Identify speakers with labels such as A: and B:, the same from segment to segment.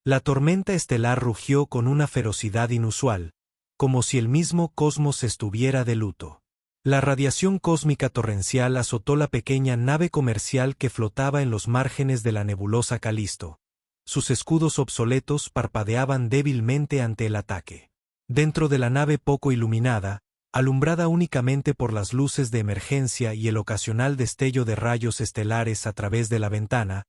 A: La tormenta estelar rugió con una ferocidad inusual, como si el mismo cosmos estuviera de luto. La radiación cósmica torrencial azotó la pequeña nave comercial que flotaba en los márgenes de la nebulosa Calisto. Sus escudos obsoletos parpadeaban débilmente ante el ataque. Dentro de la nave poco iluminada, alumbrada únicamente por las luces de emergencia y el ocasional destello de rayos estelares a través de la ventana,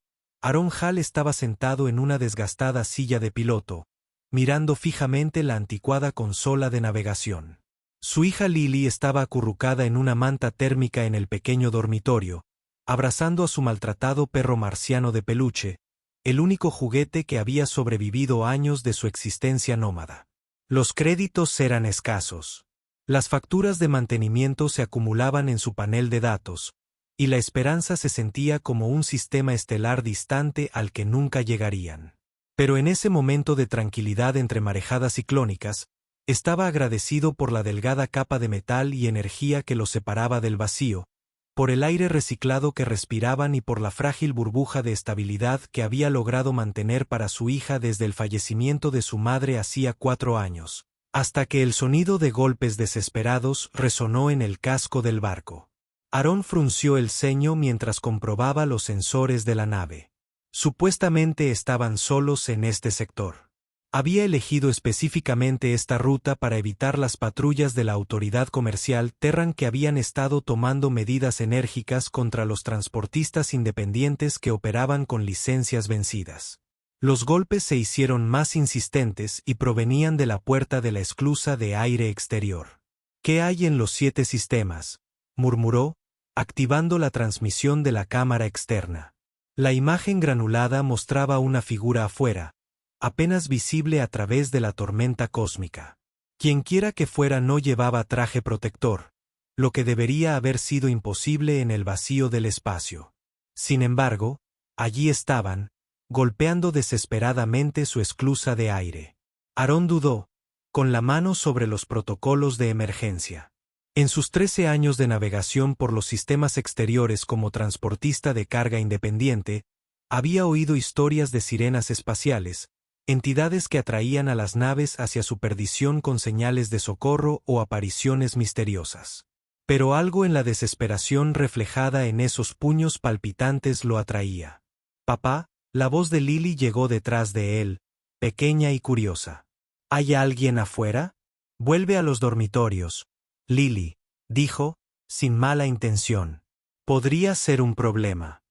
A: Aaron Hall estaba sentado en una desgastada silla de piloto, mirando fijamente la anticuada consola de navegación. Su hija Lily estaba acurrucada en una manta térmica en el pequeño dormitorio, abrazando a su maltratado perro marciano de peluche, el único juguete que había sobrevivido años de su existencia nómada. Los créditos eran escasos. Las facturas de mantenimiento se acumulaban en su panel de datos, y la esperanza se sentía como un sistema estelar distante al que nunca llegarían. Pero en ese momento de tranquilidad entre marejadas ciclónicas, estaba agradecido por la delgada capa de metal y energía que los separaba del vacío, por el aire reciclado que respiraban y por la frágil burbuja de estabilidad que había logrado mantener para su hija desde el fallecimiento de su madre hacía 4 años, hasta que el sonido de golpes desesperados resonó en el casco del barco. Aaron frunció el ceño mientras comprobaba los sensores de la nave. Supuestamente estaban solos en este sector. Había elegido específicamente esta ruta para evitar las patrullas de la autoridad comercial Terran que habían estado tomando medidas enérgicas contra los transportistas independientes que operaban con licencias vencidas. Los golpes se hicieron más insistentes y provenían de la puerta de la esclusa de aire exterior. ¿Qué hay en los 7 sistemas?, murmuró, activando la transmisión de la cámara externa. La imagen granulada mostraba una figura afuera, apenas visible a través de la tormenta cósmica. Quienquiera que fuera no llevaba traje protector, lo que debería haber sido imposible en el vacío del espacio. Sin embargo, allí estaban, golpeando desesperadamente su esclusa de aire. Aaron dudó, con la mano sobre los protocolos de emergencia. En sus 13 años de navegación por los sistemas exteriores como transportista de carga independiente, había oído historias de sirenas espaciales, entidades que atraían a las naves hacia su perdición con señales de socorro o apariciones misteriosas. Pero algo en la desesperación reflejada en esos puños palpitantes lo atraía. «Papá», la voz de Lily llegó detrás de él, pequeña y curiosa. «¿Hay alguien afuera? Vuelve a los dormitorios», Lily dijo, sin mala intención. «Podría ser un problema».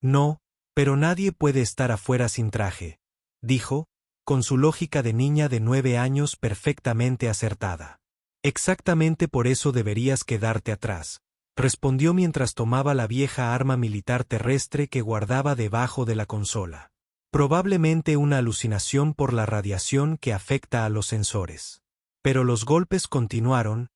A: «No, pero nadie puede estar afuera sin traje», dijo, con su lógica de niña de 9 años perfectamente acertada. «Exactamente por eso deberías quedarte atrás», respondió mientras tomaba la vieja arma militar terrestre que guardaba debajo de la consola. Probablemente una alucinación por la radiación que afecta a los sensores. Pero los golpes continuaron,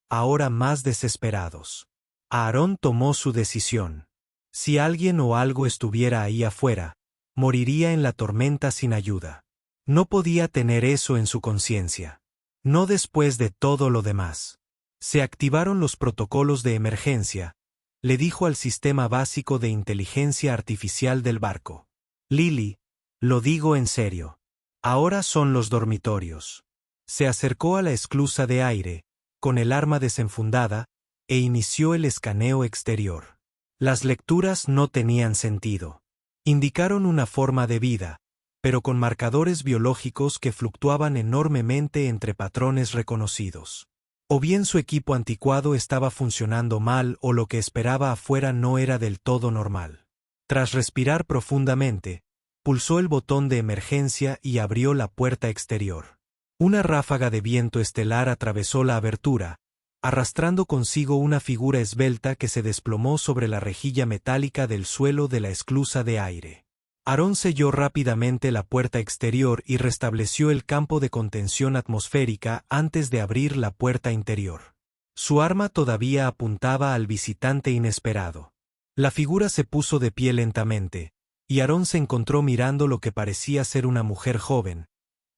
A: ahora más desesperados. Aaron tomó su decisión. Si alguien o algo estuviera ahí afuera, moriría en la tormenta sin ayuda. No podía tener eso en su conciencia. No después de todo lo demás. Se activaron los protocolos de emergencia, le dijo al sistema básico de inteligencia artificial del barco. «Lily, lo digo en serio. Ahora son los dormitorios». Se acercó a la esclusa de aire, con el arma desenfundada, e inició el escaneo exterior. Las lecturas no tenían sentido. Indicaron una forma de vida, pero con marcadores biológicos que fluctuaban enormemente entre patrones reconocidos. O bien su equipo anticuado estaba funcionando mal o lo que esperaba afuera no era del todo normal. Tras respirar profundamente, pulsó el botón de emergencia y abrió la puerta exterior. Una ráfaga de viento estelar atravesó la abertura, arrastrando consigo una figura esbelta que se desplomó sobre la rejilla metálica del suelo de la esclusa de aire. Aaron selló rápidamente la puerta exterior y restableció el campo de contención atmosférica antes de abrir la puerta interior. Su arma todavía apuntaba al visitante inesperado. La figura se puso de pie lentamente, y Aaron se encontró mirando lo que parecía ser una mujer joven,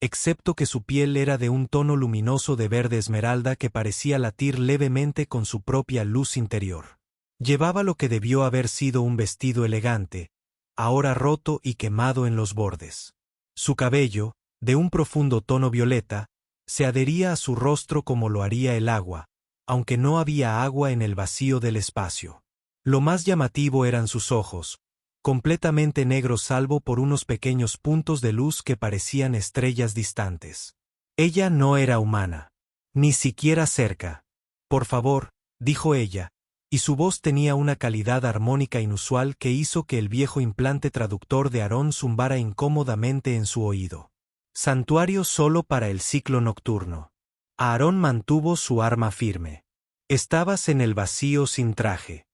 A: excepto que su piel era de un tono luminoso de verde esmeralda que parecía latir levemente con su propia luz interior. Llevaba lo que debió haber sido un vestido elegante, ahora roto y quemado en los bordes. Su cabello, de un profundo tono violeta, se adhería a su rostro como lo haría el agua, aunque no había agua en el vacío del espacio. Lo más llamativo eran sus ojos, completamente negros salvo por unos pequeños puntos de luz que parecían estrellas distantes. Ella no era humana. Ni siquiera cerca. Por favor, dijo ella, y su voz tenía una calidad armónica inusual que hizo que el viejo implante traductor de Aarón zumbara incómodamente en su oído. Santuario solo para el ciclo nocturno. Aarón mantuvo su arma firme. Estabas en el vacío sin traje.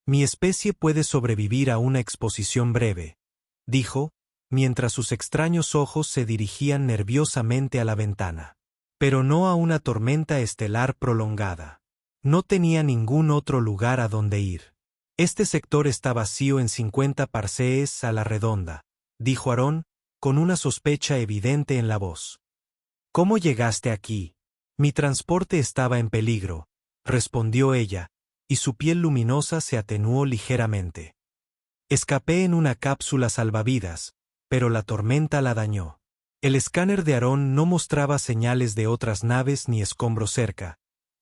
A: Mi especie puede sobrevivir a una exposición breve, dijo, mientras sus extraños ojos se dirigían nerviosamente a la ventana. Pero no a una tormenta estelar prolongada. No tenía ningún otro lugar a donde ir. Este sector está vacío en 50 parsees a la redonda, dijo Aarón, con una sospecha evidente en la voz. ¿Cómo llegaste aquí? Mi transporte estaba en peligro, respondió ella, y su piel luminosa se atenuó ligeramente. Escapé en una cápsula salvavidas, pero la tormenta la dañó. El escáner de Aarón no mostraba señales de otras naves ni escombros cerca,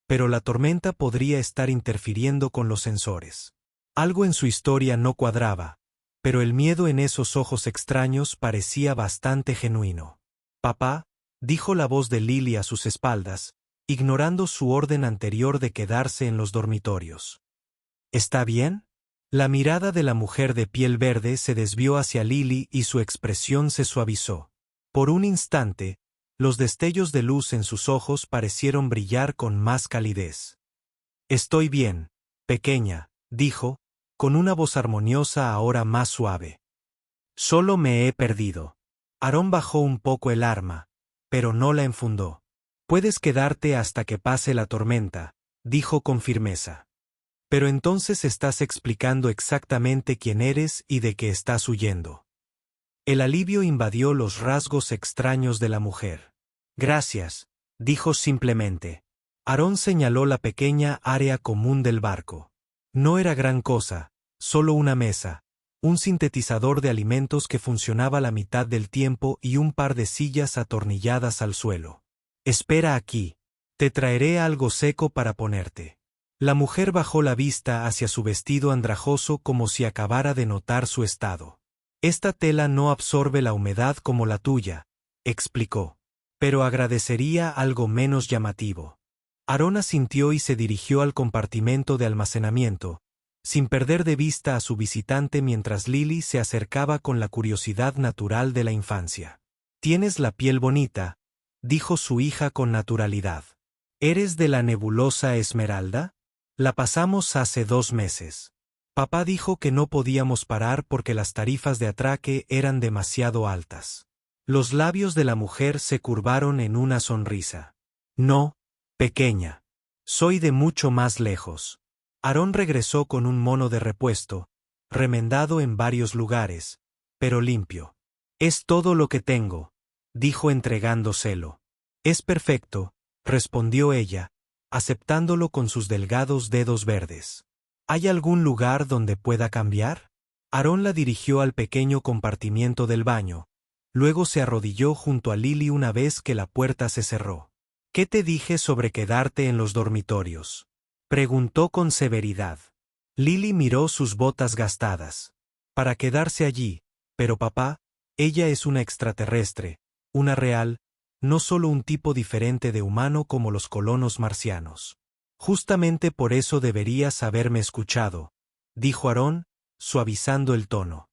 A: pero la tormenta podría estar interfiriendo con los sensores. Algo en su historia no cuadraba, pero el miedo en esos ojos extraños parecía bastante genuino. Papá, dijo la voz de Lily a sus espaldas, ignorando su orden anterior de quedarse en los dormitorios. ¿Está bien? La mirada de la mujer de piel verde se desvió hacia Lily y su expresión se suavizó. Por un instante, los destellos de luz en sus ojos parecieron brillar con más calidez. Estoy bien, pequeña, dijo, con una voz armoniosa ahora más suave. Solo me he perdido. Aarón bajó un poco el arma, pero no la enfundó. Puedes quedarte hasta que pase la tormenta, dijo con firmeza. Pero entonces estás explicando exactamente quién eres y de qué estás huyendo. El alivio invadió los rasgos extraños de la mujer. Gracias, dijo simplemente. Aarón señaló la pequeña área común del barco. No era gran cosa, solo una mesa, un sintetizador de alimentos que funcionaba la mitad del tiempo y un par de sillas atornilladas al suelo. Espera aquí. Te traeré algo seco para ponerte. La mujer bajó la vista hacia su vestido andrajoso como si acabara de notar su estado. Esta tela no absorbe la humedad como la tuya, explicó. Pero agradecería algo menos llamativo. Aarón asintió y se dirigió al compartimento de almacenamiento, sin perder de vista a su visitante mientras Lily se acercaba con la curiosidad natural de la infancia. Tienes la piel bonita, dijo su hija con naturalidad. ¿Eres de la nebulosa Esmeralda? La pasamos hace 2 meses. Papá dijo que no podíamos parar porque las tarifas de atraque eran demasiado altas. Los labios de la mujer se curvaron en una sonrisa. No, pequeña. Soy de mucho más lejos. Aarón regresó con un mono de repuesto, remendado en varios lugares, pero limpio. Es todo lo que tengo, dijo entregándoselo. Es perfecto, respondió ella, aceptándolo con sus delgados dedos verdes. ¿Hay algún lugar donde pueda cambiar? Aarón la dirigió al pequeño compartimiento del baño. Luego se arrodilló junto a Lily una vez que la puerta se cerró. ¿Qué te dije sobre quedarte en los dormitorios? Preguntó con severidad. Lily miró sus botas gastadas. Para quedarse allí, pero papá, ella es una extraterrestre, una real, no solo un tipo diferente de humano como los colonos marcianos. Justamente por eso deberías haberme escuchado, dijo Aarón, suavizando el tono.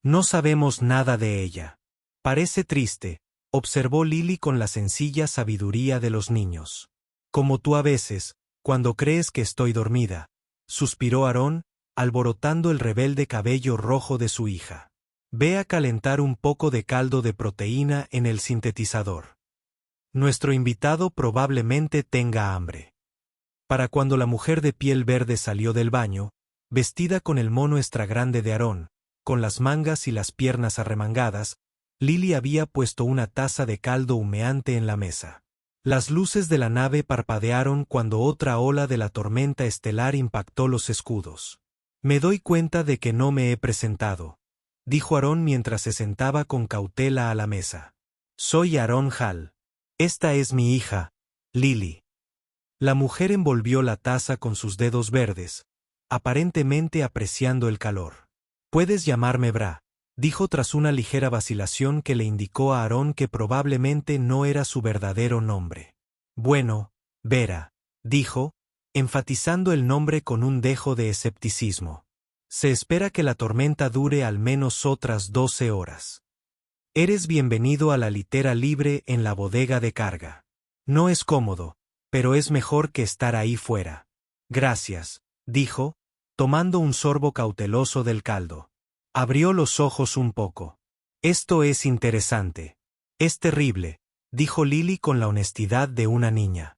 A: No sabemos nada de ella. Parece triste, observó Lily con la sencilla sabiduría de los niños. Como tú a veces, cuando crees que estoy dormida, suspiró Aarón, alborotando el rebelde cabello rojo de su hija. Ve a calentar un poco de caldo de proteína en el sintetizador. Nuestro invitado probablemente tenga hambre. Para cuando la mujer de piel verde salió del baño, vestida con el mono extra grande de Aarón, con las mangas y las piernas arremangadas, Lily había puesto una taza de caldo humeante en la mesa. Las luces de la nave parpadearon cuando otra ola de la tormenta estelar impactó los escudos. Me doy cuenta de que no me he presentado, dijo Aarón mientras se sentaba con cautela a la mesa. Soy Aarón Hall. Esta es mi hija, Lily. La mujer envolvió la taza con sus dedos verdes, aparentemente apreciando el calor. Puedes llamarme Bra, dijo tras una ligera vacilación que le indicó a Aarón que probablemente no era su verdadero nombre. Bueno, Vera, dijo, enfatizando el nombre con un dejo de escepticismo. Se espera que la tormenta dure al menos otras 12 horas. Eres bienvenido a la litera libre en la bodega de carga. No es cómodo, pero es mejor que estar ahí fuera. Gracias, dijo, tomando un sorbo cauteloso del caldo. Abrió los ojos un poco. Esto es interesante. Es terrible, dijo Lily con la honestidad de una niña.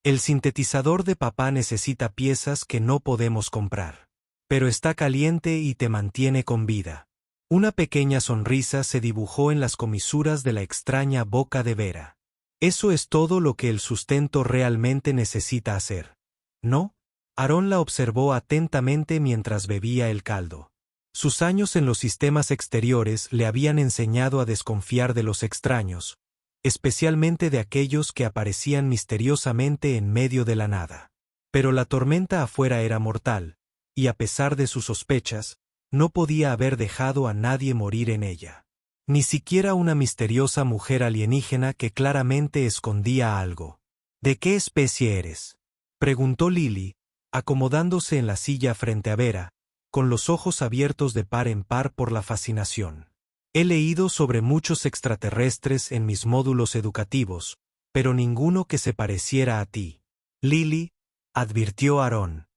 A: El sintetizador de papá necesita piezas que no podemos comprar. Pero está caliente y te mantiene con vida. Una pequeña sonrisa se dibujó en las comisuras de la extraña boca de Vera. Eso es todo lo que el sustento realmente necesita hacer, ¿no? Aarón la observó atentamente mientras bebía el caldo. Sus años en los sistemas exteriores le habían enseñado a desconfiar de los extraños, especialmente de aquellos que aparecían misteriosamente en medio de la nada. Pero la tormenta afuera era mortal, y a pesar de sus sospechas, no podía haber dejado a nadie morir en ella. Ni siquiera una misteriosa mujer alienígena que claramente escondía algo. ¿De qué especie eres?, preguntó Lily, acomodándose en la silla frente a Vera, con los ojos abiertos de par en par por la fascinación. He leído sobre muchos extraterrestres en mis módulos educativos, pero ninguno que se pareciera a ti. Lily, advirtió Aarón.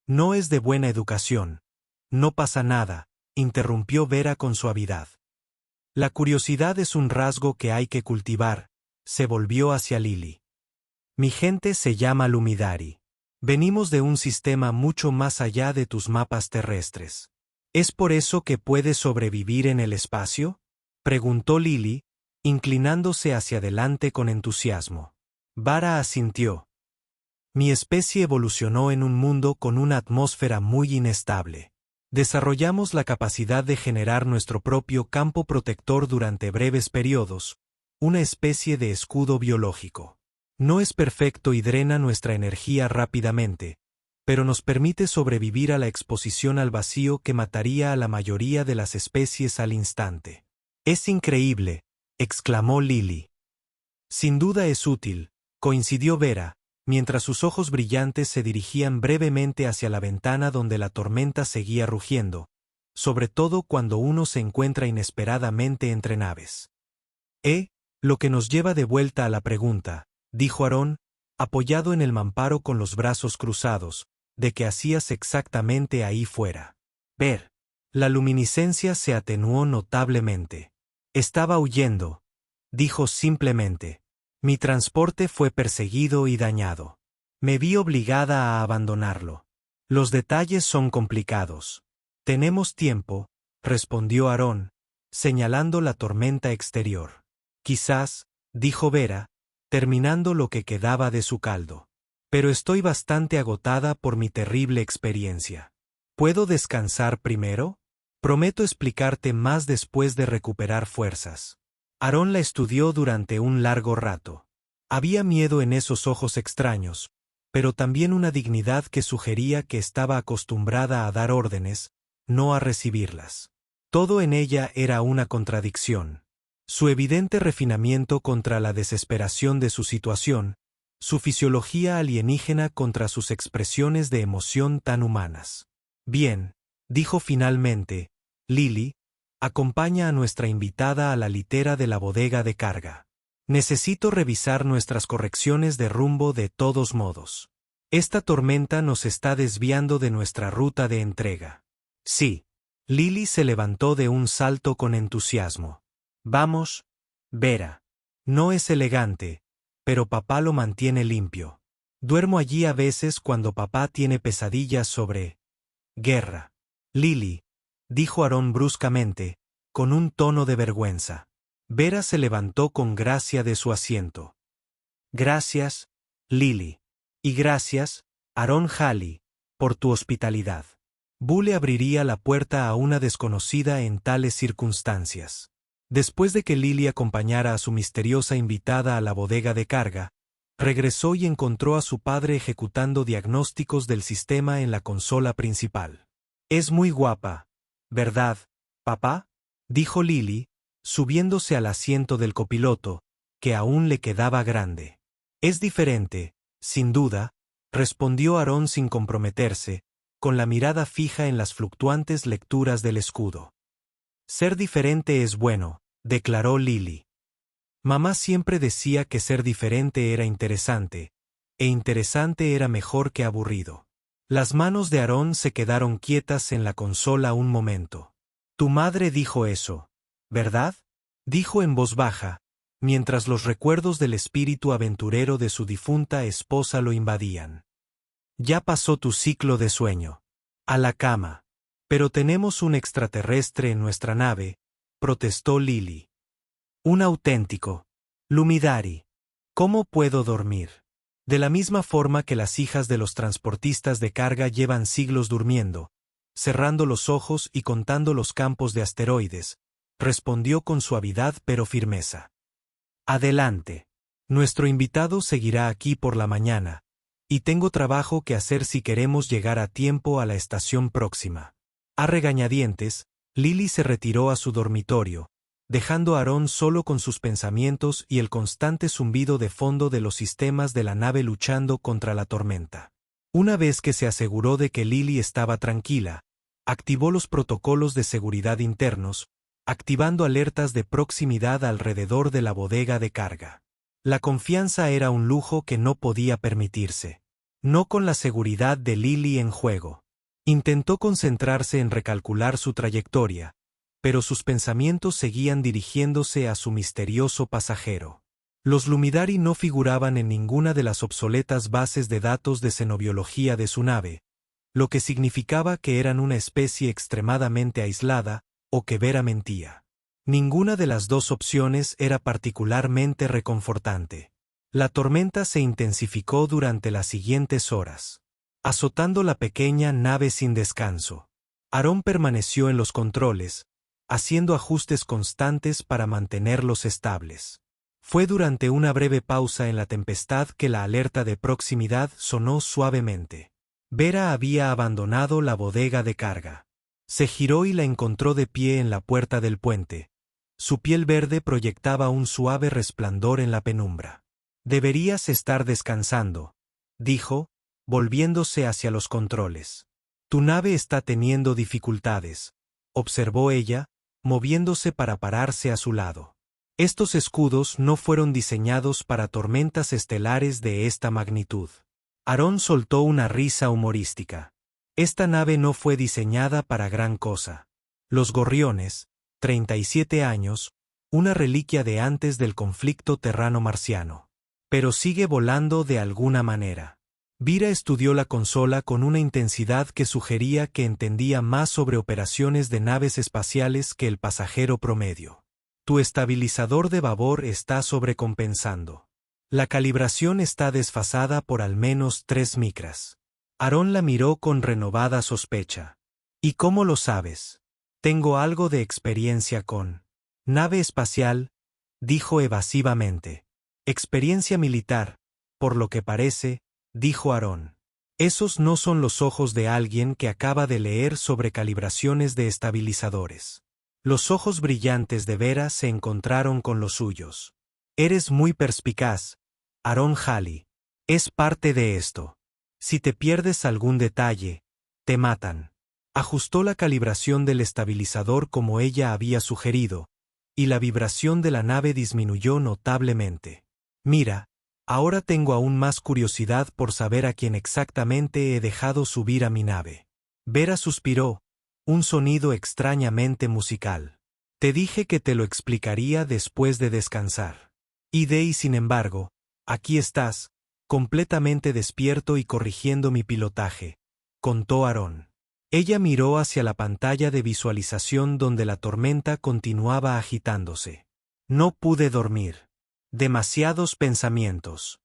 A: No es de buena educación. No pasa nada, interrumpió Vera con suavidad. La curiosidad es un rasgo que hay que cultivar, se volvió hacia Lily. Mi gente se llama Lumidari. Venimos de un sistema mucho más allá de tus mapas terrestres. ¿Es por eso que puedes sobrevivir en el espacio?, preguntó Lily, inclinándose hacia adelante con entusiasmo. Vara asintió. Mi especie evolucionó en un mundo con una atmósfera muy inestable. Desarrollamos la capacidad de generar nuestro propio campo protector durante breves periodos, una especie de escudo biológico. No es perfecto y drena nuestra energía rápidamente, pero nos permite sobrevivir a la exposición al vacío que mataría a la mayoría de las especies al instante. Es increíble, exclamó Lily. Sin duda es útil, coincidió Vera, mientras sus ojos brillantes se dirigían brevemente hacia la ventana donde la tormenta seguía rugiendo, sobre todo cuando uno se encuentra inesperadamente entre naves. Lo que nos lleva de vuelta a la pregunta, dijo Aarón, apoyado en el mamparo con los brazos cruzados, de qué hacías exactamente ahí fuera. Ver. La luminiscencia se atenuó notablemente. Estaba huyendo, dijo simplemente. Mi transporte fue perseguido y dañado. Me vi obligada a abandonarlo. Los detalles son complicados. Tenemos tiempo, respondió Aarón, señalando la tormenta exterior. Quizás, dijo Vera, terminando lo que quedaba de su caldo. Pero estoy bastante agotada por mi terrible experiencia. ¿Puedo descansar primero? Prometo explicarte más después de recuperar fuerzas. Aarón la estudió durante un largo rato. Había miedo en esos ojos extraños, pero también una dignidad que sugería que estaba acostumbrada a dar órdenes, no a recibirlas. Todo en ella era una contradicción. Su evidente refinamiento contra la desesperación de su situación, su fisiología alienígena contra sus expresiones de emoción tan humanas. Bien, dijo finalmente, Lily, acompaña a nuestra invitada a la litera de la bodega de carga. Necesito revisar nuestras correcciones de rumbo de todos modos. Esta tormenta nos está desviando de nuestra ruta de entrega. Sí. Lily se levantó de un salto con entusiasmo. Vamos, Vera. No es elegante, pero papá lo mantiene limpio. Duermo allí a veces cuando papá tiene pesadillas sobre guerra. Lily, dijo Aarón bruscamente, con un tono de vergüenza. Vera se levantó con gracia de su asiento. Gracias, Lily. Y gracias, Aarón Halley, por tu hospitalidad. Bu le abriría la puerta a una desconocida en tales circunstancias. Después de que Lily acompañara a su misteriosa invitada a la bodega de carga, regresó y encontró a su padre ejecutando diagnósticos del sistema en la consola principal. «Es muy guapa, ¿verdad, papá?», dijo Lily, subiéndose al asiento del copiloto, que aún le quedaba grande. «Es diferente, sin duda», respondió Aarón sin comprometerse, con la mirada fija en las fluctuantes lecturas del escudo. «Ser diferente es bueno», declaró Lily. Mamá siempre decía que ser diferente era interesante, e interesante era mejor que aburrido. Las manos de Aarón se quedaron quietas en la consola un momento. «Tu madre dijo eso, ¿verdad?», dijo en voz baja, mientras los recuerdos del espíritu aventurero de su difunta esposa lo invadían. «Ya pasó tu ciclo de sueño. A la cama». «Pero tenemos un extraterrestre en nuestra nave», protestó Lily. «Un auténtico Lumidari. ¿Cómo puedo dormir?». «De la misma forma que las hijas de los transportistas de carga llevan siglos durmiendo, cerrando los ojos y contando los campos de asteroides», respondió con suavidad pero firmeza. «Adelante. Nuestro invitado seguirá aquí por la mañana, y tengo trabajo que hacer si queremos llegar a tiempo a la estación próxima». A regañadientes, Lily se retiró a su dormitorio, dejando a Aarón solo con sus pensamientos y el constante zumbido de fondo de los sistemas de la nave luchando contra la tormenta. Una vez que se aseguró de que Lily estaba tranquila, activó los protocolos de seguridad internos, activando alertas de proximidad alrededor de la bodega de carga. La confianza era un lujo que no podía permitirse. No con la seguridad de Lily en juego. Intentó concentrarse en recalcular su trayectoria, pero sus pensamientos seguían dirigiéndose a su misterioso pasajero. Los Lumidari no figuraban en ninguna de las obsoletas bases de datos de xenobiología de su nave, lo que significaba que eran una especie extremadamente aislada, o que Vera mentía. Ninguna de las dos opciones era particularmente reconfortante. La tormenta se intensificó durante las siguientes horas, azotando la pequeña nave sin descanso. Aarón permaneció en los controles, haciendo ajustes constantes para mantenerlos estables. Fue durante una breve pausa en la tempestad que la alerta de proximidad sonó suavemente. Vera había abandonado la bodega de carga. Se giró y la encontró de pie en la puerta del puente. Su piel verde proyectaba un suave resplandor en la penumbra. «Deberías estar descansando», dijo, volviéndose hacia los controles. «Tu nave está teniendo dificultades», observó ella, moviéndose para pararse a su lado. Estos escudos no fueron diseñados para tormentas estelares de esta magnitud. Aarón soltó una risa humorística. Esta nave no fue diseñada para gran cosa. Los gorriones, 37 años, una reliquia de antes del conflicto terrano-marciano. Pero sigue volando de alguna manera. Vera estudió la consola con una intensidad que sugería que entendía más sobre operaciones de naves espaciales que el pasajero promedio. «Tu estabilizador de babor está sobrecompensando. La calibración está desfasada por al menos 3 micras». Aarón la miró con renovada sospecha. «¿Y cómo lo sabes?». «Tengo algo de experiencia con nave espacial», dijo evasivamente. «Experiencia militar, por lo que parece», dijo Aarón. «Esos no son los ojos de alguien que acaba de leer sobre calibraciones de estabilizadores». Los ojos brillantes de Vera se encontraron con los suyos. «Eres muy perspicaz, Aarón Halley. Es parte de esto. Si te pierdes algún detalle, te matan». Ajustó la calibración del estabilizador como ella había sugerido, y la vibración de la nave disminuyó notablemente. «Mira, ahora tengo aún más curiosidad por saber a quién exactamente he dejado subir a mi nave». Vera suspiró, un sonido extrañamente musical. «Te dije que te lo explicaría después de descansar. Y sin embargo, aquí estás, completamente despierto y corrigiendo mi pilotaje», contó Aarón. Ella miró hacia la pantalla de visualización donde la tormenta continuaba agitándose. «No pude dormir. Demasiados pensamientos».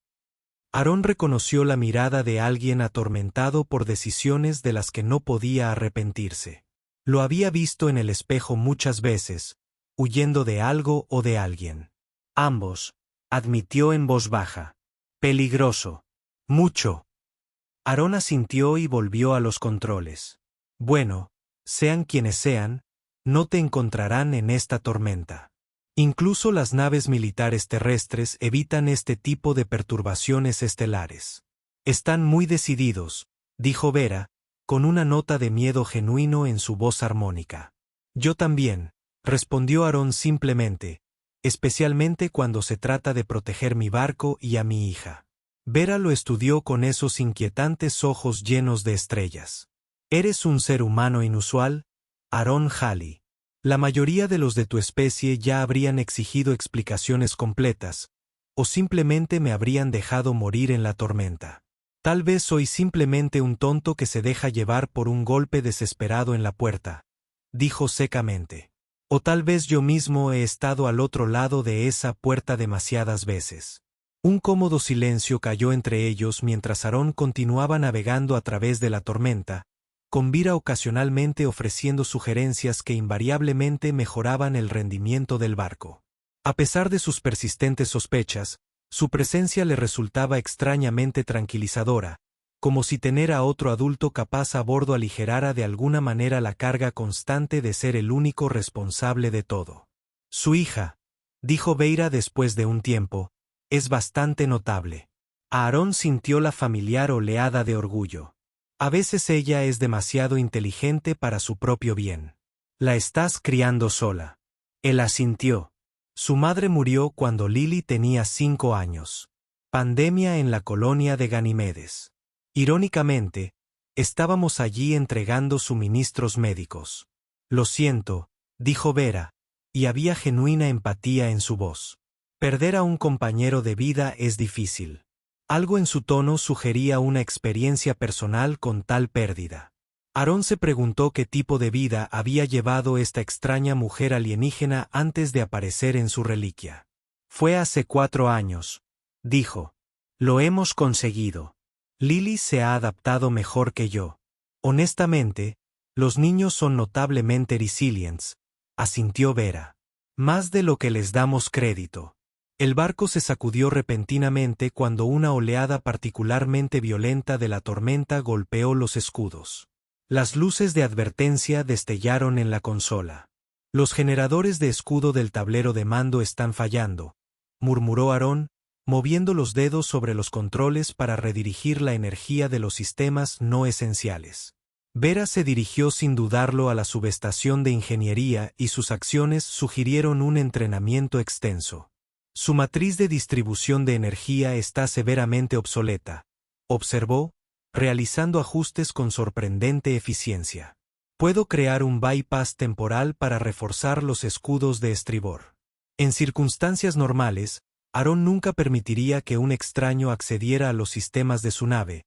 A: Aarón reconoció la mirada de alguien atormentado por decisiones de las que no podía arrepentirse. Lo había visto en el espejo muchas veces, huyendo de algo o de alguien. Ambos, admitió en voz baja. Peligroso. Mucho. Aarón asintió y volvió a los controles. Bueno, sean quienes sean, no te encontrarán en esta tormenta. Incluso las naves militares terrestres evitan este tipo de perturbaciones estelares. Están muy decididos, dijo Vera, con una nota de miedo genuino en su voz armónica. Yo también, respondió Aarón simplemente, especialmente cuando se trata de proteger mi barco y a mi hija. Vera lo estudió con esos inquietantes ojos llenos de estrellas. Eres un ser humano inusual, Aarón Halley. La mayoría de los de tu especie ya habrían exigido explicaciones completas, o simplemente me habrían dejado morir en la tormenta. Tal vez soy simplemente un tonto que se deja llevar por un golpe desesperado en la puerta, dijo secamente. O tal vez yo mismo he estado al otro lado de esa puerta demasiadas veces. Un cómodo silencio cayó entre ellos mientras Aarón continuaba navegando a través de la tormenta, con Vera ocasionalmente ofreciendo sugerencias que invariablemente mejoraban el rendimiento del barco. A pesar de sus persistentes sospechas, su presencia le resultaba extrañamente tranquilizadora, como si tener a otro adulto capaz a bordo aligerara de alguna manera la carga constante de ser el único responsable de todo. Su hija, dijo Vera después de un tiempo, es bastante notable. Aarón sintió la familiar oleada de orgullo. A veces ella es demasiado inteligente para su propio bien. La estás criando sola. Él asintió. Su madre murió cuando Lily tenía 5 años. Pandemia en la colonia de Ganimedes. Irónicamente, estábamos allí entregando suministros médicos. Lo siento, dijo Vera, y había genuina empatía en su voz. Perder a un compañero de vida es difícil. Algo en su tono sugería una experiencia personal con tal pérdida. Aarón se preguntó qué tipo de vida había llevado esta extraña mujer alienígena antes de aparecer en su reliquia. Fue hace 4 años, dijo. Lo hemos conseguido. Lily se ha adaptado mejor que yo. Honestamente, los niños son notablemente resilientes, asintió Vera. Más de lo que les damos crédito. El barco se sacudió repentinamente cuando una oleada particularmente violenta de la tormenta golpeó los escudos. Las luces de advertencia destellaron en la consola. Los generadores de escudo del tablero de mando están fallando, murmuró Aarón, moviendo los dedos sobre los controles para redirigir la energía de los sistemas no esenciales. Vera se dirigió sin dudarlo a la subestación de ingeniería y sus acciones sugirieron un entrenamiento extenso. Su matriz de distribución de energía está severamente obsoleta, observó, realizando ajustes con sorprendente eficiencia. Puedo crear un bypass temporal para reforzar los escudos de estribor. En circunstancias normales, Aarón nunca permitiría que un extraño accediera a los sistemas de su nave,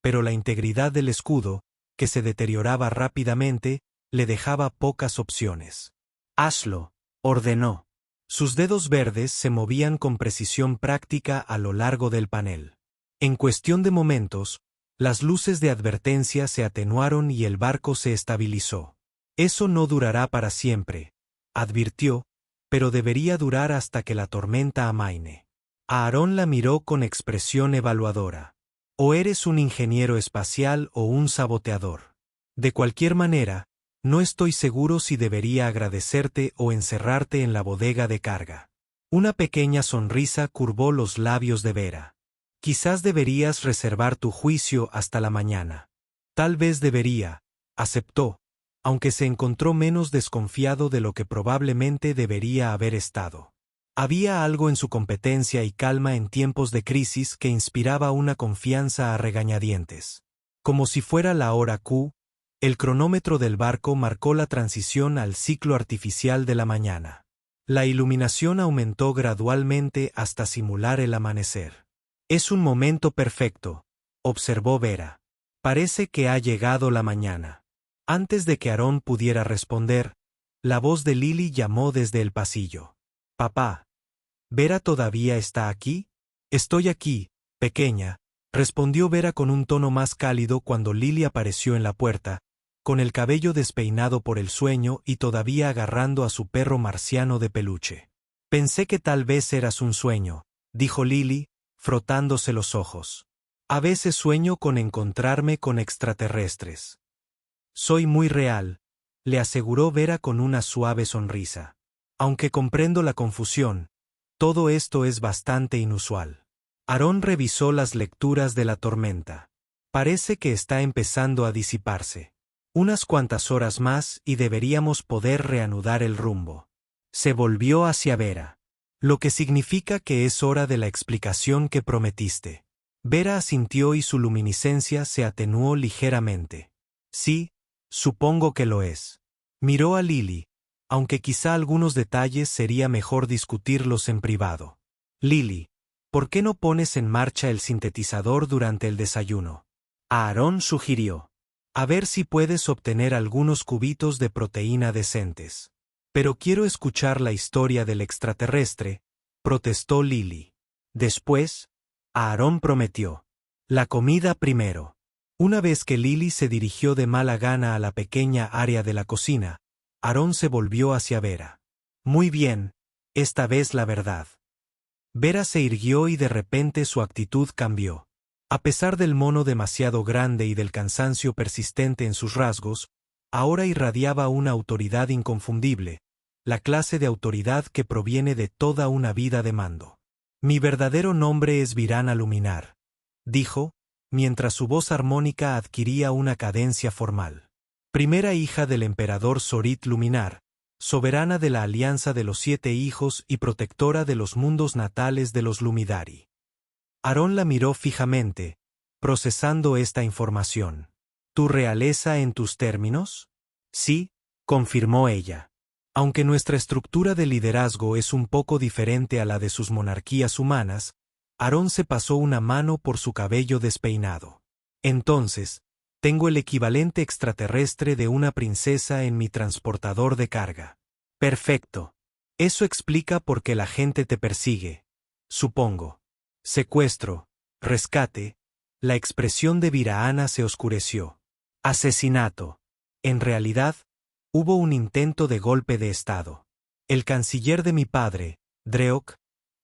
A: pero la integridad del escudo, que se deterioraba rápidamente, le dejaba pocas opciones. Hazlo, ordenó. Sus dedos verdes se movían con precisión práctica a lo largo del panel. En cuestión de momentos, las luces de advertencia se atenuaron y el barco se estabilizó. Eso no durará para siempre, advirtió, pero debería durar hasta que la tormenta amaine. Aarón la miró con expresión evaluadora. O eres un ingeniero espacial o un saboteador. De cualquier manera, no estoy seguro si debería agradecerte o encerrarte en la bodega de carga. Una pequeña sonrisa curvó los labios de Vera. Quizás deberías reservar tu juicio hasta la mañana. Tal vez debería, aceptó, aunque se encontró menos desconfiado de lo que probablemente debería haber estado. Había algo en su competencia y calma en tiempos de crisis que inspiraba una confianza a regañadientes. Como si fuera la hora Q, el cronómetro del barco marcó la transición al ciclo artificial de la mañana. La iluminación aumentó gradualmente hasta simular el amanecer. Es un momento perfecto, observó Vera. Parece que ha llegado la mañana. Antes de que Aarón pudiera responder, la voz de Lily llamó desde el pasillo. Papá. ¿Vera todavía está aquí? Estoy aquí, Pequeña, respondió Vera con un tono más cálido cuando Lily apareció en la puerta, con el cabello despeinado por el sueño y todavía agarrando a su perro marciano de peluche. Pensé que tal vez eras un sueño, dijo Lily, frotándose los ojos. A veces sueño con encontrarme con extraterrestres. Soy muy real, le aseguró Vera con una suave sonrisa. Aunque comprendo la confusión, todo esto es bastante inusual. Aarón revisó las lecturas de la tormenta. Parece que está empezando a disiparse. Unas cuantas horas más y deberíamos poder reanudar el rumbo. Se volvió hacia Vera. Lo que significa que es hora de la explicación que prometiste. Vera asintió y su luminiscencia se atenuó ligeramente. Sí, supongo que lo es. Miró a Lily, aunque quizá algunos detalles sería mejor discutirlos en privado. Lily, ¿por qué no pones en marcha el sintetizador durante el desayuno? Aarón sugirió. A ver si puedes obtener algunos cubitos de proteína decentes. Pero quiero escuchar la historia del extraterrestre, protestó Lily. Después, Aarón prometió. La comida primero. Una vez que Lily se dirigió de mala gana a la pequeña área de la cocina, Aarón se volvió hacia Vera. Muy bien, esta vez la verdad. Vera se irguió y de repente su actitud cambió. A pesar del mono demasiado grande y del cansancio persistente en sus rasgos, ahora irradiaba una autoridad inconfundible, la clase de autoridad que proviene de toda una vida de mando. Mi verdadero nombre es Virana Luminar, dijo, mientras su voz armónica adquiría una cadencia formal. Primera hija del emperador Zorit Luminar, soberana de la Alianza de los 7 Hijos y protectora de los mundos natales de los Lumidari. Aarón la miró fijamente, procesando esta información. ¿Tu realeza en tus términos? Sí, confirmó ella. Aunque nuestra estructura de liderazgo es un poco diferente a la de sus monarquías humanas, Aarón se pasó una mano por su cabello despeinado. Entonces, tengo el equivalente extraterrestre de una princesa en mi transportador de carga. Perfecto. Eso explica por qué la gente te persigue. Supongo. Secuestro, rescate. La expresión de Viraana se oscureció. Asesinato. En realidad, hubo un intento de golpe de Estado. El canciller de mi padre, Dreok,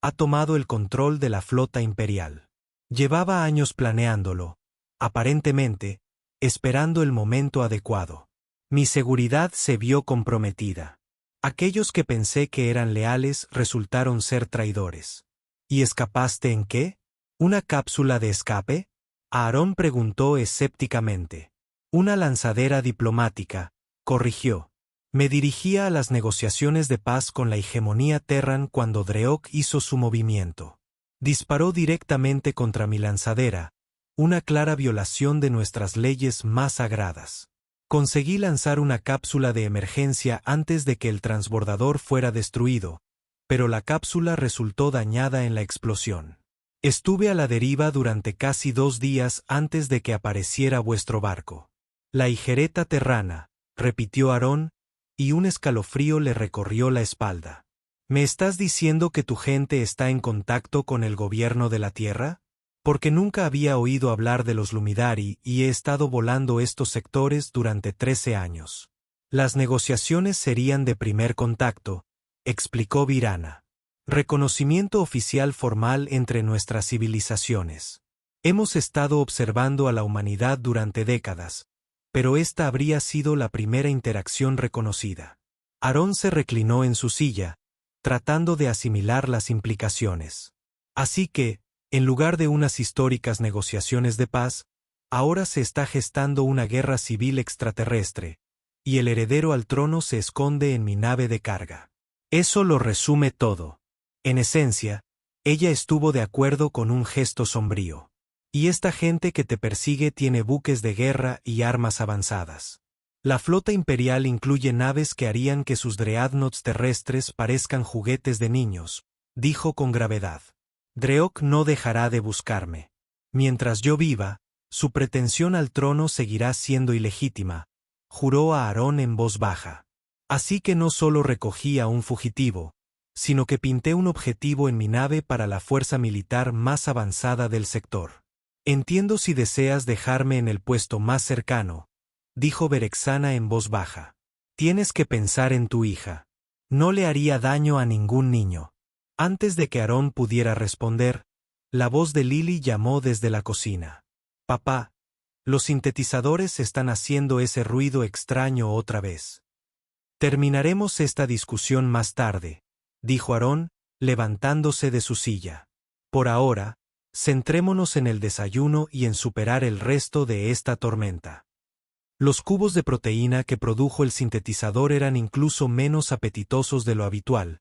A: ha tomado el control de la flota imperial. Llevaba años planeándolo, aparentemente, esperando el momento adecuado. Mi seguridad se vio comprometida. Aquellos que pensé que eran leales resultaron ser traidores. ¿Y escapaste en qué? ¿Una cápsula de escape? Aarón preguntó escépticamente. Una lanzadera diplomática, corrigió. Me dirigía a las negociaciones de paz con la hegemonía Terran cuando Dreok hizo su movimiento. Disparó directamente contra mi lanzadera, una clara violación de nuestras leyes más sagradas. Conseguí lanzar una cápsula de emergencia antes de que el transbordador fuera destruido, pero la cápsula resultó dañada en la explosión. Estuve a la deriva durante casi 2 días antes de que apareciera vuestro barco. La hijereta terrana, repitió Aarón, y un escalofrío le recorrió la espalda. ¿Me estás diciendo que tu gente está en contacto con el gobierno de la Tierra? Porque nunca había oído hablar de los Lumidari y he estado volando estos sectores durante 13 años. Las negociaciones serían de primer contacto, explicó Virana. Reconocimiento oficial formal entre nuestras civilizaciones. Hemos estado observando a la humanidad durante décadas, pero esta habría sido la primera interacción reconocida. Aarón se reclinó en su silla, tratando de asimilar las implicaciones. Así que, en lugar de unas históricas negociaciones de paz, ahora se está gestando una guerra civil extraterrestre, y el heredero al trono se esconde en mi nave de carga. Eso lo resume todo. En esencia, ella estuvo de acuerdo con un gesto sombrío. Y esta gente que te persigue tiene buques de guerra y armas avanzadas. La flota imperial incluye naves que harían que sus dreadnoughts terrestres parezcan juguetes de niños, dijo con gravedad. Dreok no dejará de buscarme. Mientras yo viva, su pretensión al trono seguirá siendo ilegítima, juró a Aarón en voz baja. Así que no solo recogí a un fugitivo, sino que pinté un objetivo en mi nave para la fuerza militar más avanzada del sector. Entiendo si deseas dejarme en el puesto más cercano, dijo Berexana en voz baja. Tienes que pensar en tu hija. No le haría daño a ningún niño. Antes de que Aarón pudiera responder, la voz de Lily llamó desde la cocina. Papá, los sintetizadores están haciendo ese ruido extraño otra vez. Terminaremos esta discusión más tarde, dijo Aarón, levantándose de su silla. Por ahora, centrémonos en el desayuno y en superar el resto de esta tormenta. Los cubos de proteína que produjo el sintetizador eran incluso menos apetitosos de lo habitual,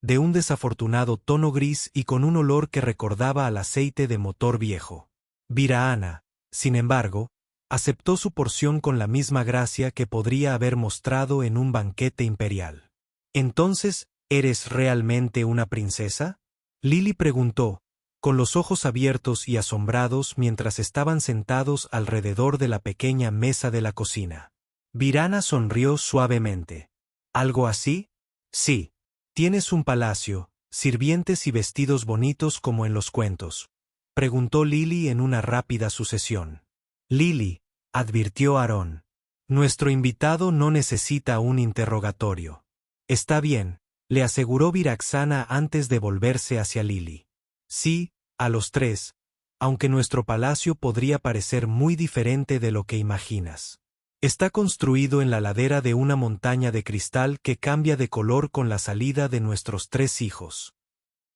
A: de un desafortunado tono gris y con un olor que recordaba al aceite de motor viejo. Viraana, sin embargo, aceptó su porción con la misma gracia que podría haber mostrado en un banquete imperial. ¿Entonces, eres realmente una princesa? Lily preguntó, con los ojos abiertos y asombrados mientras estaban sentados alrededor de la pequeña mesa de la cocina. Viraana sonrió suavemente. ¿Algo así? Sí. ¿Tienes un palacio, sirvientes y vestidos bonitos como en los cuentos?, preguntó Lily en una rápida sucesión. Lily, advirtió Aarón. Nuestro invitado no necesita un interrogatorio. Está bien, le aseguró Viraxana antes de volverse hacia Lily. Sí, a los tres, aunque nuestro palacio podría parecer muy diferente de lo que imaginas. Está construido en la ladera de una montaña de cristal que cambia de color con la salida de nuestros 3 hijos.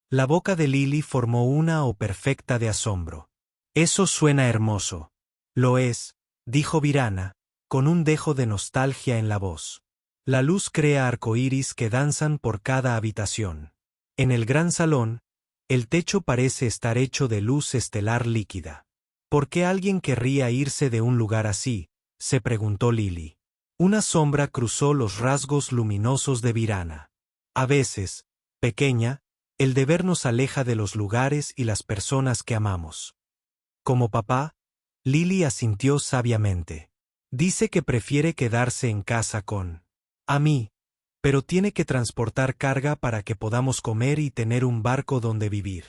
A: La boca de Lily formó una O perfecta de asombro. Eso suena hermoso. Lo es, dijo Viraana, con un dejo de nostalgia en la voz. La luz crea arcoíris que danzan por cada habitación. En el gran salón, el techo parece estar hecho de luz estelar líquida. ¿Por qué alguien querría irse de un lugar así?, se preguntó Lily. Una sombra cruzó los rasgos luminosos de Viraana. A veces, pequeña, el deber nos aleja de los lugares y las personas que amamos. Como papá, Lily asintió sabiamente. Dice que prefiere quedarse en casa con a mí, pero tiene que transportar carga para que podamos comer y tener un barco donde vivir.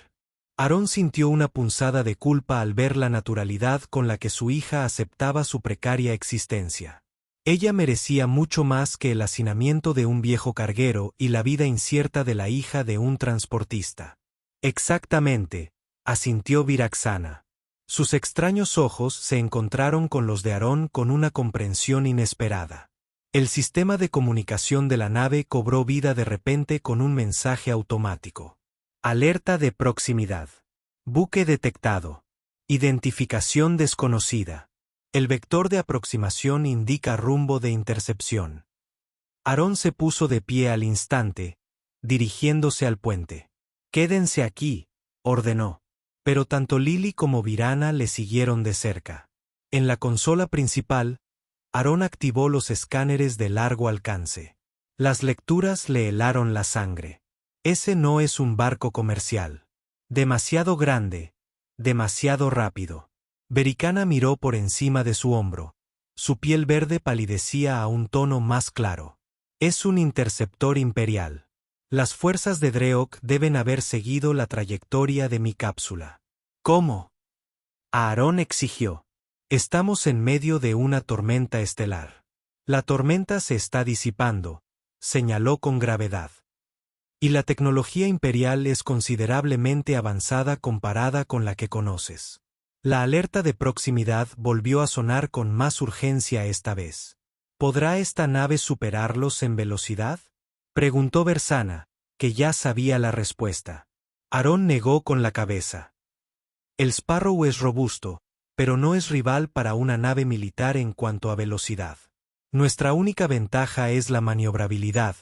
A: Aarón sintió una punzada de culpa al ver la naturalidad con la que su hija aceptaba su precaria existencia. Ella merecía mucho más que el hacinamiento de un viejo carguero y la vida incierta de la hija de un transportista. Exactamente, asintió Viraxana. Sus extraños ojos se encontraron con los de Aarón con una comprensión inesperada. El sistema de comunicación de la nave cobró vida de repente con un mensaje automático. Alerta de proximidad. Buque detectado. Identificación desconocida. El vector de aproximación indica rumbo de intercepción. Aarón se puso de pie al instante, dirigiéndose al puente. Quédense aquí, ordenó. Pero tanto Lily como Viraana le siguieron de cerca. En la consola principal, Aarón activó los escáneres de largo alcance. Las lecturas le helaron la sangre. Ese no es un barco comercial. Demasiado grande, demasiado rápido. Bericana miró por encima de su hombro. Su piel verde palidecía a un tono más claro. Es un interceptor imperial. Las fuerzas de Dreok deben haber seguido la trayectoria de mi cápsula. ¿Cómo? Aarón exigió. Estamos en medio de una tormenta estelar. La tormenta se está disipando, señaló con gravedad. Y la tecnología imperial es considerablemente avanzada comparada con la que conoces. La alerta de proximidad volvió a sonar con más urgencia esta vez. ¿Podrá esta nave superarlos en velocidad?, preguntó Bersana, que ya sabía la respuesta. Aarón negó con la cabeza. El Sparrow es robusto, pero no es rival para una nave militar en cuanto a velocidad. Nuestra única ventaja es la maniobrabilidad,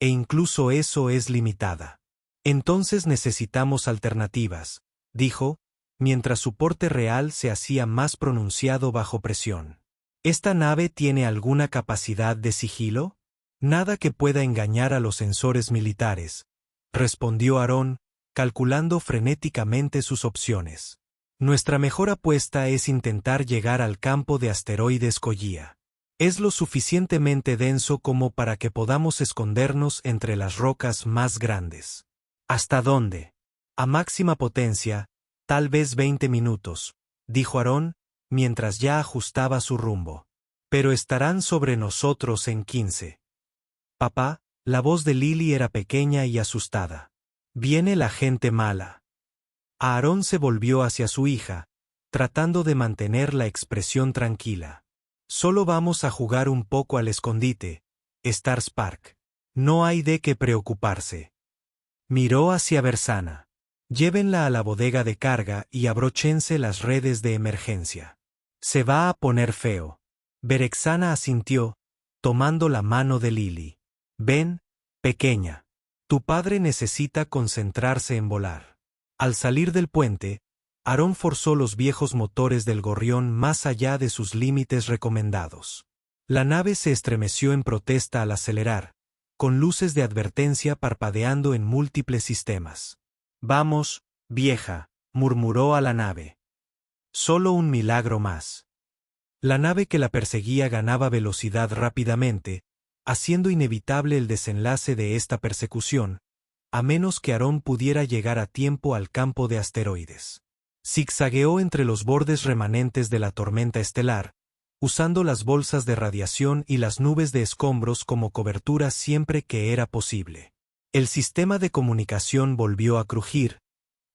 A: e incluso eso es limitada. Entonces necesitamos alternativas, dijo, mientras su porte real se hacía más pronunciado bajo presión. ¿Esta nave tiene alguna capacidad de sigilo? Nada que pueda engañar a los sensores militares, respondió Aarón, calculando frenéticamente sus opciones. Nuestra mejor apuesta es intentar llegar al campo de asteroides Collía. Es lo suficientemente denso como para que podamos escondernos entre las rocas más grandes. ¿Hasta dónde? A máxima potencia, tal vez 20 minutos, dijo Aarón, mientras ya ajustaba su rumbo. Pero estarán sobre nosotros en 15. Papá, la voz de Lily era pequeña y asustada. Viene la gente mala. Aarón se volvió hacia su hija, tratando de mantener la expresión tranquila. Solo vamos a jugar un poco al escondite, Stars Park. No hay de qué preocuparse. Miró hacia Bersana. Llévenla a la bodega de carga y abróchense las redes de emergencia. Se va a poner feo. Berexana asintió, tomando la mano de Lily. Ven, pequeña. Tu padre necesita concentrarse en volar. Al salir del puente, Aarón forzó los viejos motores del Gorrión más allá de sus límites recomendados. La nave se estremeció en protesta al acelerar, con luces de advertencia parpadeando en múltiples sistemas. Vamos, vieja, murmuró a la nave. Solo un milagro más. La nave que la perseguía ganaba velocidad rápidamente, haciendo inevitable el desenlace de esta persecución, a menos que Aarón pudiera llegar a tiempo al campo de asteroides. Zigzagueó entre los bordes remanentes de la tormenta estelar, usando las bolsas de radiación y las nubes de escombros como cobertura siempre que era posible. El sistema de comunicación volvió a crujir,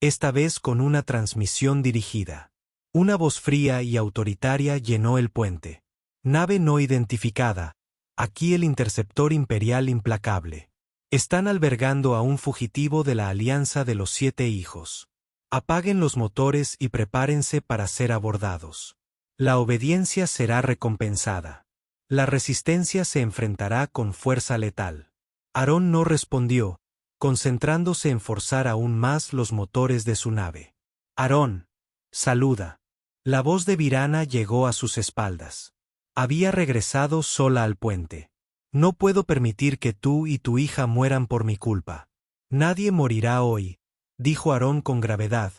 A: esta vez con una transmisión dirigida. Una voz fría y autoritaria llenó el puente. Nave no identificada, aquí el interceptor imperial implacable. Están albergando a un fugitivo de la Alianza de los 7 Hijos. Apaguen los motores y prepárense para ser abordados. La obediencia será recompensada. La resistencia se enfrentará con fuerza letal. Aarón no respondió, concentrándose en forzar aún más los motores de su nave. Aarón, saluda. La voz de Virana llegó a sus espaldas. Había regresado sola al puente. No puedo permitir que tú y tu hija mueran por mi culpa. Nadie morirá hoy, dijo Aarón con gravedad,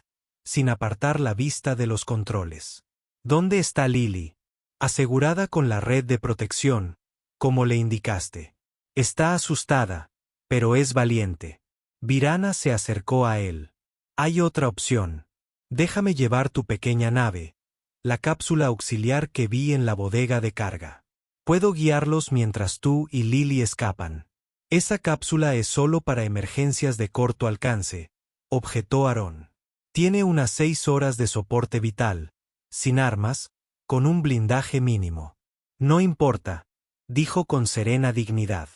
A: sin apartar la vista de los controles. ¿Dónde está Lily? Asegurada con la red de protección, como le indicaste. Está asustada, pero es valiente. Virana se acercó a él. Hay otra opción. Déjame llevar tu pequeña nave, la cápsula auxiliar que vi en la bodega de carga. Puedo guiarlos mientras tú y Lily escapan. Esa cápsula es solo para emergencias de corto alcance, objetó Aarón. Tiene unas 6 horas de soporte vital, sin armas, con un blindaje mínimo. No importa, dijo con serena dignidad.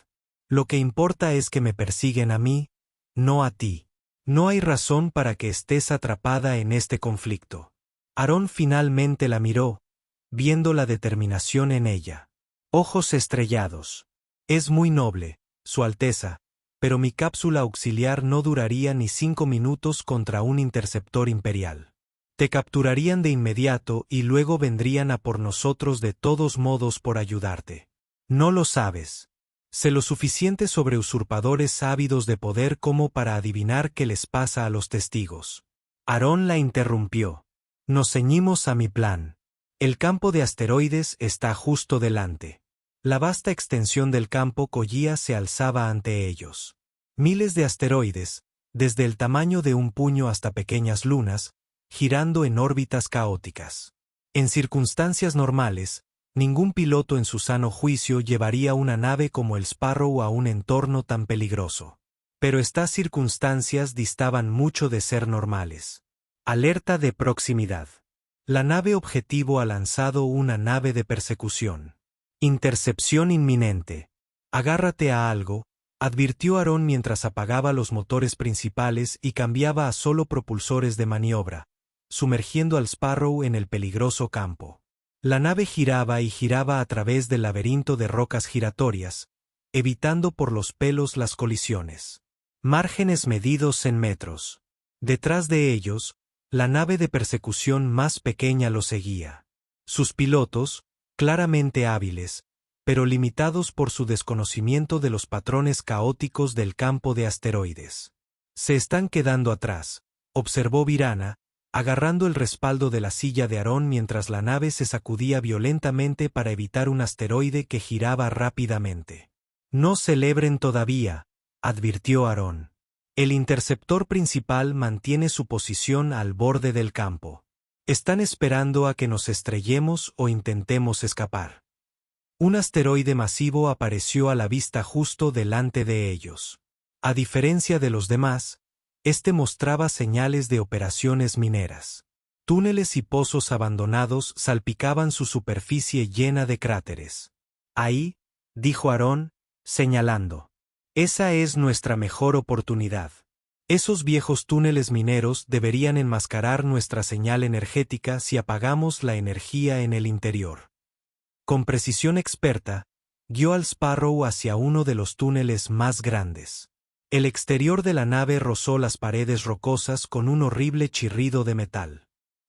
A: Lo que importa es que me persiguen a mí, no a ti. No hay razón para que estés atrapada en este conflicto. Aarón finalmente la miró, viendo la determinación en ella. Ojos estrellados. Es muy noble, Su Alteza, pero mi cápsula auxiliar no duraría ni 5 minutos contra un interceptor imperial. Te capturarían de inmediato y luego vendrían a por nosotros de todos modos por ayudarte. No lo sabes. Sé lo suficiente sobre usurpadores ávidos de poder como para adivinar qué les pasa a los testigos. Aarón la interrumpió. Nos ceñimos a mi plan. El campo de asteroides está justo delante. La vasta extensión del campo Collía se alzaba ante ellos. Miles de asteroides, desde el tamaño de un puño hasta pequeñas lunas, girando en órbitas caóticas. En circunstancias normales, ningún piloto en su sano juicio llevaría una nave como el Sparrow a un entorno tan peligroso. Pero estas circunstancias distaban mucho de ser normales. Alerta de proximidad. La nave objetivo ha lanzado una nave de persecución. Intercepción inminente. Agárrate a algo, advirtió Aarón mientras apagaba los motores principales y cambiaba a solo propulsores de maniobra, sumergiendo al Sparrow en el peligroso campo. La nave giraba y giraba a través del laberinto de rocas giratorias, evitando por los pelos las colisiones. Márgenes medidos en metros. Detrás de ellos, la nave de persecución más pequeña lo seguía. Sus pilotos, claramente hábiles, pero limitados por su desconocimiento de los patrones caóticos del campo de asteroides. Se están quedando atrás, observó Virana, agarrando el respaldo de la silla de Aarón mientras la nave se sacudía violentamente para evitar un asteroide que giraba rápidamente. No celebren todavía, advirtió Aarón. El interceptor principal mantiene su posición al borde del campo. Están esperando a que nos estrellemos o intentemos escapar. Un asteroide masivo apareció a la vista justo delante de ellos. A diferencia de los demás, este mostraba señales de operaciones mineras. Túneles y pozos abandonados salpicaban su superficie llena de cráteres. Ahí, dijo Aarón, señalando. Esa es nuestra mejor oportunidad. Esos viejos túneles mineros deberían enmascarar nuestra señal energética si apagamos la energía en el interior. Con precisión experta, guió al Sparrow hacia uno de los túneles más grandes. El exterior de la nave rozó las paredes rocosas con un horrible chirrido de metal.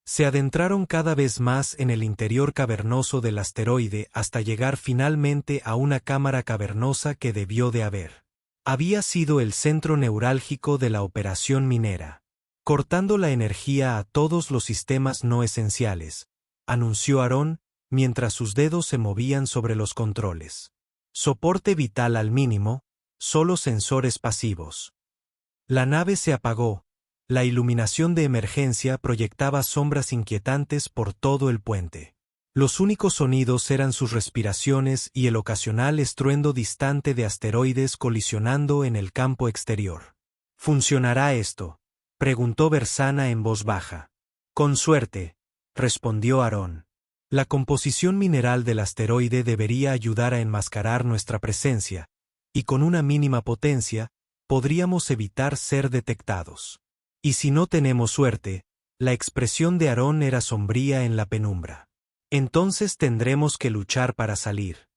A: Se adentraron cada vez más en el interior cavernoso del asteroide hasta llegar finalmente a una cámara cavernosa que debió de haber. Había sido el centro neurálgico de la operación minera. Cortando la energía a todos los sistemas no esenciales, anunció Aarón, mientras sus dedos se movían sobre los controles. Soporte vital al mínimo, solo sensores pasivos. La nave se apagó. La iluminación de emergencia proyectaba sombras inquietantes por todo el puente. Los únicos sonidos eran sus respiraciones y el ocasional estruendo distante de asteroides colisionando en el campo exterior. ¿Funcionará esto?, preguntó Bersana en voz baja. Con suerte, respondió Aarón. La composición mineral del asteroide debería ayudar a enmascarar nuestra presencia, y con una mínima potencia, podríamos evitar ser detectados. Y si no tenemos suerte, la expresión de Aarón era sombría en la penumbra. Entonces tendremos que luchar para salir.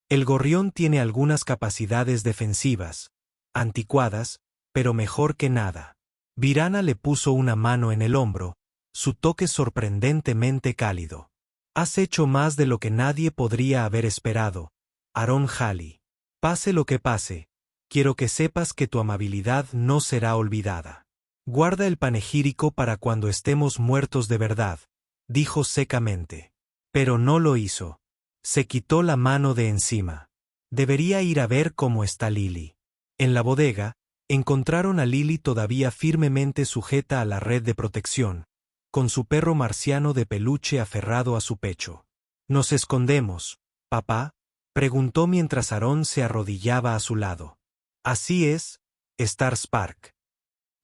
A: El gorrión tiene algunas capacidades defensivas, anticuadas, pero mejor que nada. Virana le puso una mano en el hombro, su toque sorprendentemente cálido. Has hecho más de lo que nadie podría haber esperado, Aarón Halley. Pase lo que pase, quiero que sepas que tu amabilidad no será olvidada. Guarda el panegírico para cuando estemos muertos de verdad, dijo secamente. Pero no lo hizo. Se quitó la mano de encima. Debería ir a ver cómo está Lily. En la bodega, encontraron a Lily todavía firmemente sujeta a la red de protección, con su perro marciano de peluche aferrado a su pecho. ¿Nos escondemos, papá?, preguntó mientras Aarón se arrodillaba a su lado. Así es, Star Spark.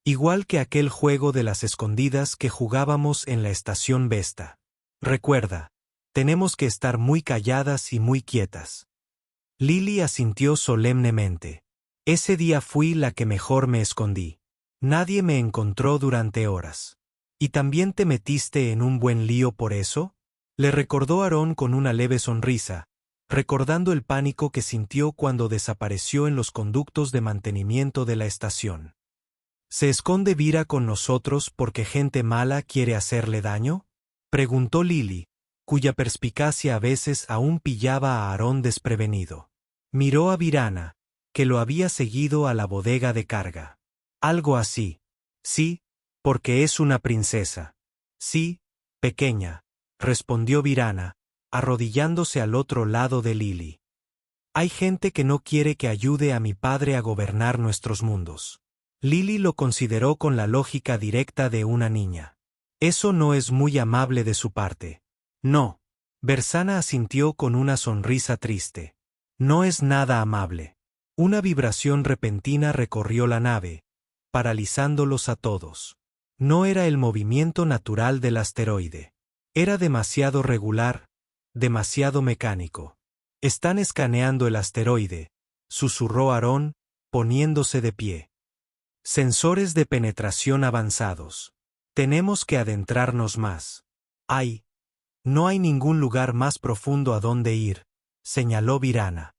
A: Igual que aquel juego de las escondidas que jugábamos en la estación Vesta. Recuerda, tenemos que estar muy calladas y muy quietas. Lily asintió solemnemente. Ese día fui la que mejor me escondí. Nadie me encontró durante horas. ¿Y también te metiste en un buen lío por eso?, le recordó Aarón con una leve sonrisa, recordando el pánico que sintió cuando desapareció en los conductos de mantenimiento de la estación. ¿Se esconde Vira con nosotros porque gente mala quiere hacerle daño?, preguntó Lily, cuya perspicacia a veces aún pillaba a Aarón desprevenido. Miró a Virana, que lo había seguido a la bodega de carga. Algo así. Sí, porque es una princesa. Sí, pequeña, respondió Virana, arrodillándose al otro lado de Lily. Hay gente que no quiere que ayude a mi padre a gobernar nuestros mundos. Lily lo consideró con la lógica directa de una niña. Eso no es muy amable de su parte. No. Bersana asintió con una sonrisa triste. No es nada amable. Una vibración repentina recorrió la nave, paralizándolos a todos. No era el movimiento natural del asteroide. Era demasiado regular, demasiado mecánico. Están escaneando el asteroide, susurró Aarón, poniéndose de pie. Sensores de penetración avanzados. Tenemos que adentrarnos más. No hay ningún lugar más profundo a donde ir, señaló Virana.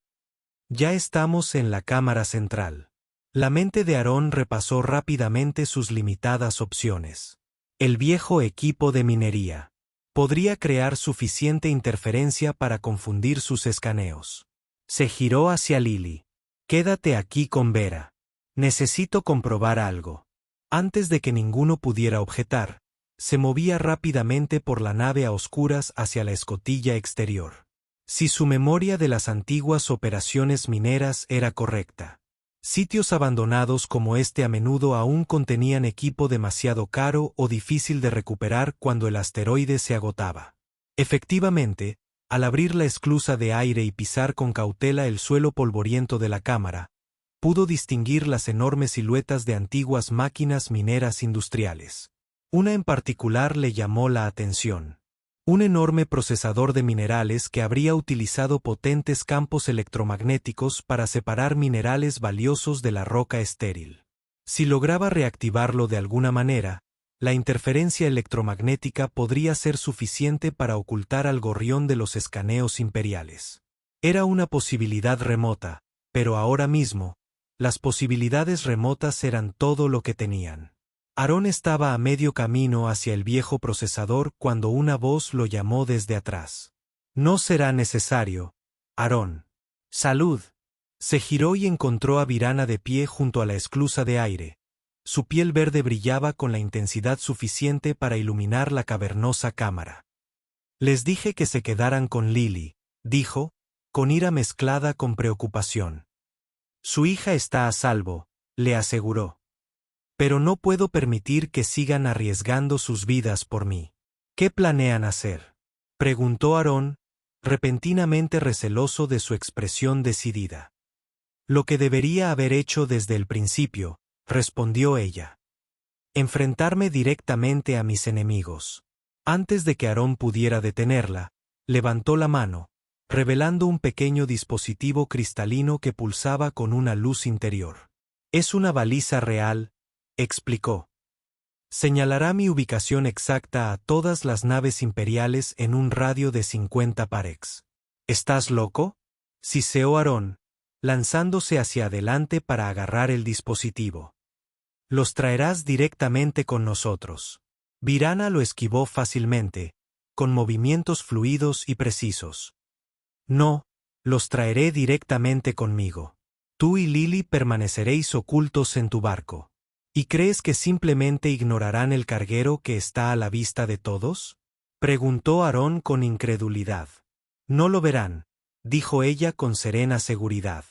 A: Ya estamos en la cámara central. La mente de Aarón repasó rápidamente sus limitadas opciones. El viejo equipo de minería. Podría crear suficiente interferencia para confundir sus escaneos. Se giró hacia Lily. Quédate aquí con Vera. Necesito comprobar algo. Antes de que ninguno pudiera objetar, Se movía rápidamente por la nave a oscuras hacia la escotilla exterior. Si su memoria de las antiguas operaciones mineras era correcta, sitios abandonados como este a menudo aún contenían equipo demasiado caro o difícil de recuperar cuando el asteroide se agotaba. Efectivamente, al abrir la esclusa de aire y pisar con cautela el suelo polvoriento de la cámara, pudo distinguir las enormes siluetas de antiguas máquinas mineras industriales. Una en particular le llamó la atención. Un enorme procesador de minerales que habría utilizado potentes campos electromagnéticos para separar minerales valiosos de la roca estéril. Si lograba reactivarlo de alguna manera, la interferencia electromagnética podría ser suficiente para ocultar al gorrión de los escaneos imperiales. Era una posibilidad remota, pero ahora mismo, las posibilidades remotas eran todo lo que tenían. Aarón estaba a medio camino hacia el viejo procesador cuando una voz lo llamó desde atrás. «No será necesario, Aarón». «Salud». Se giró y encontró a Virana de pie junto a la esclusa de aire. Su piel verde brillaba con la intensidad suficiente para iluminar la cavernosa cámara. «Les dije que se quedaran con Lily», dijo, con ira mezclada con preocupación. «Su hija está a salvo», le aseguró. «Pero no puedo permitir que sigan arriesgando sus vidas por mí». «¿Qué planean hacer?», preguntó Aarón, repentinamente receloso de su expresión decidida. «Lo que debería haber hecho desde el principio», respondió ella. «Enfrentarme directamente a mis enemigos». Antes de que Aarón pudiera detenerla, levantó la mano, revelando un pequeño dispositivo cristalino que pulsaba con una luz interior. «Es una baliza real», explicó. «Señalará mi ubicación exacta a todas las naves imperiales en un radio de 50 parex». «¿Estás loco?», siseó Aarón, lanzándose hacia adelante para agarrar el dispositivo. «Los traerás directamente con nosotros». Virana lo esquivó fácilmente, con movimientos fluidos y precisos. «No, los traeré directamente conmigo. Tú y Lily permaneceréis ocultos en tu barco». «¿Y crees que simplemente ignorarán el carguero que está a la vista de todos?», preguntó Aarón con incredulidad. «No lo verán», dijo ella con serena seguridad.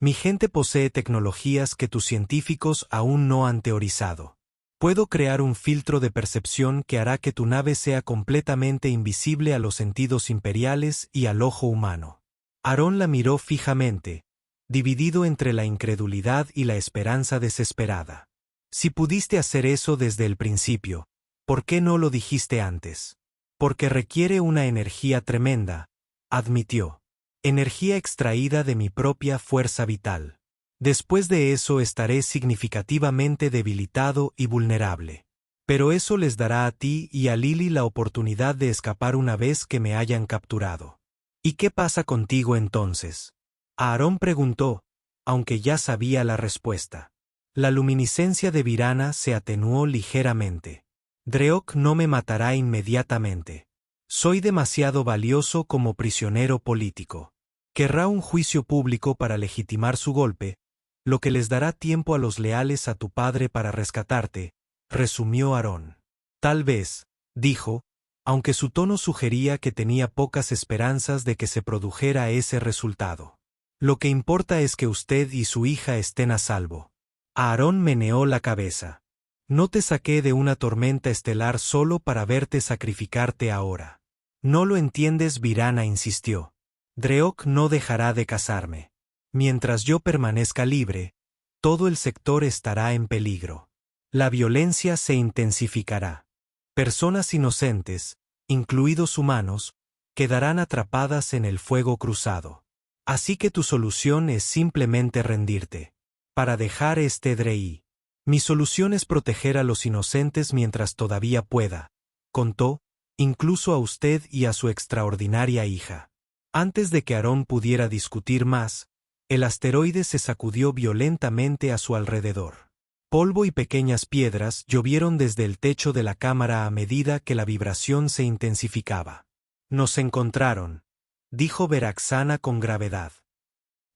A: «Mi gente posee tecnologías que tus científicos aún no han teorizado. Puedo crear un filtro de percepción que hará que tu nave sea completamente invisible a los sentidos imperiales y al ojo humano». Aarón la miró fijamente, dividido entre la incredulidad y la esperanza desesperada. «Si pudiste hacer eso desde el principio, ¿por qué no lo dijiste antes?». «Porque requiere una energía tremenda», admitió. «Energía extraída de mi propia fuerza vital. Después de eso estaré significativamente debilitado y vulnerable. Pero eso les dará a ti y a Lily la oportunidad de escapar una vez que me hayan capturado». «¿Y qué pasa contigo entonces?», Aarón preguntó, aunque ya sabía la respuesta. La luminiscencia de Virana se atenuó ligeramente. «Dreok no me matará inmediatamente. Soy demasiado valioso como prisionero político. Querrá un juicio público para legitimar su golpe, lo que les dará tiempo a los leales a tu padre para rescatarte», resumió Aarón. «Tal vez», dijo, aunque su tono sugería que tenía pocas esperanzas de que se produjera ese resultado. «Lo que importa es que usted y su hija estén a salvo». Aarón meneó la cabeza. «No te saqué de una tormenta estelar solo para verte sacrificarte ahora». «No lo entiendes», Virana insistió. «Dreok no dejará de cazarme. Mientras yo permanezca libre, todo el sector estará en peligro. La violencia se intensificará. Personas inocentes, incluidos humanos, quedarán atrapadas en el fuego cruzado. Así que tu solución es simplemente rendirte. Para dejar este Drei. Mi solución es proteger a los inocentes mientras todavía pueda», contó, «incluso a usted y a su extraordinaria hija». Antes de que Aarón pudiera discutir más, el asteroide se sacudió violentamente a su alrededor. Polvo y pequeñas piedras llovieron desde el techo de la cámara a medida que la vibración se intensificaba. «Nos encontraron», dijo Veraxana con gravedad.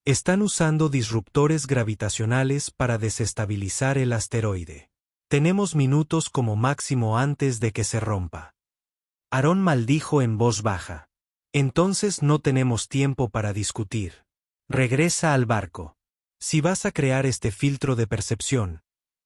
A: «Están usando disruptores gravitacionales para desestabilizar el asteroide». Tenemos minutos como máximo antes de que se rompa. Aarón maldijo en voz baja. Entonces no tenemos tiempo para discutir. Regresa al barco. Si vas a crear este filtro de percepción,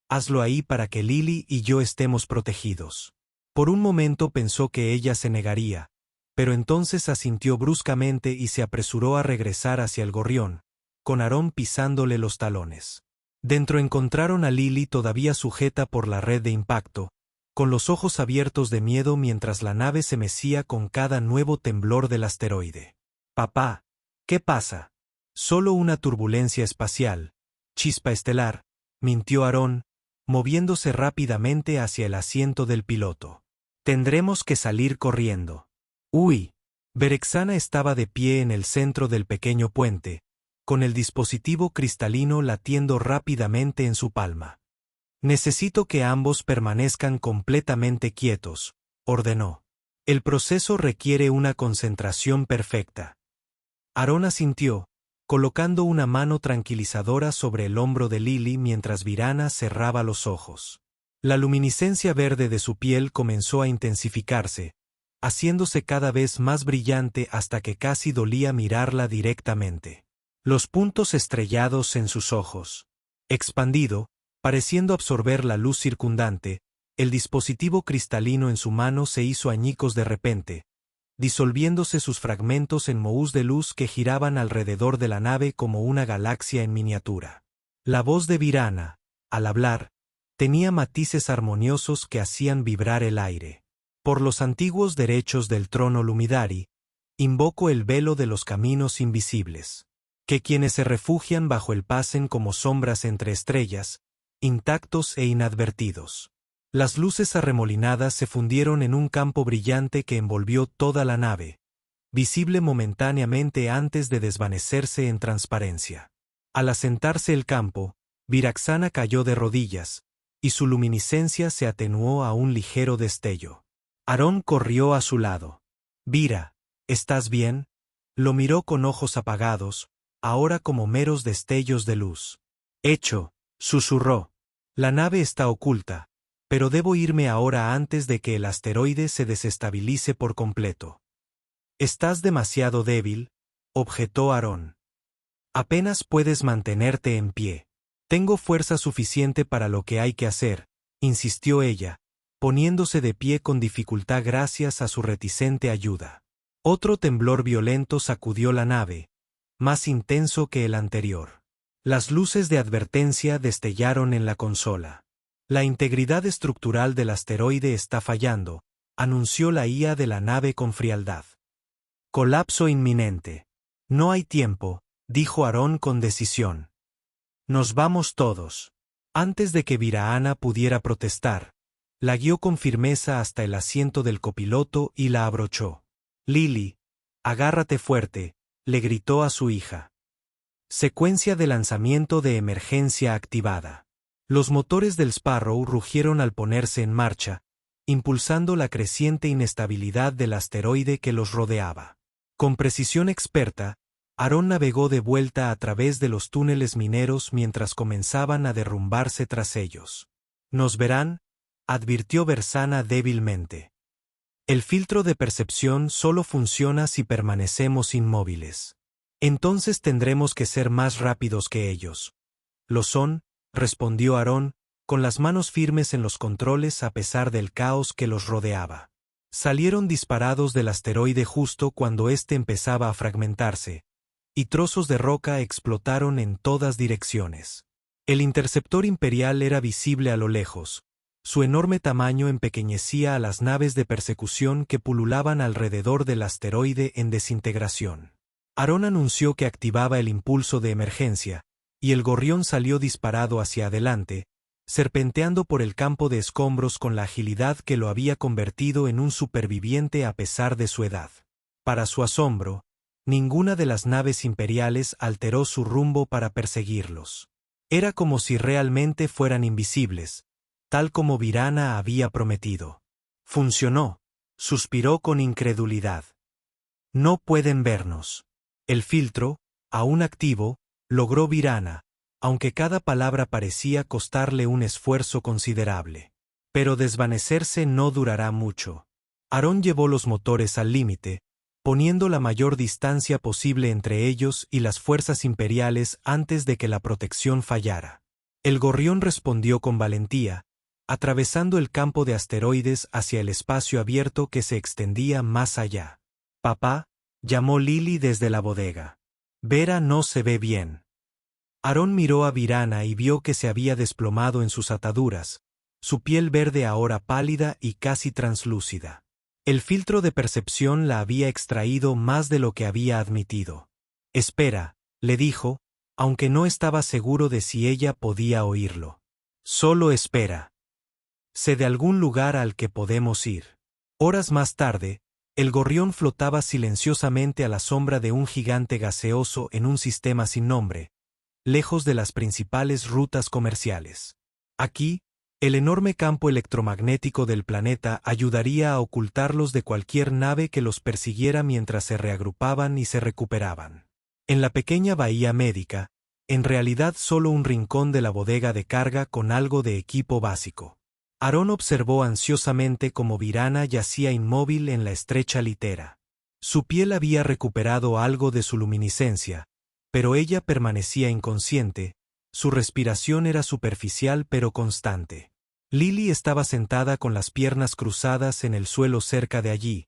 A: hazlo ahí para que Lily y yo estemos protegidos. Por un momento pensó que ella se negaría, pero entonces asintió bruscamente y se apresuró a regresar hacia el gorrión, con Aarón pisándole los talones. Dentro encontraron a Lily todavía sujeta por la red de impacto, con los ojos abiertos de miedo mientras la nave se mecía con cada nuevo temblor del asteroide. «Papá, ¿qué pasa?» «Solo una turbulencia espacial, chispa estelar», mintió Aarón, moviéndose rápidamente hacia el asiento del piloto. «Tendremos que salir corriendo». «Uy». Berexana estaba de pie en el centro del pequeño puente, con el dispositivo cristalino latiendo rápidamente en su palma. «Necesito que ambos permanezcan completamente quietos», ordenó. «El proceso requiere una concentración perfecta». Aarón asintió, colocando una mano tranquilizadora sobre el hombro de Lily mientras Virana cerraba los ojos. La luminiscencia verde de su piel comenzó a intensificarse, haciéndose cada vez más brillante hasta que casi dolía mirarla directamente. Los puntos estrellados en sus ojos. Expandido, pareciendo absorber la luz circundante, el dispositivo cristalino en su mano se hizo añicos de repente, disolviéndose sus fragmentos en mohús de luz que giraban alrededor de la nave como una galaxia en miniatura. La voz de Virana, al hablar, tenía matices armoniosos que hacían vibrar el aire. «Por los antiguos derechos del trono Lumidari, invoco el velo de los caminos invisibles. Que quienes se refugian bajo él pasen como sombras entre estrellas, intactos e inadvertidos». Las luces arremolinadas se fundieron en un campo brillante que envolvió toda la nave, visible momentáneamente antes de desvanecerse en transparencia. Al asentarse el campo, Viraxana cayó de rodillas, y su luminiscencia se atenuó a un ligero destello. Aarón corrió a su lado. «Vira, ¿estás bien?» Lo miró con ojos apagados, ahora como meros destellos de luz. «Hecho», susurró. «La nave está oculta, pero debo irme ahora antes de que el asteroide se desestabilice por completo». «Estás demasiado débil», objetó Aarón. «Apenas puedes mantenerte en pie». «Tengo fuerza suficiente para lo que hay que hacer», insistió ella, poniéndose de pie con dificultad gracias a su reticente ayuda. Otro temblor violento sacudió la nave, más intenso que el anterior. Las luces de advertencia destellaron en la consola. «La integridad estructural del asteroide está fallando», anunció la IA de la nave con frialdad. «Colapso inminente». «No hay tiempo», dijo Aarón con decisión. «Nos vamos todos». Antes de que Virana pudiera protestar, la guió con firmeza hasta el asiento del copiloto y la abrochó. «Lily, agárrate fuerte», le gritó a su hija. Secuencia de lanzamiento de emergencia activada. Los motores del Sparrow rugieron al ponerse en marcha, impulsando la creciente inestabilidad del asteroide que los rodeaba. Con precisión experta, Aarón navegó de vuelta a través de los túneles mineros mientras comenzaban a derrumbarse tras ellos. «Nos verán», advirtió Bersana débilmente. «El filtro de percepción solo funciona si permanecemos inmóviles. Entonces tendremos que ser más rápidos que ellos». «Lo son», respondió Aarón, con las manos firmes en los controles a pesar del caos que los rodeaba. Salieron disparados del asteroide justo cuando éste empezaba a fragmentarse, y trozos de roca explotaron en todas direcciones. El interceptor imperial era visible a lo lejos. Su enorme tamaño empequeñecía a las naves de persecución que pululaban alrededor del asteroide en desintegración. Aarón anunció que activaba el impulso de emergencia, y el gorrión salió disparado hacia adelante, serpenteando por el campo de escombros con la agilidad que lo había convertido en un superviviente a pesar de su edad. Para su asombro, ninguna de las naves imperiales alteró su rumbo para perseguirlos. Era como si realmente fueran invisibles, tal como Virana había prometido. «Funcionó», suspiró con incredulidad. «No pueden vernos». El filtro, aún activo, logró Virana, aunque cada palabra parecía costarle un esfuerzo considerable. Pero desvanecerse no durará mucho. Aarón llevó los motores al límite, poniendo la mayor distancia posible entre ellos y las fuerzas imperiales antes de que la protección fallara. El gorrión respondió con valentía, atravesando el campo de asteroides hacia el espacio abierto que se extendía más allá. «Papá», llamó Lily desde la bodega. «Vera no se ve bien». Aarón miró a Virana y vio que se había desplomado en sus ataduras, su piel verde ahora pálida y casi translúcida. El filtro de percepción la había extraído más de lo que había admitido. «Espera», le dijo, aunque no estaba seguro de si ella podía oírlo. «Solo espera. Sé de algún lugar al que podemos ir». Horas más tarde, el gorrión flotaba silenciosamente a la sombra de un gigante gaseoso en un sistema sin nombre, lejos de las principales rutas comerciales. Aquí, el enorme campo electromagnético del planeta ayudaría a ocultarlos de cualquier nave que los persiguiera mientras se reagrupaban y se recuperaban. En la pequeña bahía médica, en realidad solo un rincón de la bodega de carga con algo de equipo básico. Aarón observó ansiosamente cómo Virana yacía inmóvil en la estrecha litera. Su piel había recuperado algo de su luminiscencia, pero ella permanecía inconsciente, su respiración era superficial pero constante. Lily estaba sentada con las piernas cruzadas en el suelo cerca de allí,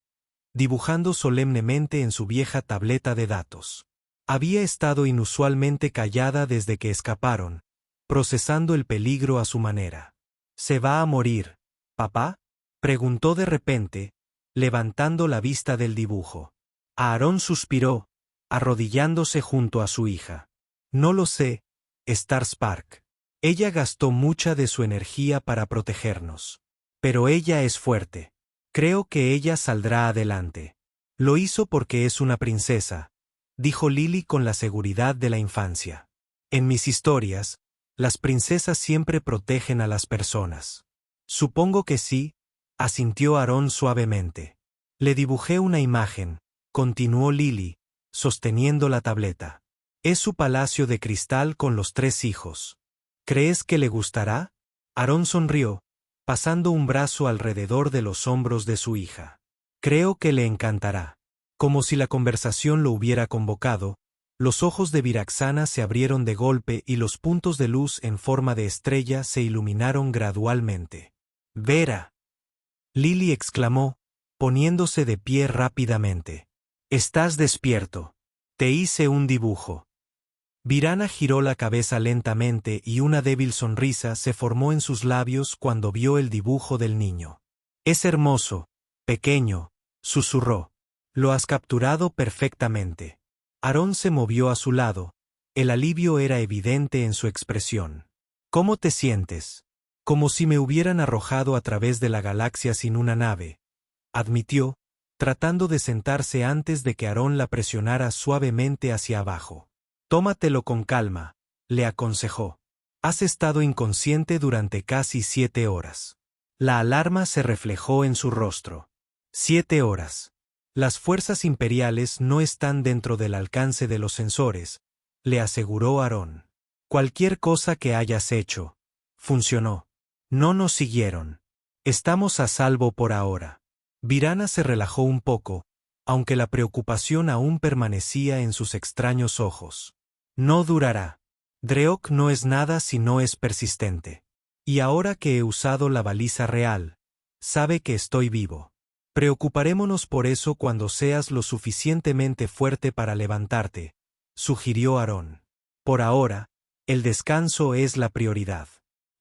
A: dibujando solemnemente en su vieja tableta de datos. Había estado inusualmente callada desde que escaparon, procesando el peligro a su manera. «¿Se va a morir, papá?», preguntó de repente, levantando la vista del dibujo. Aarón suspiró, arrodillándose junto a su hija. «No lo sé, Starspark. Ella gastó mucha de su energía para protegernos. Pero ella es fuerte. Creo que ella saldrá adelante. Lo hizo porque es una princesa», dijo Lily con la seguridad de la infancia. «En mis historias, las princesas siempre protegen a las personas». «Supongo que sí», asintió Aarón suavemente. «Le dibujé una imagen», continuó Lily, sosteniendo la tableta. «Es su palacio de cristal con los 3 hijos. ¿Crees que le gustará?». Aarón sonrió, pasando un brazo alrededor de los hombros de su hija. «Creo que le encantará». Como si la conversación lo hubiera convocado, los ojos de Viraxana se abrieron de golpe y los puntos de luz en forma de estrella se iluminaron gradualmente. «Vera», Lily exclamó, poniéndose de pie rápidamente. «Estás despierto. Te hice un dibujo». Virana giró la cabeza lentamente y una débil sonrisa se formó en sus labios cuando vio el dibujo del niño. «Es hermoso, pequeño», susurró. «Lo has capturado perfectamente». Aarón se movió a su lado, el alivio era evidente en su expresión. «¿Cómo te sientes?». «Como si me hubieran arrojado a través de la galaxia sin una nave», admitió, tratando de sentarse antes de que Aarón la presionara suavemente hacia abajo. «Tómatelo con calma», le aconsejó. «Has estado inconsciente durante casi 7 horas». La alarma se reflejó en su rostro. 7 horas. «Las fuerzas imperiales no están dentro del alcance de los sensores», le aseguró Aarón. «Cualquier cosa que hayas hecho, funcionó. No nos siguieron. Estamos a salvo por ahora». Virana se relajó un poco, aunque la preocupación aún permanecía en sus extraños ojos. «No durará. Dreok no es nada si no es persistente. Y ahora que he usado la baliza real, sabe que estoy vivo. Preocuparémonos por eso cuando seas lo suficientemente fuerte para levantarte», sugirió Aarón. «Por ahora, el descanso es la prioridad».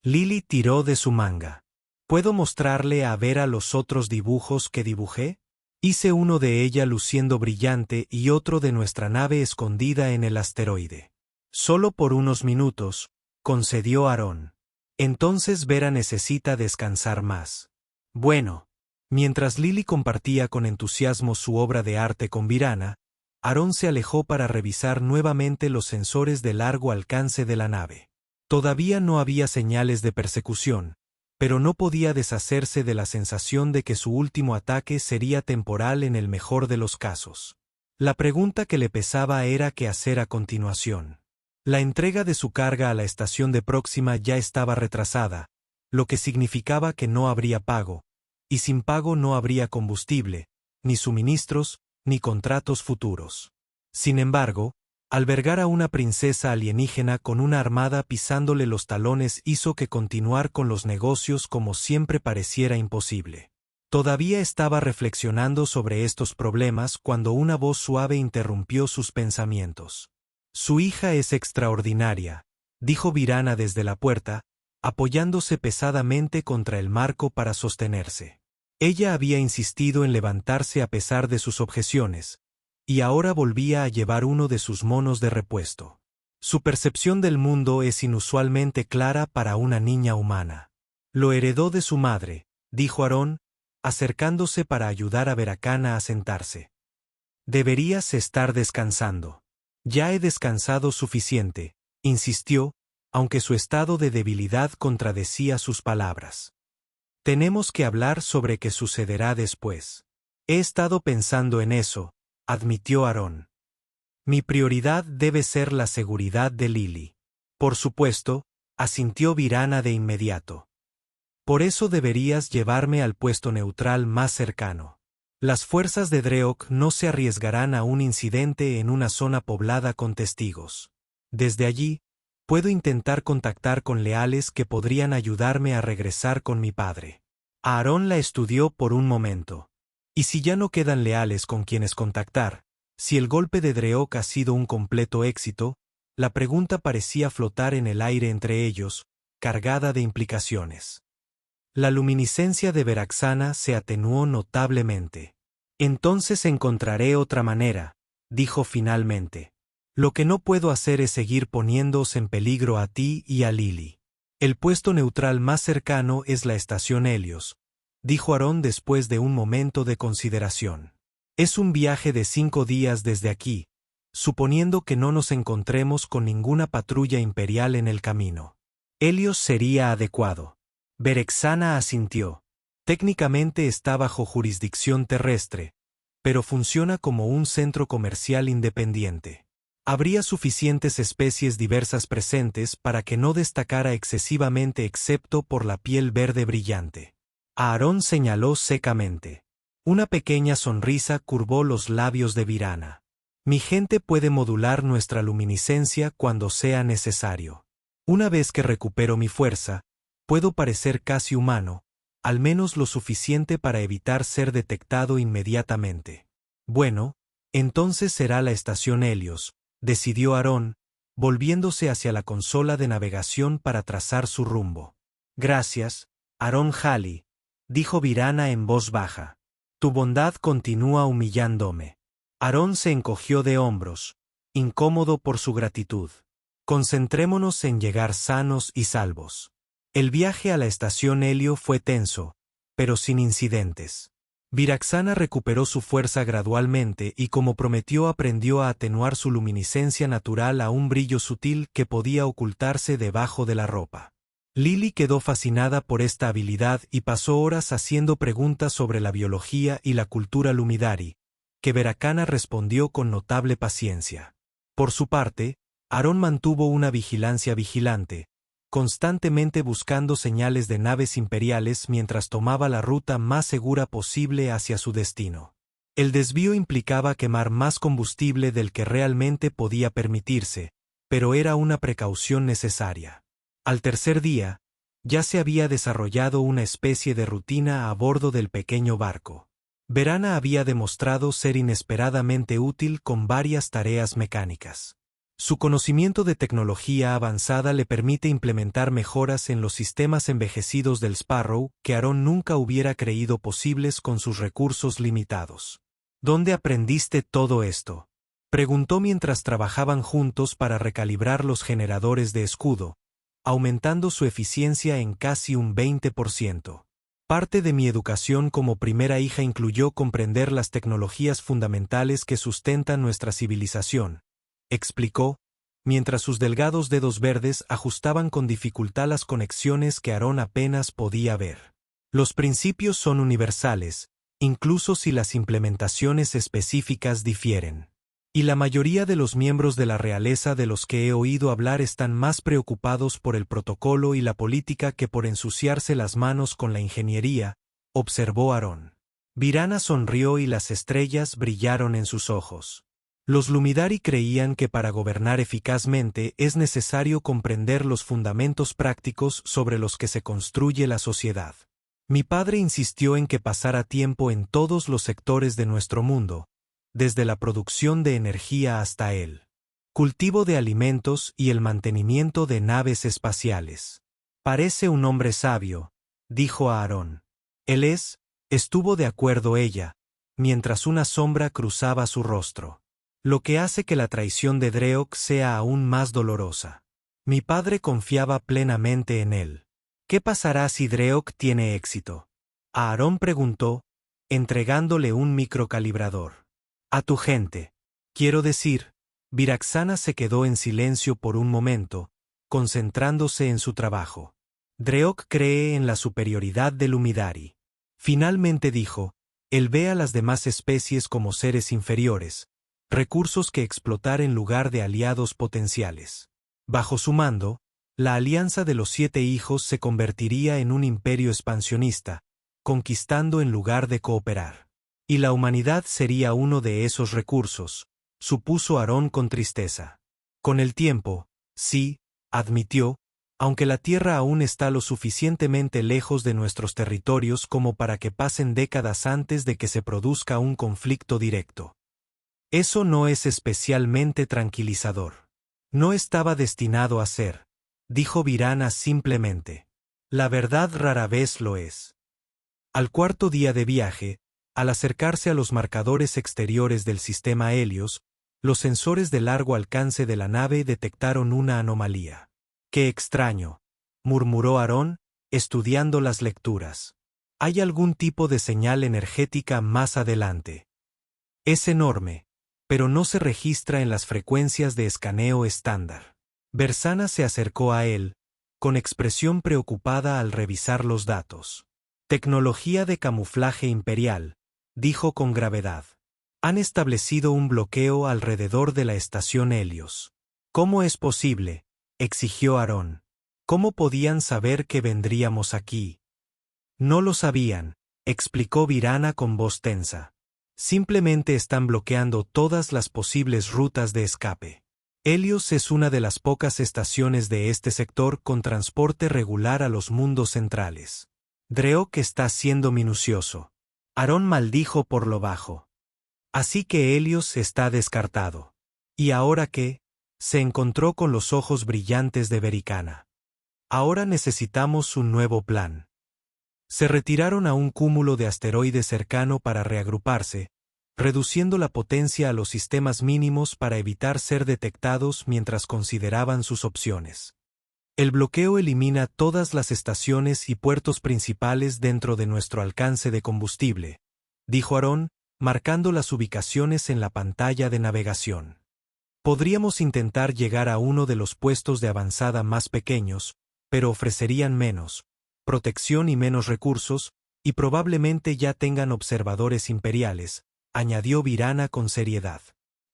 A: Lily tiró de su manga. «¿Puedo mostrarle a Vera los otros dibujos que dibujé? Hice uno de ella luciendo brillante y otro de nuestra nave escondida en el asteroide». «Solo por unos minutos», concedió Aarón. «Entonces Vera necesita descansar más». «Bueno». Mientras Lily compartía con entusiasmo su obra de arte con Virana, Aarón se alejó para revisar nuevamente los sensores de largo alcance de la nave. Todavía no había señales de persecución, pero no podía deshacerse de la sensación de que su último ataque sería temporal en el mejor de los casos. La pregunta que le pesaba era qué hacer a continuación. La entrega de su carga a la estación de Próxima ya estaba retrasada, lo que significaba que no habría pago, y sin pago no habría combustible, ni suministros, ni contratos futuros. Sin embargo, albergar a una princesa alienígena con una armada pisándole los talones hizo que continuar con los negocios como siempre pareciera imposible. Todavía estaba reflexionando sobre estos problemas cuando una voz suave interrumpió sus pensamientos. «Su hija es extraordinaria», dijo Virana desde la puerta, apoyándose pesadamente contra el marco para sostenerse. Ella había insistido en levantarse a pesar de sus objeciones, y ahora volvía a llevar uno de sus monos de repuesto. Su percepción del mundo es inusualmente clara para una niña humana. Lo heredó de su madre, dijo Aarón, acercándose para ayudar a Veracana a sentarse. Deberías estar descansando. Ya he descansado suficiente, insistió, aunque su estado de debilidad contradecía sus palabras. Tenemos que hablar sobre qué sucederá después. He estado pensando en eso, admitió Aarón. Mi prioridad debe ser la seguridad de Lily. Por supuesto, asintió Virana de inmediato. Por eso deberías llevarme al puesto neutral más cercano. Las fuerzas de Dreok no se arriesgarán a un incidente en una zona poblada con testigos. Desde allí, puedo intentar contactar con leales que podrían ayudarme a regresar con mi padre. Aarón la estudió por un momento. ¿Y si ya no quedan leales con quienes contactar? Si el golpe de Dreok ha sido un completo éxito, la pregunta parecía flotar en el aire entre ellos, cargada de implicaciones. La luminiscencia de Veraxana se atenuó notablemente. Entonces encontraré otra manera, dijo finalmente. Lo que no puedo hacer es seguir poniéndoos en peligro a ti y a Lily. El puesto neutral más cercano es la estación Helios, dijo Aarón después de un momento de consideración. Es un viaje de 5 días desde aquí, suponiendo que no nos encontremos con ninguna patrulla imperial en el camino. Helios sería adecuado. Verexana asintió. Técnicamente está bajo jurisdicción terrestre, pero funciona como un centro comercial independiente. Habría suficientes especies diversas presentes para que no destacara excesivamente excepto por la piel verde brillante. Aarón señaló secamente. Una pequeña sonrisa curvó los labios de Virana. Mi gente puede modular nuestra luminiscencia cuando sea necesario. Una vez que recupero mi fuerza, puedo parecer casi humano, al menos lo suficiente para evitar ser detectado inmediatamente. Bueno, entonces será la estación Helios, decidió Aarón, volviéndose hacia la consola de navegación para trazar su rumbo. Gracias, Aarón Halley, dijo Virana en voz baja. Tu bondad continúa humillándome. Aarón se encogió de hombros, incómodo por su gratitud. Concentrémonos en llegar sanos y salvos. El viaje a la estación Helio fue tenso, pero sin incidentes. Viraxana recuperó su fuerza gradualmente y como prometió aprendió a atenuar su luminiscencia natural a un brillo sutil que podía ocultarse debajo de la ropa. Lily quedó fascinada por esta habilidad y pasó horas haciendo preguntas sobre la biología y la cultura lumidari, que Veracana respondió con notable paciencia. Por su parte, Aarón mantuvo una vigilancia vigilante, constantemente buscando señales de naves imperiales mientras tomaba la ruta más segura posible hacia su destino. El desvío implicaba quemar más combustible del que realmente podía permitirse, pero era una precaución necesaria. Al tercer día, ya se había desarrollado una especie de rutina a bordo del pequeño barco. Verana había demostrado ser inesperadamente útil con varias tareas mecánicas. Su conocimiento de tecnología avanzada le permite implementar mejoras en los sistemas envejecidos del Sparrow que Aarón nunca hubiera creído posibles con sus recursos limitados. ¿Dónde aprendiste todo esto?, preguntó mientras trabajaban juntos para recalibrar los generadores de escudo, aumentando su eficiencia en casi un 20%. Parte de mi educación como primera hija incluyó comprender las tecnologías fundamentales que sustentan nuestra civilización, explicó, mientras sus delgados dedos verdes ajustaban con dificultad las conexiones que Aarón apenas podía ver. Los principios son universales, incluso si las implementaciones específicas difieren. Y la mayoría de los miembros de la realeza de los que he oído hablar están más preocupados por el protocolo y la política que por ensuciarse las manos con la ingeniería, observó Aarón. Virana sonrió y las estrellas brillaron en sus ojos. Los Lumidari creían que para gobernar eficazmente es necesario comprender los fundamentos prácticos sobre los que se construye la sociedad. Mi padre insistió en que pasara tiempo en todos los sectores de nuestro mundo, desde la producción de energía hasta el cultivo de alimentos y el mantenimiento de naves espaciales. Parece un hombre sabio, dijo a Aarón. Estuvo de acuerdo ella, mientras una sombra cruzaba su rostro. Lo que hace que la traición de Dreok sea aún más dolorosa. Mi padre confiaba plenamente en él. ¿Qué pasará si Dreok tiene éxito? Aarón preguntó, entregándole un microcalibrador. A tu gente. Quiero decir, Viraxana se quedó en silencio por un momento, concentrándose en su trabajo. Dreok cree en la superioridad del Lumidari. Finalmente dijo, él ve a las demás especies como seres inferiores, recursos que explotar en lugar de aliados potenciales. Bajo su mando, la alianza de los 7 hijos se convertiría en un imperio expansionista, conquistando en lugar de cooperar. Y la humanidad sería uno de esos recursos, supuso Aarón con tristeza. Con el tiempo, sí, admitió, aunque la Tierra aún está lo suficientemente lejos de nuestros territorios como para que pasen décadas antes de que se produzca un conflicto directo. Eso no es especialmente tranquilizador. No estaba destinado a ser, dijo Virana simplemente. La verdad rara vez lo es. Al cuarto día de viaje, al acercarse a los marcadores exteriores del sistema Helios, los sensores de largo alcance de la nave detectaron una anomalía. ¡Qué extraño!, murmuró Aarón, estudiando las lecturas. Hay algún tipo de señal energética más adelante. Es enorme, pero no se registra en las frecuencias de escaneo estándar. Bersana se acercó a él, con expresión preocupada al revisar los datos. Tecnología de camuflaje imperial, dijo con gravedad. Han establecido un bloqueo alrededor de la estación Helios. ¿Cómo es posible?, exigió Aarón. ¿Cómo podían saber que vendríamos aquí? No lo sabían, explicó Virana con voz tensa. Simplemente están bloqueando todas las posibles rutas de escape. Helios es una de las pocas estaciones de este sector con transporte regular a los mundos centrales. Dreok está siendo minucioso. Aarón maldijo por lo bajo. Así que Helios está descartado. ¿Y ahora qué? Se encontró con los ojos brillantes de Vericana. Ahora necesitamos un nuevo plan. Se retiraron a un cúmulo de asteroides cercano para reagruparse, reduciendo la potencia a los sistemas mínimos para evitar ser detectados mientras consideraban sus opciones. El bloqueo elimina todas las estaciones y puertos principales dentro de nuestro alcance de combustible, dijo Aarón, marcando las ubicaciones en la pantalla de navegación. Podríamos intentar llegar a uno de los puestos de avanzada más pequeños, pero ofrecerían menos protección y menos recursos, y probablemente ya tengan observadores imperiales, añadió Virana con seriedad.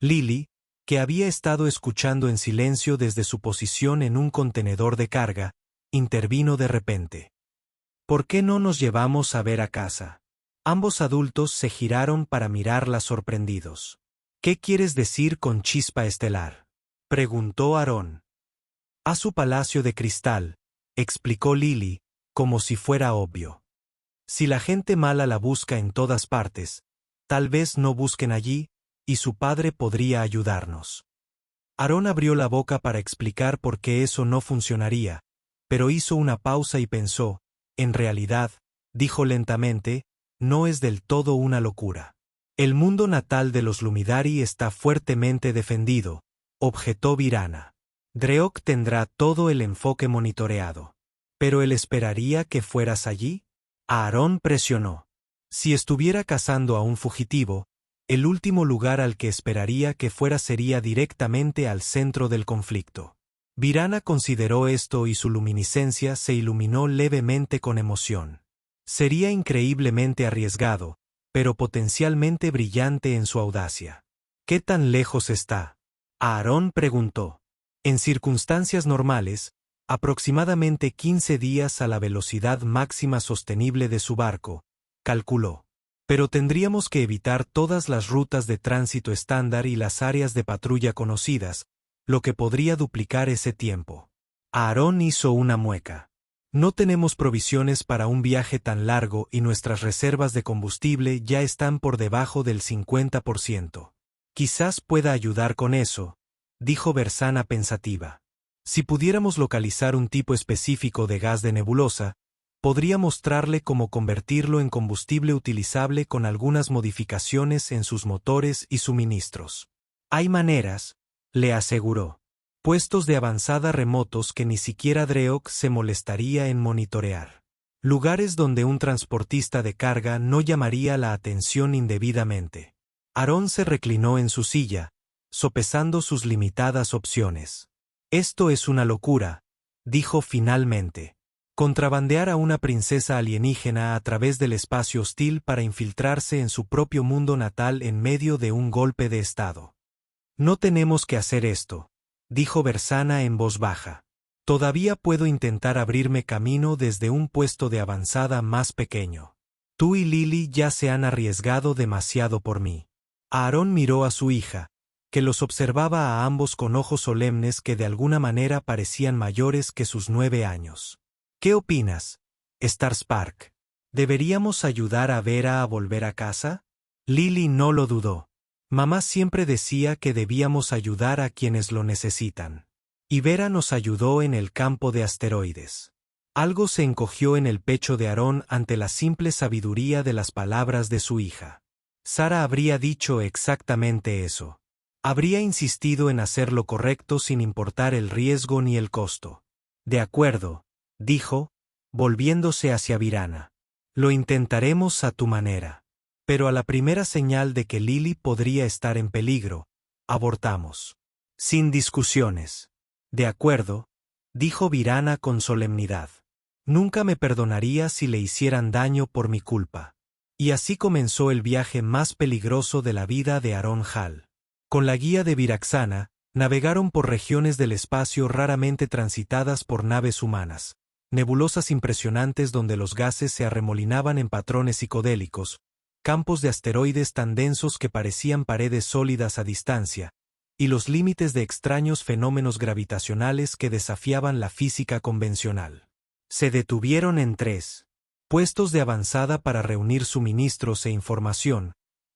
A: Lily, que había estado escuchando en silencio desde su posición en un contenedor de carga, intervino de repente. ¿Por qué no nos llevamos a ver a casa? Ambos adultos se giraron para mirarla sorprendidos. ¿Qué quieres decir con chispa estelar?, preguntó Aarón. A su palacio de cristal, explicó Lily, como si fuera obvio. Si la gente mala la busca en todas partes, tal vez no busquen allí, y su padre podría ayudarnos. Aarón abrió la boca para explicar por qué eso no funcionaría, pero hizo una pausa y pensó, en realidad, dijo lentamente, no es del todo una locura. El mundo natal de los Lumidari está fuertemente defendido, objetó Virana. Dreok tendrá todo el enfoque monitoreado. ¿Pero él esperaría que fueras allí? Aarón presionó. Si estuviera cazando a un fugitivo, el último lugar al que esperaría que fuera sería directamente al centro del conflicto. Virana consideró esto y su luminiscencia se iluminó levemente con emoción. Sería increíblemente arriesgado, pero potencialmente brillante en su audacia. ¿Qué tan lejos está? Aarón preguntó. En circunstancias normales, aproximadamente 15 días a la velocidad máxima sostenible de su barco, calculó. Pero tendríamos que evitar todas las rutas de tránsito estándar y las áreas de patrulla conocidas, lo que podría duplicar ese tiempo. Aarón hizo una mueca. No tenemos provisiones para un viaje tan largo y nuestras reservas de combustible ya están por debajo del 50%. Quizás pueda ayudar con eso, dijo Bersana pensativa. Si pudiéramos localizar un tipo específico de gas de nebulosa, podría mostrarle cómo convertirlo en combustible utilizable con algunas modificaciones en sus motores y suministros. Hay maneras, le aseguró. Puestos de avanzada remotos que ni siquiera Dreok se molestaría en monitorear. Lugares donde un transportista de carga no llamaría la atención indebidamente. Aarón se reclinó en su silla, sopesando sus limitadas opciones. Esto es una locura, dijo finalmente. Contrabandear a una princesa alienígena a través del espacio hostil para infiltrarse en su propio mundo natal en medio de un golpe de estado. No tenemos que hacer esto, dijo Bersana en voz baja. Todavía puedo intentar abrirme camino desde un puesto de avanzada más pequeño. Tú y Lily ya se han arriesgado demasiado por mí. Aarón miró a su hija, que los observaba a ambos con ojos solemnes que de alguna manera parecían mayores que sus 9 años. ¿Qué opinas, Starspark? ¿Deberíamos ayudar a Vera a volver a casa? Lily no lo dudó. Mamá siempre decía que debíamos ayudar a quienes lo necesitan. Y Vera nos ayudó en el campo de asteroides. Algo se encogió en el pecho de Aarón ante la simple sabiduría de las palabras de su hija. Sara habría dicho exactamente eso. Habría insistido en hacer lo correcto sin importar el riesgo ni el costo. De acuerdo, dijo, volviéndose hacia Virana. Lo intentaremos a tu manera. Pero a la primera señal de que Lily podría estar en peligro, abortamos. Sin discusiones. De acuerdo, dijo Virana con solemnidad. Nunca me perdonaría si le hicieran daño por mi culpa. Y así comenzó el viaje más peligroso de la vida de Aarón Hall. Con la guía de Viraxana, navegaron por regiones del espacio raramente transitadas por naves humanas, nebulosas impresionantes donde los gases se arremolinaban en patrones psicodélicos, campos de asteroides tan densos que parecían paredes sólidas a distancia, y los límites de extraños fenómenos gravitacionales que desafiaban la física convencional. Se detuvieron en 3 puestos de avanzada para reunir suministros e información,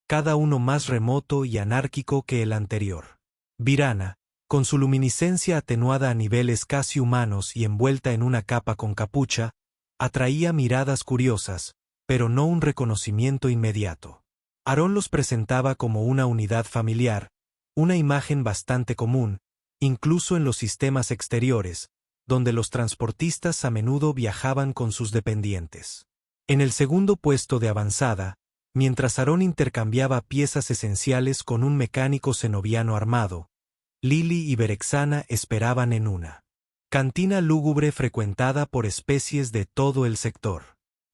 A: cada uno más remoto y anárquico que el anterior. Virana, con su luminiscencia atenuada a niveles casi humanos y envuelta en una capa con capucha, atraía miradas curiosas, pero no un reconocimiento inmediato. Aarón los presentaba como una unidad familiar, una imagen bastante común, incluso en los sistemas exteriores, donde los transportistas a menudo viajaban con sus dependientes. En el segundo puesto de avanzada, mientras Aarón intercambiaba piezas esenciales con un mecánico cenobiano armado, Lily y Berexana esperaban en una cantina lúgubre frecuentada por especies de todo el sector.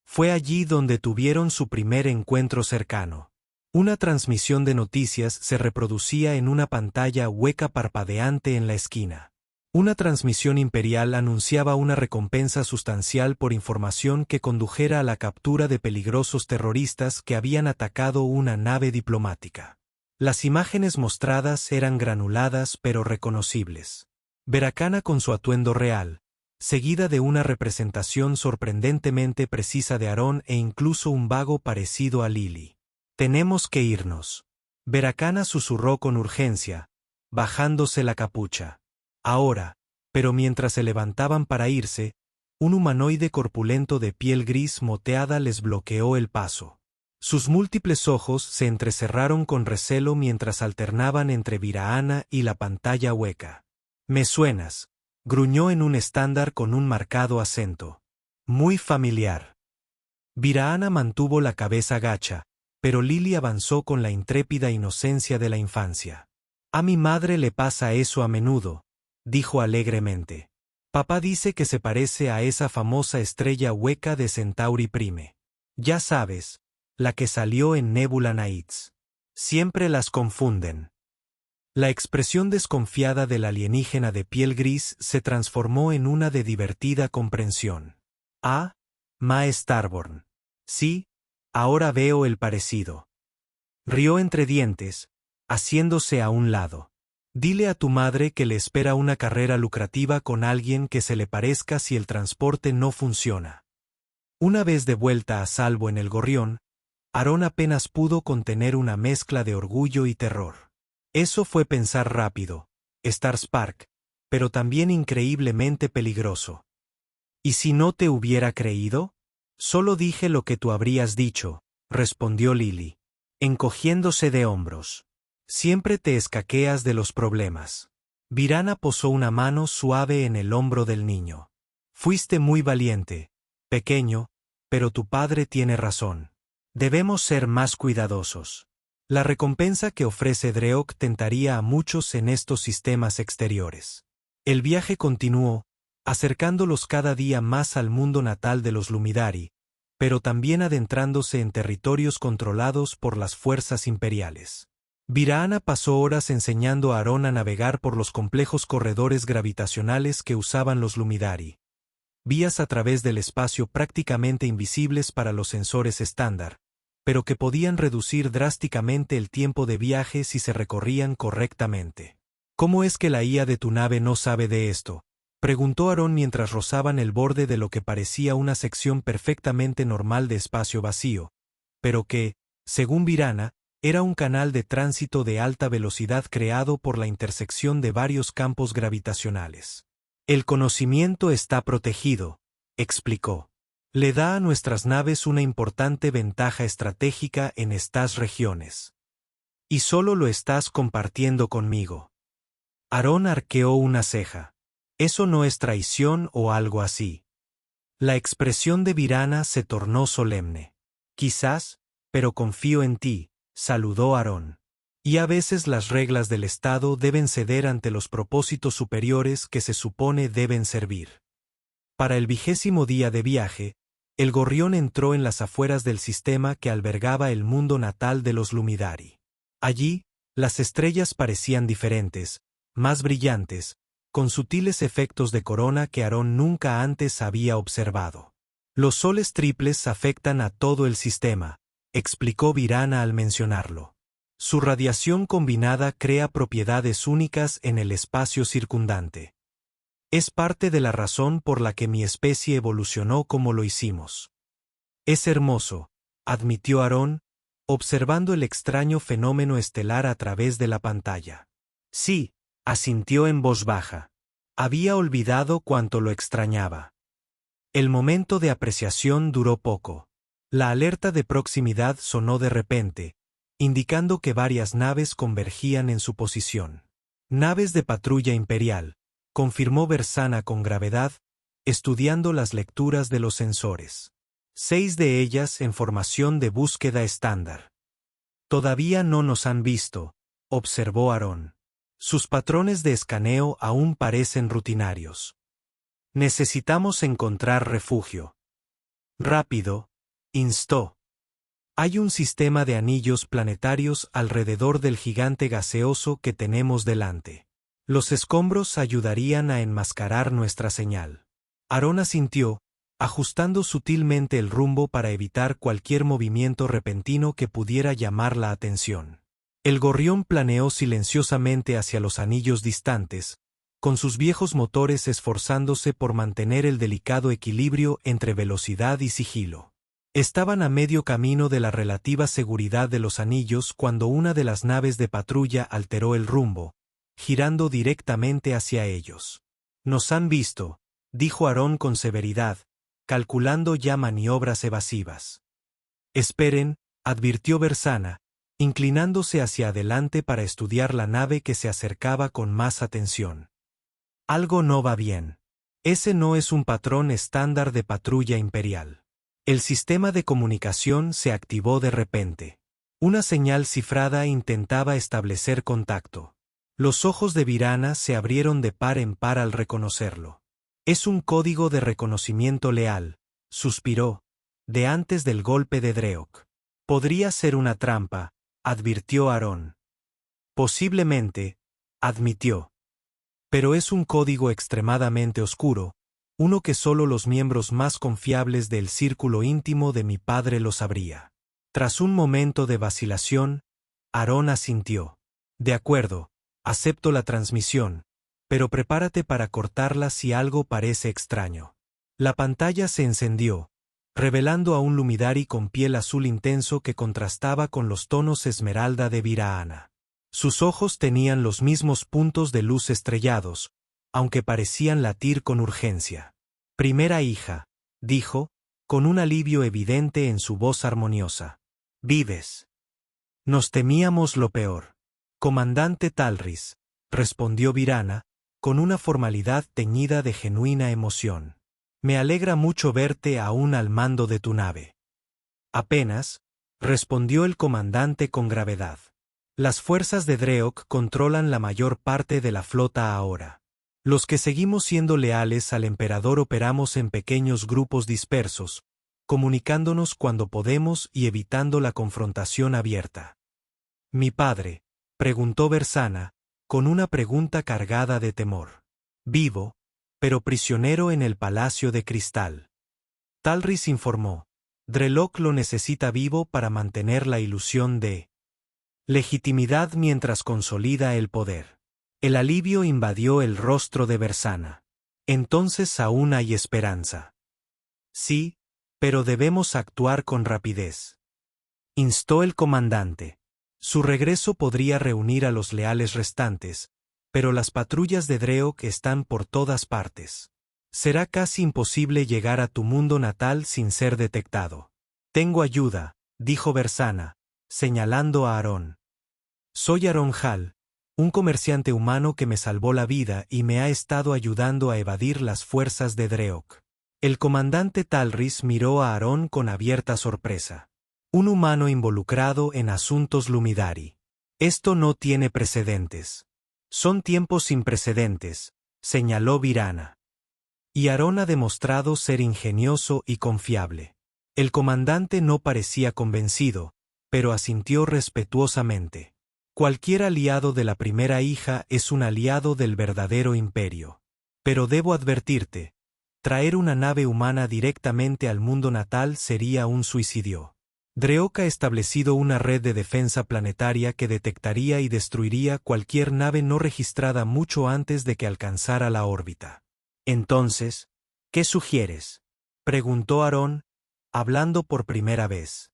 A: Fue allí donde tuvieron su primer encuentro cercano. Una transmisión de noticias se reproducía en una pantalla hueca parpadeante en la esquina. Una transmisión imperial anunciaba una recompensa sustancial por información que condujera a la captura de peligrosos terroristas que habían atacado una nave diplomática. Las imágenes mostradas eran granuladas pero reconocibles. Veracana con su atuendo real, seguida de una representación sorprendentemente precisa de Aarón e incluso un vago parecido a Lily. «Tenemos que irnos». Veracana susurró con urgencia, bajándose la capucha. Ahora, pero mientras se levantaban para irse, un humanoide corpulento de piel gris moteada les bloqueó el paso. Sus múltiples ojos se entrecerraron con recelo mientras alternaban entre Viraana y la pantalla hueca. «Me suenas», gruñó en un estándar con un marcado acento. «Muy familiar». Viraana mantuvo la cabeza gacha, pero Lily avanzó con la intrépida inocencia de la infancia. «A mi madre le pasa eso a menudo», dijo alegremente. «Papá dice que se parece a esa famosa estrella hueca de Centauri Prime. Ya sabes, la que salió en Nebula Nights. Siempre las confunden». La expresión desconfiada del alienígena de piel gris se transformó en una de divertida comprensión. Ah, Ma Starborn. Sí, ahora veo el parecido. Rió entre dientes, haciéndose a un lado. Dile a tu madre que le espera una carrera lucrativa con alguien que se le parezca si el transporte no funciona. Una vez de vuelta a salvo en el gorrión, Aarón apenas pudo contener una mezcla de orgullo y terror. Eso fue pensar rápido, Starspark, pero también increíblemente peligroso. ¿Y si no te hubiera creído? Solo dije lo que tú habrías dicho, respondió Lily, encogiéndose de hombros. Siempre te escaqueas de los problemas. Virana posó una mano suave en el hombro del niño. Fuiste muy valiente, pequeño, pero tu padre tiene razón. Debemos ser más cuidadosos. La recompensa que ofrece Dreok tentaría a muchos en estos sistemas exteriores. El viaje continuó, acercándolos cada día más al mundo natal de los Lumidari, pero también adentrándose en territorios controlados por las fuerzas imperiales. Virana pasó horas enseñando a Aarón a navegar por los complejos corredores gravitacionales que usaban los Lumidari. Vías a través del espacio prácticamente invisibles para los sensores estándar, pero que podían reducir drásticamente el tiempo de viaje si se recorrían correctamente. ¿Cómo es que la IA de tu nave no sabe de esto?, preguntó Aarón mientras rozaban el borde de lo que parecía una sección perfectamente normal de espacio vacío, pero que, según Virana, era un canal de tránsito de alta velocidad creado por la intersección de varios campos gravitacionales. El conocimiento está protegido, explicó. Le da a nuestras naves una importante ventaja estratégica en estas regiones. Y solo lo estás compartiendo conmigo. Aarón arqueó una ceja. Eso no es traición o algo así. La expresión de Virana se tornó solemne. Quizás, pero confío en ti, saludó Aarón. Y a veces las reglas del Estado deben ceder ante los propósitos superiores que se supone deben servir. Para el 20º día de viaje, el gorrión entró en las afueras del sistema que albergaba el mundo natal de los Lumidari. Allí, las estrellas parecían diferentes, más brillantes, con sutiles efectos de corona que Aarón nunca antes había observado. Los soles triples afectan a todo el sistema, explicó Virana al mencionarlo. Su radiación combinada crea propiedades únicas en el espacio circundante. Es parte de la razón por la que mi especie evolucionó como lo hicimos. Es hermoso, admitió Aarón, observando el extraño fenómeno estelar a través de la pantalla. Sí, asintió en voz baja. Había olvidado cuánto lo extrañaba. El momento de apreciación duró poco. La alerta de proximidad sonó de repente, indicando que varias naves convergían en su posición. Naves de patrulla imperial, confirmó Bersana con gravedad, estudiando las lecturas de los sensores. 6 de ellas en formación de búsqueda estándar. Todavía no nos han visto, observó Aarón. Sus patrones de escaneo aún parecen rutinarios. Necesitamos encontrar refugio. Rápido, instó. Hay un sistema de anillos planetarios alrededor del gigante gaseoso que tenemos delante. Los escombros ayudarían a enmascarar nuestra señal. Aarón asintió, ajustando sutilmente el rumbo para evitar cualquier movimiento repentino que pudiera llamar la atención. El gorrión planeó silenciosamente hacia los anillos distantes, con sus viejos motores esforzándose por mantener el delicado equilibrio entre velocidad y sigilo. Estaban a medio camino de la relativa seguridad de los anillos cuando una de las naves de patrulla alteró el rumbo, girando directamente hacia ellos. Nos han visto, dijo Aarón con severidad, calculando ya maniobras evasivas. Esperen, advirtió Bersana, inclinándose hacia adelante para estudiar la nave que se acercaba con más atención. Algo no va bien. Ese no es un patrón estándar de patrulla imperial. El sistema de comunicación se activó de repente. Una señal cifrada intentaba establecer contacto. Los ojos de Virana se abrieron de par en par al reconocerlo. Es un código de reconocimiento leal, suspiró, de antes del golpe de Dreok. Podría ser una trampa, advirtió Aarón. Posiblemente, admitió. Pero es un código extremadamente oscuro, uno que solo los miembros más confiables del círculo íntimo de mi padre lo sabría. Tras un momento de vacilación, Aarón asintió. De acuerdo, acepto la transmisión, pero prepárate para cortarla si algo parece extraño. La pantalla se encendió, revelando a un Lumidari con piel azul intenso que contrastaba con los tonos esmeralda de Viraana. Sus ojos tenían los mismos puntos de luz estrellados, aunque parecían latir con urgencia. Primera hija, dijo, con un alivio evidente en su voz armoniosa. Vives. Nos temíamos lo peor. Comandante Talris, respondió Viraana, con una formalidad teñida de genuina emoción. Me alegra mucho verte aún al mando de tu nave. Apenas, respondió el comandante con gravedad. Las fuerzas de Dreok controlan la mayor parte de la flota ahora. Los que seguimos siendo leales al emperador operamos en pequeños grupos dispersos, comunicándonos cuando podemos y evitando la confrontación abierta. Mi padre, preguntó Bersana, con una pregunta cargada de temor. Vivo, pero prisionero en el Palacio de Cristal. Talris informó. Drelok lo necesita vivo para mantener la ilusión de legitimidad mientras consolida el poder. El alivio invadió el rostro de Bersana. Entonces aún hay esperanza. Sí, pero debemos actuar con rapidez. Instó el comandante. Su regreso podría reunir a los leales restantes, pero las patrullas de Dreok están por todas partes. Será casi imposible llegar a tu mundo natal sin ser detectado. Tengo ayuda, dijo Bersana, señalando a Aarón. Soy Aarón Hall, un comerciante humano que me salvó la vida y me ha estado ayudando a evadir las fuerzas de Dreok. El comandante Talris miró a Aarón con abierta sorpresa. Un humano involucrado en asuntos Lumidari. Esto no tiene precedentes. Son tiempos sin precedentes, señaló Viraana. Y Aarón ha demostrado ser ingenioso y confiable. El comandante no parecía convencido, pero asintió respetuosamente. Cualquier aliado de la primera hija es un aliado del verdadero imperio. Pero debo advertirte, traer una nave humana directamente al mundo natal sería un suicidio. Dreok ha establecido una red de defensa planetaria que detectaría y destruiría cualquier nave no registrada mucho antes de que alcanzara la órbita. Entonces, ¿qué sugieres?, preguntó Aarón, hablando por primera vez.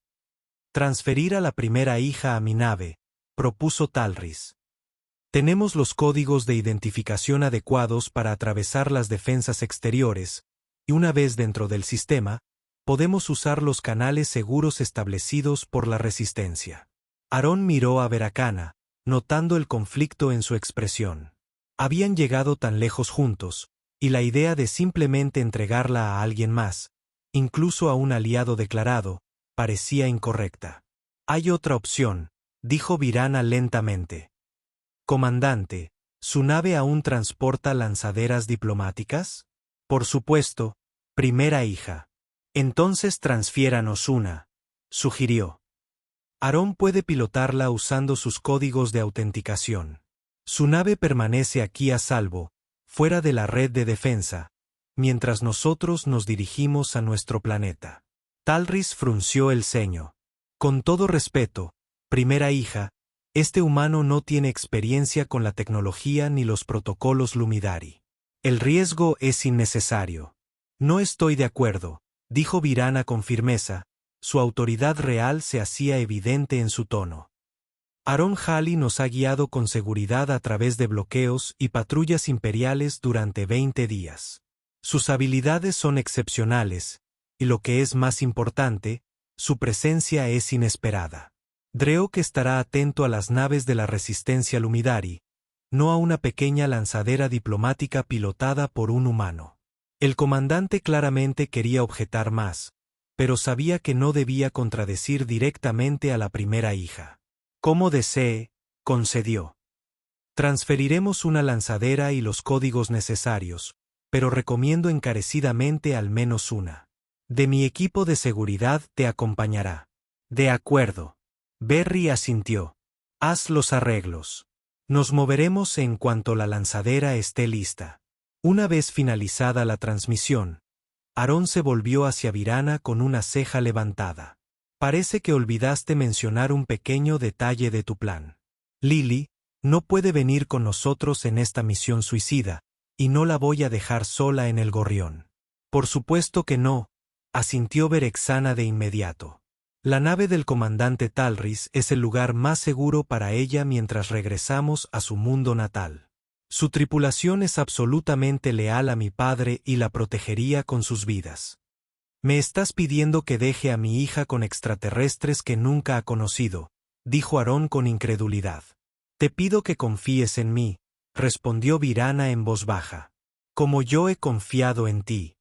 A: Transferir a la primera hija a mi nave, propuso Talris. Tenemos los códigos de identificación adecuados para atravesar las defensas exteriores, y una vez dentro del sistema, podemos usar los canales seguros establecidos por la resistencia. Aarón miró a Veracana, notando el conflicto en su expresión. Habían llegado tan lejos juntos, y la idea de simplemente entregarla a alguien más, incluso a un aliado declarado, parecía incorrecta. Hay otra opción, dijo Viraana lentamente. Comandante, ¿su nave aún transporta lanzaderas diplomáticas? Por supuesto, primera hija. Entonces transfiéranos una, sugirió. Aarón puede pilotarla usando sus códigos de autenticación. Su nave permanece aquí a salvo, fuera de la red de defensa, mientras nosotros nos dirigimos a nuestro planeta. Talris frunció el ceño. Con todo respeto, primera hija, este humano no tiene experiencia con la tecnología ni los protocolos Lumidari. El riesgo es innecesario. No estoy de acuerdo, dijo Viraana con firmeza, su autoridad real se hacía evidente en su tono. Aarón Halley nos ha guiado con seguridad a través de bloqueos y patrullas imperiales durante 20 días. Sus habilidades son excepcionales, y lo que es más importante, su presencia es inesperada. Dreok estará atento a las naves de la resistencia Lumidari, no a una pequeña lanzadera diplomática pilotada por un humano. El comandante claramente quería objetar más, pero sabía que no debía contradecir directamente a la primera hija. Como desee, concedió. Transferiremos una lanzadera y los códigos necesarios, pero recomiendo encarecidamente al menos una. De mi equipo de seguridad te acompañará. De acuerdo. Berry asintió. Haz los arreglos. Nos moveremos en cuanto la lanzadera esté lista. Una vez finalizada la transmisión, Aarón se volvió hacia Virana con una ceja levantada. Parece que olvidaste mencionar un pequeño detalle de tu plan. Lily no puede venir con nosotros en esta misión suicida, y no la voy a dejar sola en el gorrión. Por supuesto que no, asintió Berexana de inmediato. La nave del comandante Talris es el lugar más seguro para ella mientras regresamos a su mundo natal. Su tripulación es absolutamente leal a mi padre y la protegería con sus vidas. Me estás pidiendo que deje a mi hija con extraterrestres que nunca ha conocido, dijo Aarón con incredulidad. Te pido que confíes en mí, respondió Virana en voz baja. Como yo he confiado en ti.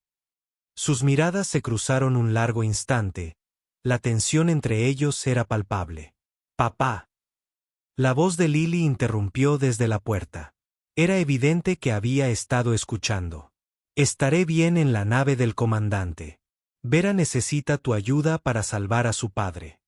A: Sus miradas se cruzaron un largo instante. La tensión entre ellos era palpable. Papá. La voz de Lily interrumpió desde la puerta. Era evidente que había estado escuchando. Estaré bien en la nave del comandante. Vera necesita tu ayuda para salvar a su padre.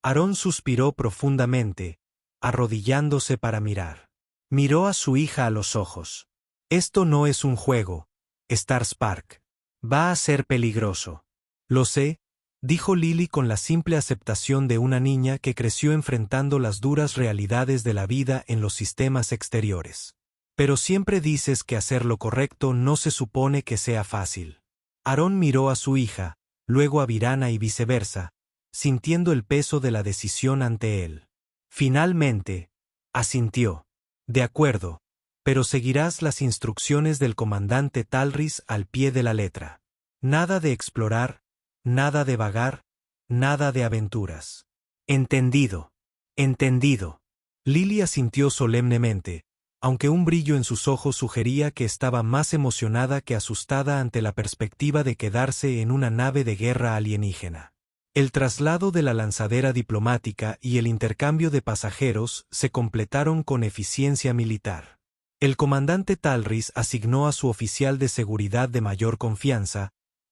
A: Aarón suspiró profundamente, arrodillándose para mirar. Miró a su hija a los ojos. Esto no es un juego, Starspark. Va a ser peligroso. Lo sé, dijo Lily con la simple aceptación de una niña que creció enfrentando las duras realidades de la vida en los sistemas exteriores. Pero siempre dices que hacer lo correcto no se supone que sea fácil. Aarón miró a su hija, luego a Virana y viceversa, sintiendo el peso de la decisión ante él. Finalmente, asintió. De acuerdo, pero seguirás las instrucciones del comandante Talris al pie de la letra. Nada de explorar, nada de vagar, nada de aventuras. Entendido. Entendido. Lily asintió solemnemente, aunque un brillo en sus ojos sugería que estaba más emocionada que asustada ante la perspectiva de quedarse en una nave de guerra alienígena. El traslado de la lanzadera diplomática y el intercambio de pasajeros se completaron con eficiencia militar. El comandante Talris asignó a su oficial de seguridad de mayor confianza,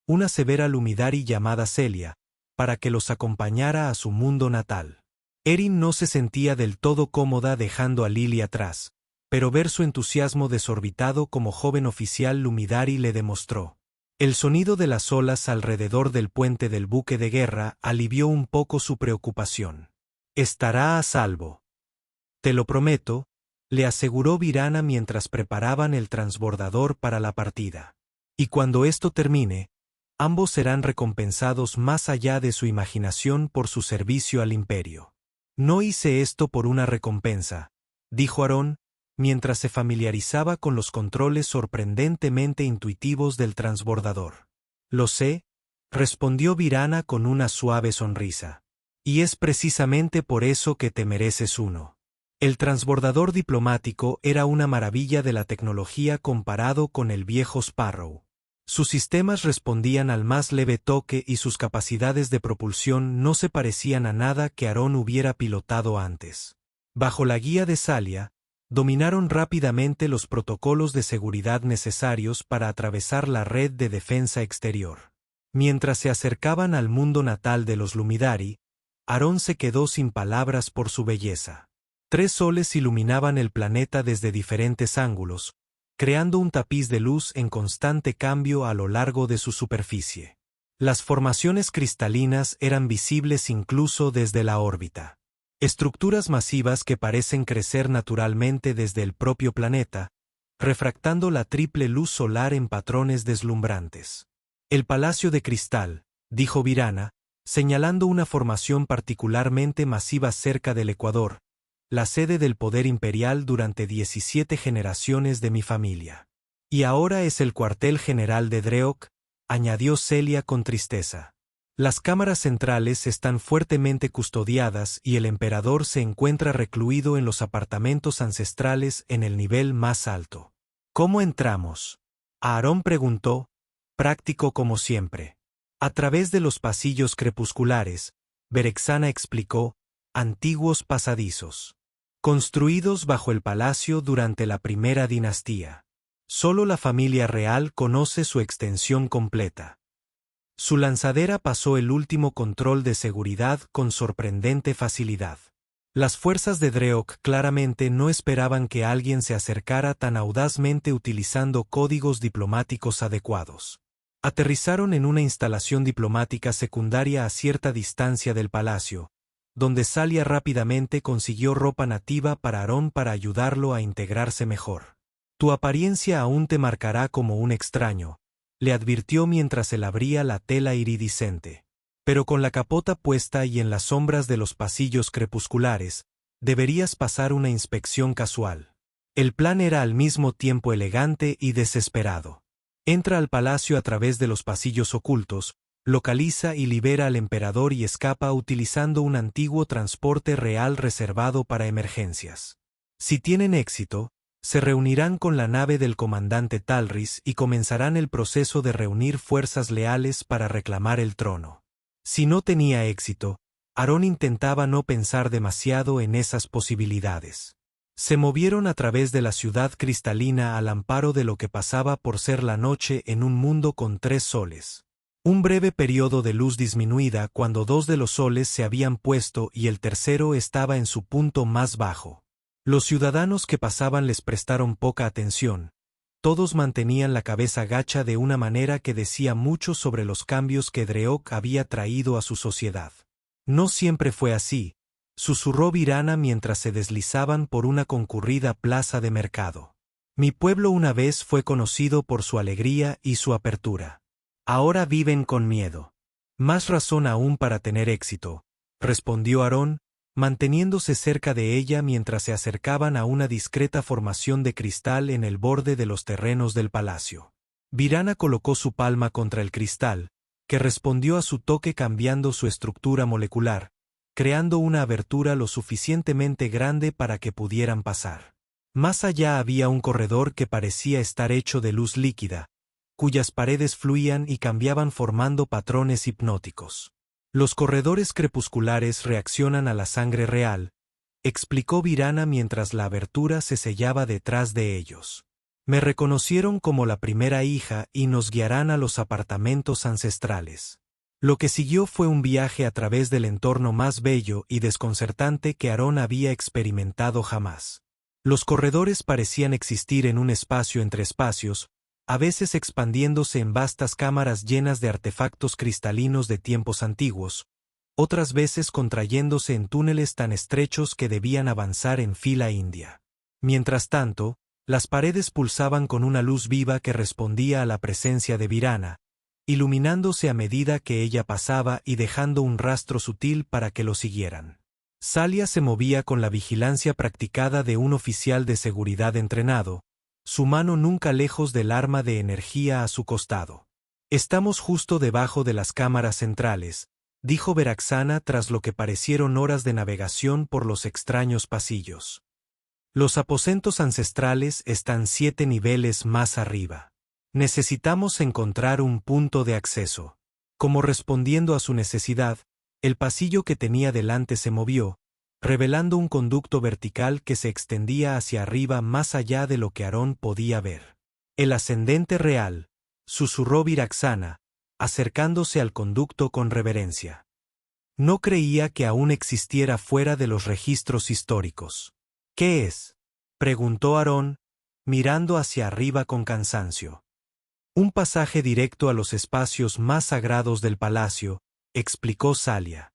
A: una severa lumidari llamada Celia, para que los acompañara a su mundo natal. Erin no se sentía del todo cómoda dejando a Lily atrás, pero ver su entusiasmo desorbitado como joven oficial lumidari le demostró. El sonido de las olas alrededor del puente del buque de guerra alivió un poco su preocupación. Estará a salvo. Te lo prometo, le aseguró Virana mientras preparaban el transbordador para la partida. Y cuando esto termine, ambos serán recompensados más allá de su imaginación por su servicio al imperio. No hice esto por una recompensa, dijo Aarón, mientras se familiarizaba con los controles sorprendentemente intuitivos del transbordador. Lo sé, respondió Virana con una suave sonrisa. Y es precisamente por eso que te mereces uno. El transbordador diplomático era una maravilla de la tecnología comparado con el viejo Sparrow. Sus sistemas respondían al más leve toque y sus capacidades de propulsión no se parecían a nada que Aarón hubiera pilotado antes. Bajo la guía de Salia, dominaron rápidamente los protocolos de seguridad necesarios para atravesar la red de defensa exterior. Mientras se acercaban al mundo natal de los Lumidari, Aarón se quedó sin palabras por su belleza. 3 soles iluminaban el planeta desde diferentes ángulos, creando un tapiz de luz en constante cambio a lo largo de su superficie. Las formaciones cristalinas eran visibles incluso desde la órbita. Estructuras masivas que parecen crecer naturalmente desde el propio planeta, refractando la triple luz solar en patrones deslumbrantes. El Palacio de Cristal, dijo Virana, señalando una formación particularmente masiva cerca del Ecuador, la sede del poder imperial durante 17 generaciones de mi familia. Y ahora es el cuartel general de Dreok, añadió Celia con tristeza. Las cámaras centrales están fuertemente custodiadas y el emperador se encuentra recluido en los apartamentos ancestrales en el nivel más alto. ¿Cómo entramos? Aarón preguntó, práctico como siempre. A través de los pasillos crepusculares, Berexana explicó, antiguos pasadizos. Construidos bajo el palacio durante la primera dinastía. Solo la familia real conoce su extensión completa. Su lanzadera pasó el último control de seguridad con sorprendente facilidad. Las fuerzas de Dreok claramente no esperaban que alguien se acercara tan audazmente utilizando códigos diplomáticos adecuados. Aterrizaron en una instalación diplomática secundaria a cierta distancia del palacio, donde Salia rápidamente consiguió ropa nativa para Aarón para ayudarlo a integrarse mejor. Tu apariencia aún te marcará como un extraño, le advirtió mientras él abría la tela iridiscente. Pero con la capota puesta y en las sombras de los pasillos crepusculares, deberías pasar una inspección casual. El plan era al mismo tiempo elegante y desesperado. Entra al palacio a través de los pasillos ocultos, localiza y libera al emperador y escapa utilizando un antiguo transporte real reservado para emergencias. Si tienen éxito, se reunirán con la nave del comandante Talris y comenzarán el proceso de reunir fuerzas leales para reclamar el trono. Si no tenía éxito, Aarón intentaba no pensar demasiado en esas posibilidades. Se movieron a través de la ciudad cristalina al amparo de lo que pasaba por ser la noche en un mundo con 3 soles. Un breve periodo de luz disminuida cuando 2 de los soles se habían puesto y el tercero estaba en su punto más bajo. Los ciudadanos que pasaban les prestaron poca atención. Todos mantenían la cabeza gacha de una manera que decía mucho sobre los cambios que Dreok había traído a su sociedad. No siempre fue así, susurró Virana mientras se deslizaban por una concurrida plaza de mercado. Mi pueblo una vez fue conocido por su alegría y su apertura. Ahora viven con miedo. Más razón aún para tener éxito, respondió Aarón, manteniéndose cerca de ella mientras se acercaban a una discreta formación de cristal en el borde de los terrenos del palacio. Virana colocó su palma contra el cristal, que respondió a su toque cambiando su estructura molecular, creando una abertura lo suficientemente grande para que pudieran pasar. Más allá había un corredor que parecía estar hecho de luz líquida, cuyas paredes fluían y cambiaban formando patrones hipnóticos. Los corredores crepusculares reaccionan a la sangre real, explicó Virana mientras la abertura se sellaba detrás de ellos. Me reconocieron como la primera hija y nos guiarán a los apartamentos ancestrales. Lo que siguió fue un viaje a través del entorno más bello y desconcertante que Aarón había experimentado jamás. Los corredores parecían existir en un espacio entre espacios, a veces expandiéndose en vastas cámaras llenas de artefactos cristalinos de tiempos antiguos, otras veces contrayéndose en túneles tan estrechos que debían avanzar en fila india. Mientras tanto, las paredes pulsaban con una luz viva que respondía a la presencia de Virana, iluminándose a medida que ella pasaba y dejando un rastro sutil para que lo siguieran. Salia se movía con la vigilancia practicada de un oficial de seguridad entrenado, su mano nunca lejos del arma de energía a su costado. Estamos justo debajo de las cámaras centrales, dijo Veraxana tras lo que parecieron horas de navegación por los extraños pasillos. Los aposentos ancestrales están 7 niveles más arriba. Necesitamos encontrar un punto de acceso. Como respondiendo a su necesidad, el pasillo que tenía delante se movió, revelando un conducto vertical que se extendía hacia arriba más allá de lo que Aarón podía ver. El ascendente real, susurró Viraxana, acercándose al conducto con reverencia. No creía que aún existiera fuera de los registros históricos. ¿Qué es?, preguntó Aarón, mirando hacia arriba con cansancio. Un pasaje directo a los espacios más sagrados del palacio, explicó Salia.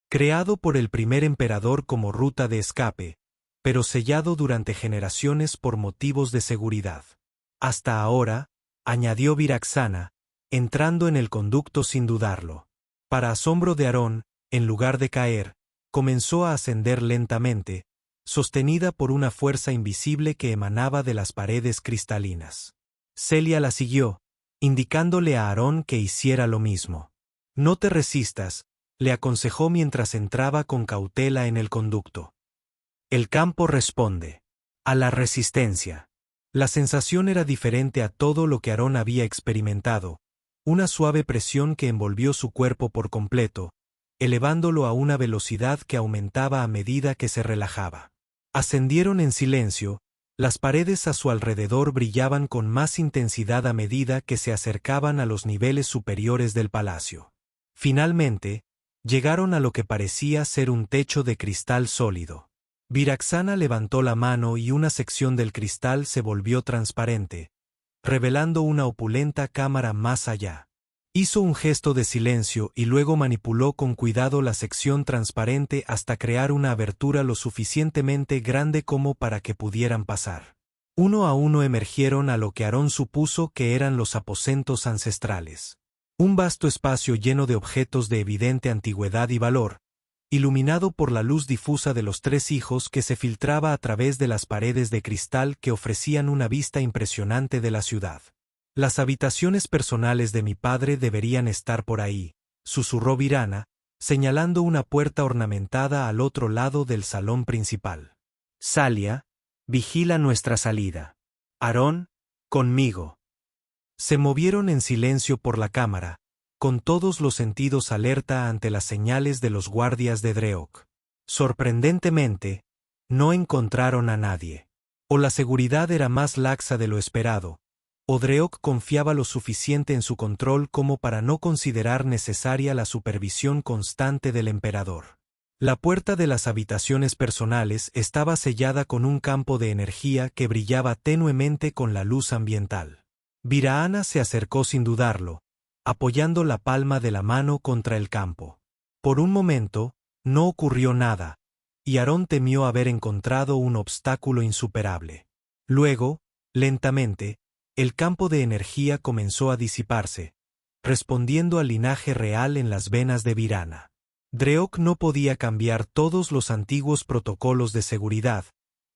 A: Creado por el primer emperador como ruta de escape, pero sellado durante generaciones por motivos de seguridad. Hasta ahora, añadió Viraxana, entrando en el conducto sin dudarlo. Para asombro de Aarón, en lugar de caer, comenzó a ascender lentamente, sostenida por una fuerza invisible que emanaba de las paredes cristalinas. Celia la siguió, indicándole a Aarón que hiciera lo mismo. No te resistas, le aconsejó mientras entraba con cautela en el conducto. El campo responde a la resistencia. La sensación era diferente a todo lo que Aarón había experimentado, una suave presión que envolvió su cuerpo por completo, elevándolo a una velocidad que aumentaba a medida que se relajaba. Ascendieron en silencio, las paredes a su alrededor brillaban con más intensidad a medida que se acercaban a los niveles superiores del palacio. Finalmente, Llegaron a lo que parecía ser un techo de cristal sólido. Viraxana levantó la mano y una sección del cristal se volvió transparente, revelando una opulenta cámara más allá. Hizo un gesto de silencio y luego manipuló con cuidado la sección transparente hasta crear una abertura lo suficientemente grande como para que pudieran pasar. Uno a uno emergieron a lo que Aarón supuso que eran los aposentos ancestrales. Un vasto espacio lleno de objetos de evidente antigüedad y valor, iluminado por la luz difusa de los tres hijos que se filtraba a través de las paredes de cristal que ofrecían una vista impresionante de la ciudad. Las habitaciones personales de mi padre deberían estar por ahí, susurró Virana, señalando una puerta ornamentada al otro lado del salón principal. Salia, vigila nuestra salida. Aarón, conmigo. Se movieron en silencio por la cámara, con todos los sentidos alerta ante las señales de los guardias de Dreok. Sorprendentemente, no encontraron a nadie. O la seguridad era más laxa de lo esperado, o Dreok confiaba lo suficiente en su control como para no considerar necesaria la supervisión constante del emperador. La puerta de las habitaciones personales estaba sellada con un campo de energía que brillaba tenuemente con la luz ambiental. Viraana se acercó sin dudarlo, apoyando la palma de la mano contra el campo. Por un momento, no ocurrió nada, y Aarón temió haber encontrado un obstáculo insuperable. Luego, lentamente, el campo de energía comenzó a disiparse, respondiendo al linaje real en las venas de Virana. Dreok no podía cambiar todos los antiguos protocolos de seguridad,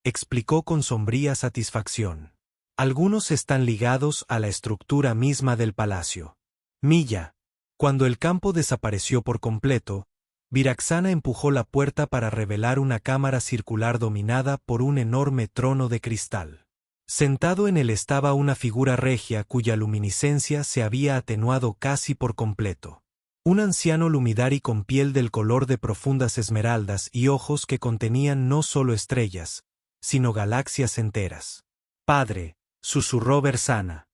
A: explicó con sombría satisfacción. Algunos están ligados a la estructura misma del palacio. Milla. Cuando el campo desapareció por completo, Viraxana empujó la puerta para revelar una cámara circular dominada por un enorme trono de cristal. Sentado en él estaba una figura regia cuya luminiscencia se había atenuado casi por completo. Un anciano lumidari con piel del color de profundas esmeraldas y ojos que contenían no solo estrellas, sino galaxias enteras. Padre, susurró Bersana,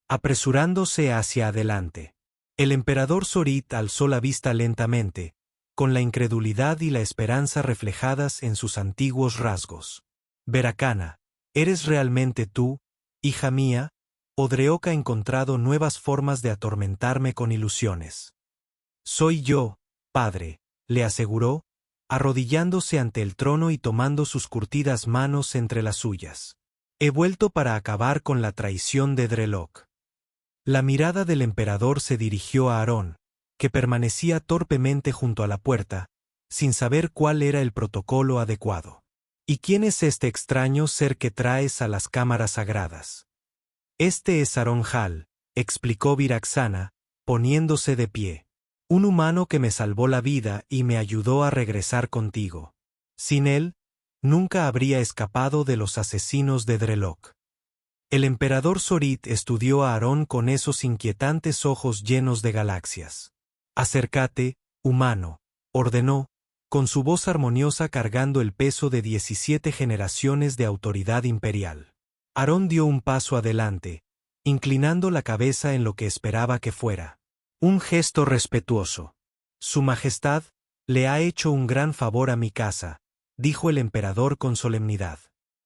A: apresurándose hacia adelante. El emperador Zorit alzó la vista lentamente, con la incredulidad y la esperanza reflejadas en sus antiguos rasgos. Veracana, ¿eres realmente tú, hija mía? ¿O Dreok ha encontrado nuevas formas de atormentarme con ilusiones? Soy yo, padre, le aseguró, arrodillándose ante el trono y tomando sus curtidas manos entre las suyas. He vuelto para acabar con la traición de Drelok. La mirada del emperador se dirigió a Aarón, que permanecía torpemente junto a la puerta, sin saber cuál era el protocolo adecuado. ¿Y quién es este extraño ser que traes a las cámaras sagradas? Este es Aarón Hall, explicó Viraxana, poniéndose de pie. Un humano que me salvó la vida y me ayudó a regresar contigo. Sin él, nunca habría escapado de los asesinos de Drelok. El emperador Zorit estudió a Aarón con esos inquietantes ojos llenos de galaxias. Acércate, humano, ordenó, con su voz armoniosa cargando el peso de 17 generaciones de autoridad imperial. Aarón dio un paso adelante, inclinando la cabeza en lo que esperaba que fuera. Un gesto respetuoso. Su Majestad le ha hecho un gran favor a mi casa, dijo el emperador con solemnidad.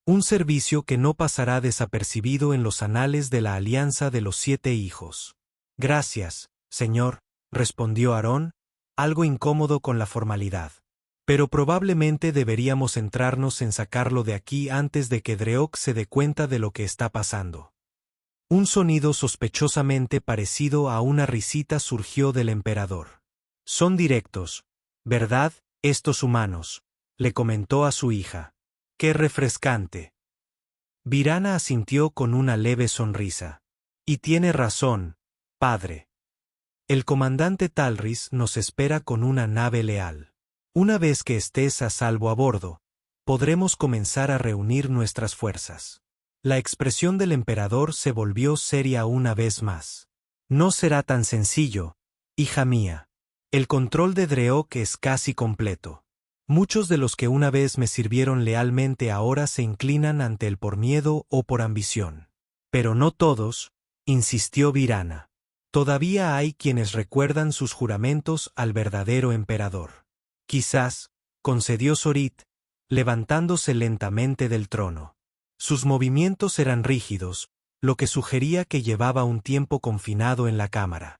A: Un servicio que no pasará desapercibido en los anales de la Alianza de los 7 Hijos. Gracias, señor, respondió Aarón, algo incómodo con la formalidad. Pero probablemente deberíamos centrarnos en sacarlo de aquí antes de que Dreok se dé cuenta de lo que está pasando. Un sonido sospechosamente parecido a una risita surgió del emperador. Son directos, ¿verdad, estos humanos?, le comentó a su hija. ¡Qué refrescante! Virana asintió con una leve sonrisa. Y tiene razón, padre. El comandante Talris nos espera con una nave leal. Una vez que estés a salvo a bordo, podremos comenzar a reunir nuestras fuerzas. La expresión del emperador se volvió seria una vez más. No será tan sencillo, hija mía. El control de Dreok es casi completo. Muchos de los que una vez me sirvieron lealmente ahora se inclinan ante él por miedo o por ambición. Pero no todos, insistió Virana. Todavía hay quienes recuerdan sus juramentos al verdadero emperador. Quizás, concedió Zorit, levantándose lentamente del trono. Sus movimientos eran rígidos, lo que sugería que llevaba un tiempo confinado en la cámara.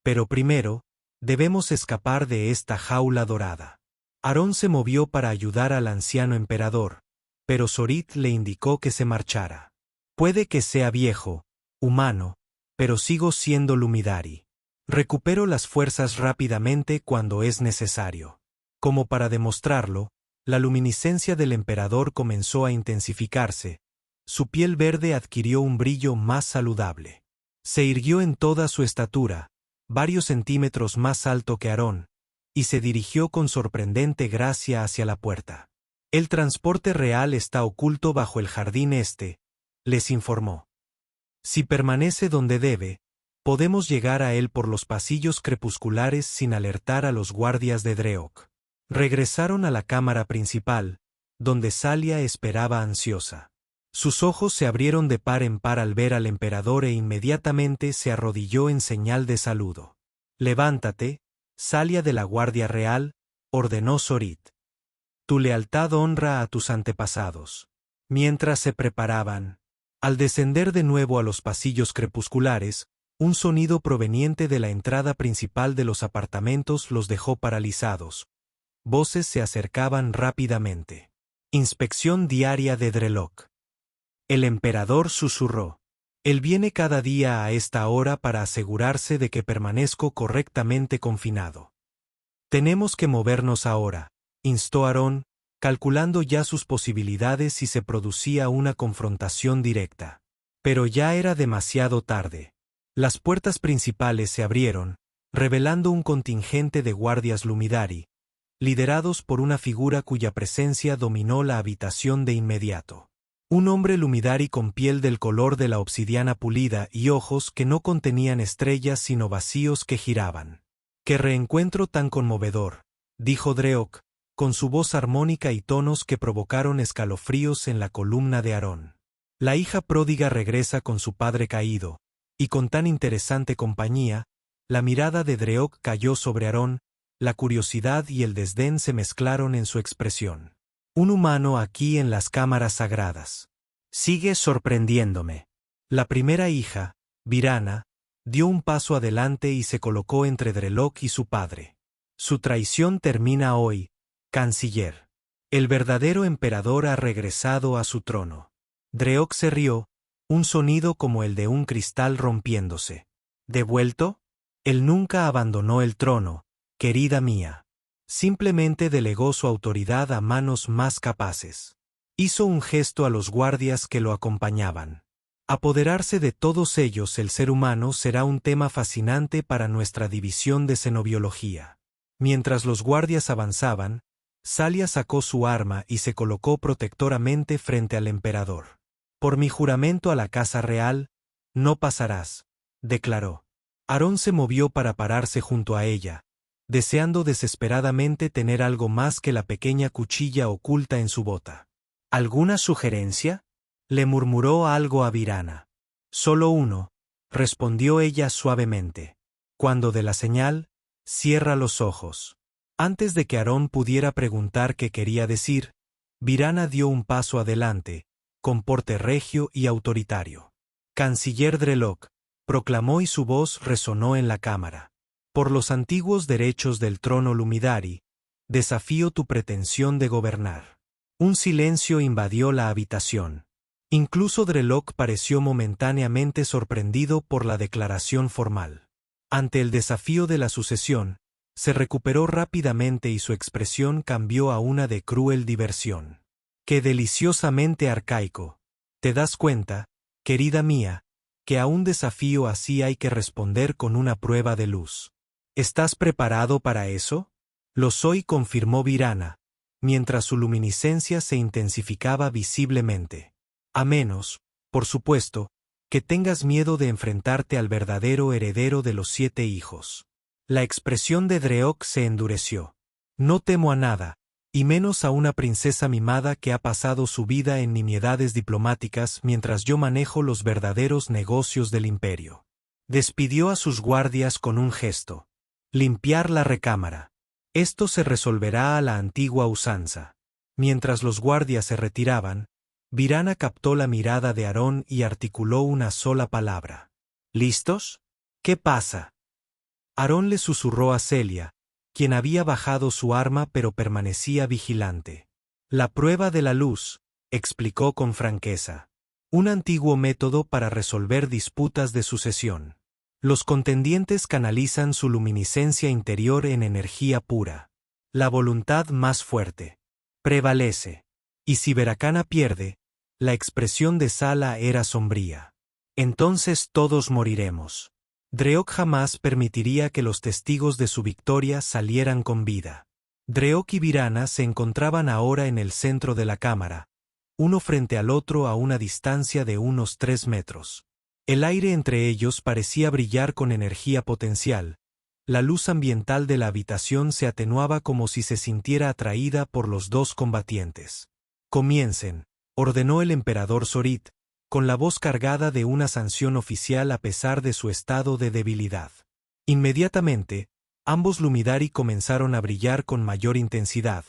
A: Pero primero, debemos escapar de esta jaula dorada. Aarón se movió para ayudar al anciano emperador, pero Zorit le indicó que se marchara. Puede que sea viejo, humano, pero sigo siendo Lumidari. Recupero las fuerzas rápidamente cuando es necesario. Como para demostrarlo, la luminiscencia del emperador comenzó a intensificarse. Su piel verde adquirió un brillo más saludable. Se irguió en toda su estatura, varios centímetros más alto que Aarón, y se dirigió con sorprendente gracia hacia la puerta. El transporte real está oculto bajo el jardín este, les informó. Si permanece donde debe, podemos llegar a él por los pasillos crepusculares sin alertar a los guardias de Dreok. Regresaron a la cámara principal, donde Salia esperaba ansiosa. Sus ojos se abrieron de par en par al ver al emperador e inmediatamente se arrodilló en señal de saludo. «Levántate, Salia de la Guardia Real», ordenó Zorit. «Tu lealtad honra a tus antepasados». Mientras se preparaban, al descender de nuevo a los pasillos crepusculares, un sonido proveniente de la entrada principal de los apartamentos los dejó paralizados. Voces se acercaban rápidamente. Inspección diaria de Drelok. El emperador susurró. Él viene cada día a esta hora para asegurarse de que permanezco correctamente confinado. Tenemos que movernos ahora, instó Aarón, calculando ya sus posibilidades si se producía una confrontación directa. Pero ya era demasiado tarde. Las puertas principales se abrieron, revelando un contingente de guardias Lumidari, liderados por una figura cuya presencia dominó la habitación de inmediato. Un hombre Lumidari con piel del color de la obsidiana pulida y ojos que no contenían estrellas sino vacíos que giraban. «¡Qué reencuentro tan conmovedor!», dijo Dreok, con su voz armónica y tonos que provocaron escalofríos en la columna de Aarón. La hija pródiga regresa con su padre caído, y con tan interesante compañía, la mirada de Dreok cayó sobre Aarón, la curiosidad y el desdén se mezclaron en su expresión. «Un humano aquí en las cámaras sagradas. Sigue sorprendiéndome». La primera hija, Virana, dio un paso adelante y se colocó entre Drelok y su padre. «Su traición termina hoy, canciller. El verdadero emperador ha regresado a su trono». Dreok se rió, un sonido como el de un cristal rompiéndose. «¿Devuelto? Él nunca abandonó el trono, querida mía. Simplemente delegó su autoridad a manos más capaces». Hizo un gesto a los guardias que lo acompañaban. «Apoderarse de todos ellos el ser humano será un tema fascinante para nuestra división de xenobiología». Mientras los guardias avanzaban, Salia sacó su arma y se colocó protectoramente frente al emperador. «Por mi juramento a la casa real, no pasarás», declaró. Aarón se movió para pararse junto a ella, deseando desesperadamente tener algo más que la pequeña cuchilla oculta en su bota. «¿Alguna sugerencia?», le murmuró algo a Virana. «Solo uno», respondió ella suavemente. «Cuando dé la señal, cierra los ojos». Antes de que Aarón pudiera preguntar qué quería decir, Virana dio un paso adelante, con porte regio y autoritario. «Canciller Drelok», proclamó y su voz resonó en la cámara. «Por los antiguos derechos del trono Lumidari, desafío tu pretensión de gobernar». Un silencio invadió la habitación. Incluso Drelok pareció momentáneamente sorprendido por la declaración formal. Ante el desafío de la sucesión, se recuperó rápidamente y su expresión cambió a una de cruel diversión. «Qué deliciosamente arcaico. ¿Te das cuenta, querida mía, que a un desafío así hay que responder con una prueba de luz? ¿Estás preparado para eso?». «Lo soy», confirmó Virana, mientras su luminiscencia se intensificaba visiblemente. «A menos, por supuesto, que tengas miedo de enfrentarte al verdadero heredero de los 7 hijos». La expresión de Dreok se endureció. «No temo a nada, y menos a una princesa mimada que ha pasado su vida en nimiedades diplomáticas mientras yo manejo los verdaderos negocios del imperio». Despidió a sus guardias con un gesto. Limpiar la recámara. Esto se resolverá a la antigua usanza. Mientras los guardias se retiraban, Virana captó la mirada de Aarón y articuló una sola palabra. ¿Listos? ¿Qué pasa? Aarón le susurró a Celia, quien había bajado su arma pero permanecía vigilante. La prueba de la luz, explicó con franqueza. Un antiguo método para resolver disputas de sucesión. Los contendientes canalizan su luminiscencia interior en energía pura. La voluntad más fuerte prevalece. Y si Veracana pierde, la expresión de Sala era sombría. Entonces todos moriremos. Dreok jamás permitiría que los testigos de su victoria salieran con vida. Dreok y Virana se encontraban ahora en el centro de la cámara, uno frente al otro a una distancia de unos 3 metros. El aire entre ellos parecía brillar con energía potencial. La luz ambiental de la habitación se atenuaba como si se sintiera atraída por los dos combatientes. Comiencen, ordenó el emperador Zorit, con la voz cargada de una sanción oficial a pesar de su estado de debilidad. Inmediatamente, ambos Lumidari comenzaron a brillar con mayor intensidad,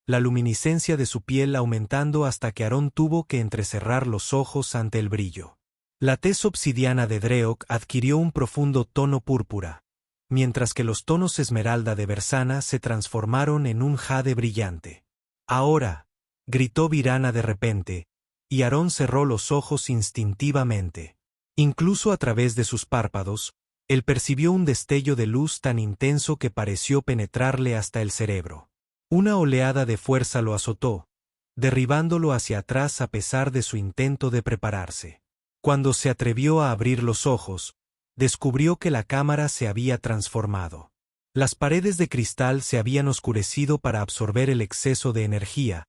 A: la luminiscencia de su piel aumentando hasta que Aarón tuvo que entrecerrar los ojos ante el brillo. La tez obsidiana de Dreok adquirió un profundo tono púrpura, mientras que los tonos esmeralda de Bersana se transformaron en un jade brillante. Ahora, gritó Virana de repente, y Aarón cerró los ojos instintivamente. Incluso a través de sus párpados, él percibió un destello de luz tan intenso que pareció penetrarle hasta el cerebro. Una oleada de fuerza lo azotó, derribándolo hacia atrás a pesar de su intento de prepararse. Cuando se atrevió a abrir los ojos, descubrió que la cámara se había transformado. Las paredes de cristal se habían oscurecido para absorber el exceso de energía,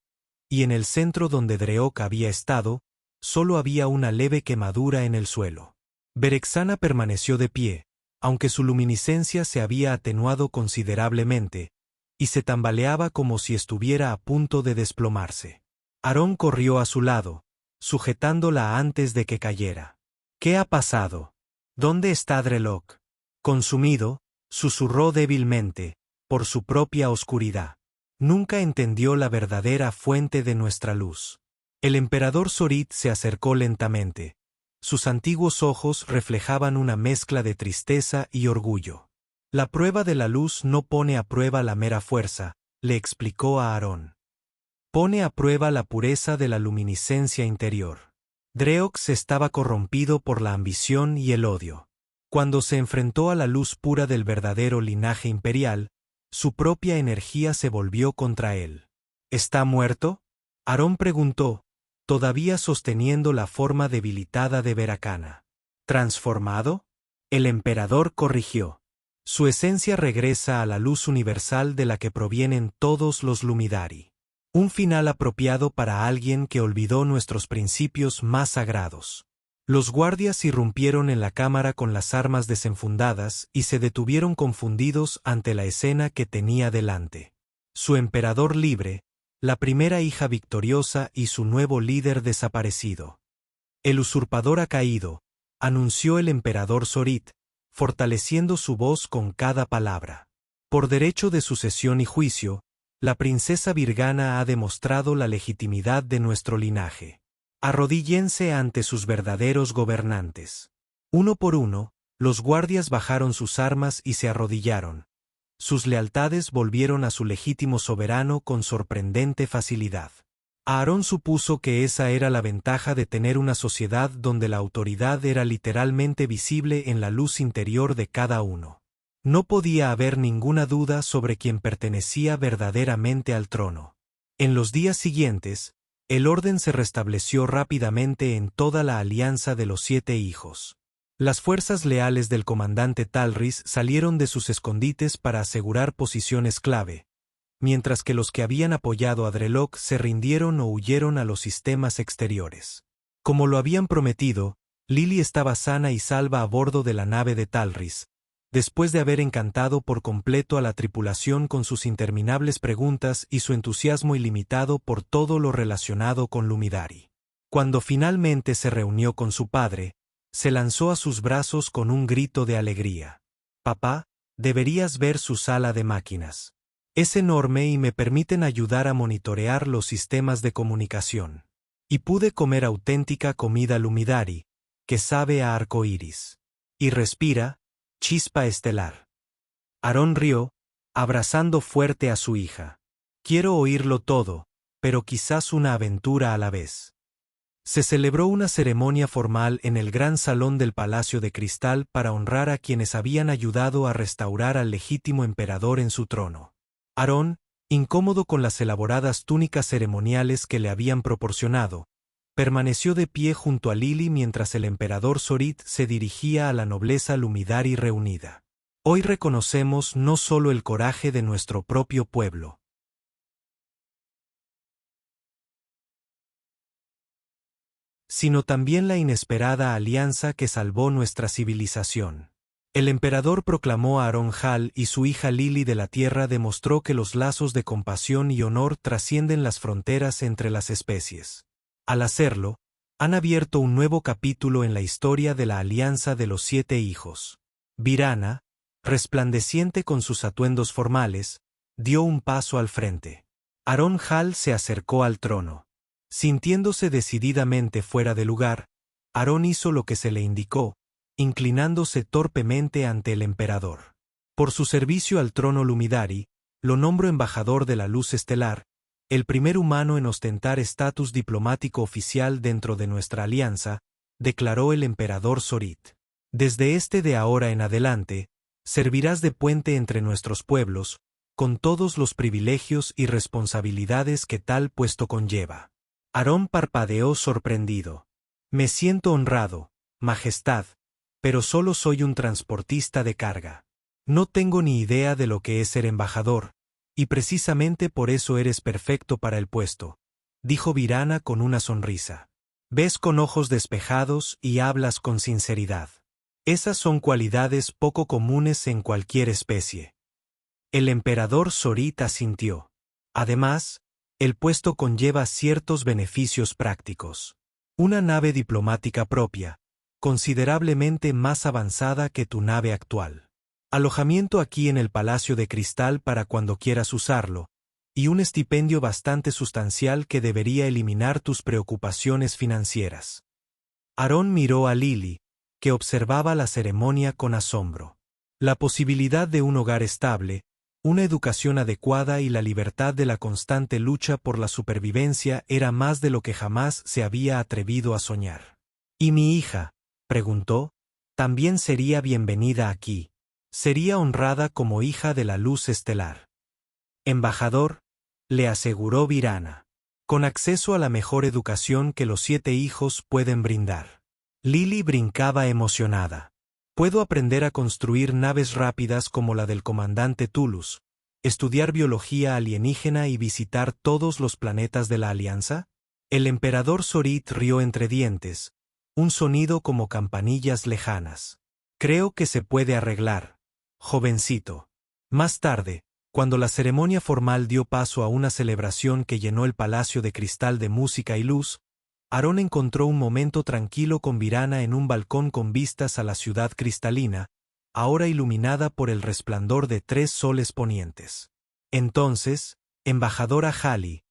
A: y en el centro donde Dreok había estado, solo había una leve quemadura en el suelo. Berexana permaneció de pie, aunque su luminiscencia se había atenuado considerablemente, y se tambaleaba como si estuviera a punto de desplomarse. Aarón corrió a su lado, sujetándola antes de que cayera. ¿Qué ha pasado? ¿Dónde está Drelok? Consumido, susurró débilmente, por su propia oscuridad. Nunca entendió la verdadera fuente de nuestra luz. El emperador Zorit se acercó lentamente. Sus antiguos ojos reflejaban una mezcla de tristeza y orgullo. La prueba de la luz no pone a prueba la mera fuerza, le explicó a Aarón. Pone a prueba la pureza de la luminiscencia interior. Dreok estaba corrompido por la ambición y el odio. Cuando se enfrentó a la luz pura del verdadero linaje imperial, su propia energía se volvió contra él. ¿Está muerto? Aarón preguntó, todavía sosteniendo la forma debilitada de Veracana. ¿Transformado? El emperador corrigió. Su esencia regresa a la luz universal de la que provienen todos los Lumidari. Un final apropiado para alguien que olvidó nuestros principios más sagrados. Los guardias irrumpieron en la cámara con las armas desenfundadas y se detuvieron confundidos ante la escena que tenía delante. Su emperador libre, la primera hija victoriosa y su nuevo líder desaparecido. El usurpador ha caído, anunció el emperador Zorit, fortaleciendo su voz con cada palabra. Por derecho de sucesión y juicio, la princesa Virgana ha demostrado la legitimidad de nuestro linaje. Arrodíllense ante sus verdaderos gobernantes. Uno por uno, los guardias bajaron sus armas y se arrodillaron. Sus lealtades volvieron a su legítimo soberano con sorprendente facilidad. Aarón supuso que esa era la ventaja de tener una sociedad donde la autoridad era literalmente visible en la luz interior de cada uno. No podía haber ninguna duda sobre quién pertenecía verdaderamente al trono. En los días siguientes, el orden se restableció rápidamente en toda la alianza de los 7 hijos. Las fuerzas leales del comandante Talris salieron de sus escondites para asegurar posiciones clave, mientras que los que habían apoyado a Drelok se rindieron o huyeron a los sistemas exteriores. Como lo habían prometido, Lily estaba sana y salva a bordo de la nave de Talris, después de haber encantado por completo a la tripulación con sus interminables preguntas y su entusiasmo ilimitado por todo lo relacionado con Lumidari. Cuando finalmente se reunió con su padre, Se lanzó a sus brazos con un grito de alegría. Papá, deberías ver su sala de máquinas. Es enorme y me permiten ayudar a monitorear los sistemas de comunicación. Y pude comer auténtica comida Lumidari, que sabe a arcoíris. Y respira, chispa estelar. Aarón rió, abrazando fuerte a su hija. Quiero oírlo todo, pero quizás una aventura a la vez. Se celebró una ceremonia formal en el gran salón del Palacio de Cristal para honrar a quienes habían ayudado a restaurar al legítimo emperador en su trono. Aarón, incómodo con las elaboradas túnicas ceremoniales que le habían proporcionado, permaneció de pie junto a Lili mientras el emperador Zorit se dirigía a la nobleza Lumidari reunida. Hoy reconocemos no solo el coraje de nuestro propio pueblo, sino también la inesperada alianza que salvó nuestra civilización. El emperador proclamó a Aarón Hal y su hija Lili de la tierra demostró que los lazos de compasión y honor trascienden las fronteras entre las especies. Al hacerlo, han abierto un nuevo capítulo en la historia de la alianza de los 7 hijos. Virana, resplandeciente con sus atuendos formales, dio un paso al frente. Aarón Hal se acercó al trono. Sintiéndose decididamente fuera de lugar, Aarón hizo lo que se le indicó, inclinándose torpemente ante el emperador. Por su servicio al trono Lumidari, lo nombro embajador de la luz estelar, el primer humano en ostentar estatus diplomático oficial dentro de nuestra alianza, declaró el emperador Zorit. Desde este de ahora en adelante, servirás de puente entre nuestros pueblos, con todos los privilegios y responsabilidades que tal puesto conlleva. Aarón parpadeó sorprendido. Me siento honrado, Majestad, pero solo soy un transportista de carga. No tengo ni idea de lo que es ser embajador, y precisamente por eso eres perfecto para el puesto, dijo Virana con una sonrisa. Ves con ojos despejados y hablas con sinceridad. Esas son cualidades poco comunes en cualquier especie. El emperador Zorit asintió. Además, el puesto conlleva ciertos beneficios prácticos. Una nave diplomática propia, considerablemente más avanzada que tu nave actual. Alojamiento aquí en el Palacio de Cristal para cuando quieras usarlo, y un estipendio bastante sustancial que debería eliminar tus preocupaciones financieras. Aarón miró a Lili, que observaba la ceremonia con asombro. La posibilidad de un hogar estable, una educación adecuada y la libertad de la constante lucha por la supervivencia era más de lo que jamás se había atrevido a soñar. ¿Y mi hija?, preguntó, también sería bienvenida aquí. Sería honrada como hija de la luz estelar. Embajador, le aseguró Virana, con acceso a la mejor educación que los 7 hijos pueden brindar. Lili brincaba emocionada. ¿Puedo aprender a construir naves rápidas como la del comandante Tulus, estudiar biología alienígena y visitar todos los planetas de la Alianza? El emperador Zorit rió entre dientes, un sonido como campanillas lejanas. Creo que se puede arreglar, jovencito. Más tarde, cuando la ceremonia formal dio paso a una celebración que llenó el Palacio de Cristal de música y luz, Aarón encontró un momento tranquilo con Virana en un balcón con vistas a la ciudad cristalina, ahora iluminada por el resplandor de 3 soles ponientes. Entonces, embajadora Hali,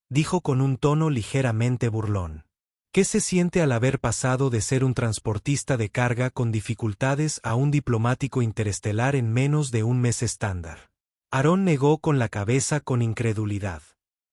A: dijo con un tono ligeramente burlón. ¿Qué se siente al haber pasado de ser un transportista de carga con dificultades a un diplomático interestelar en menos de un mes estándar? Aarón negó con la cabeza con incredulidad.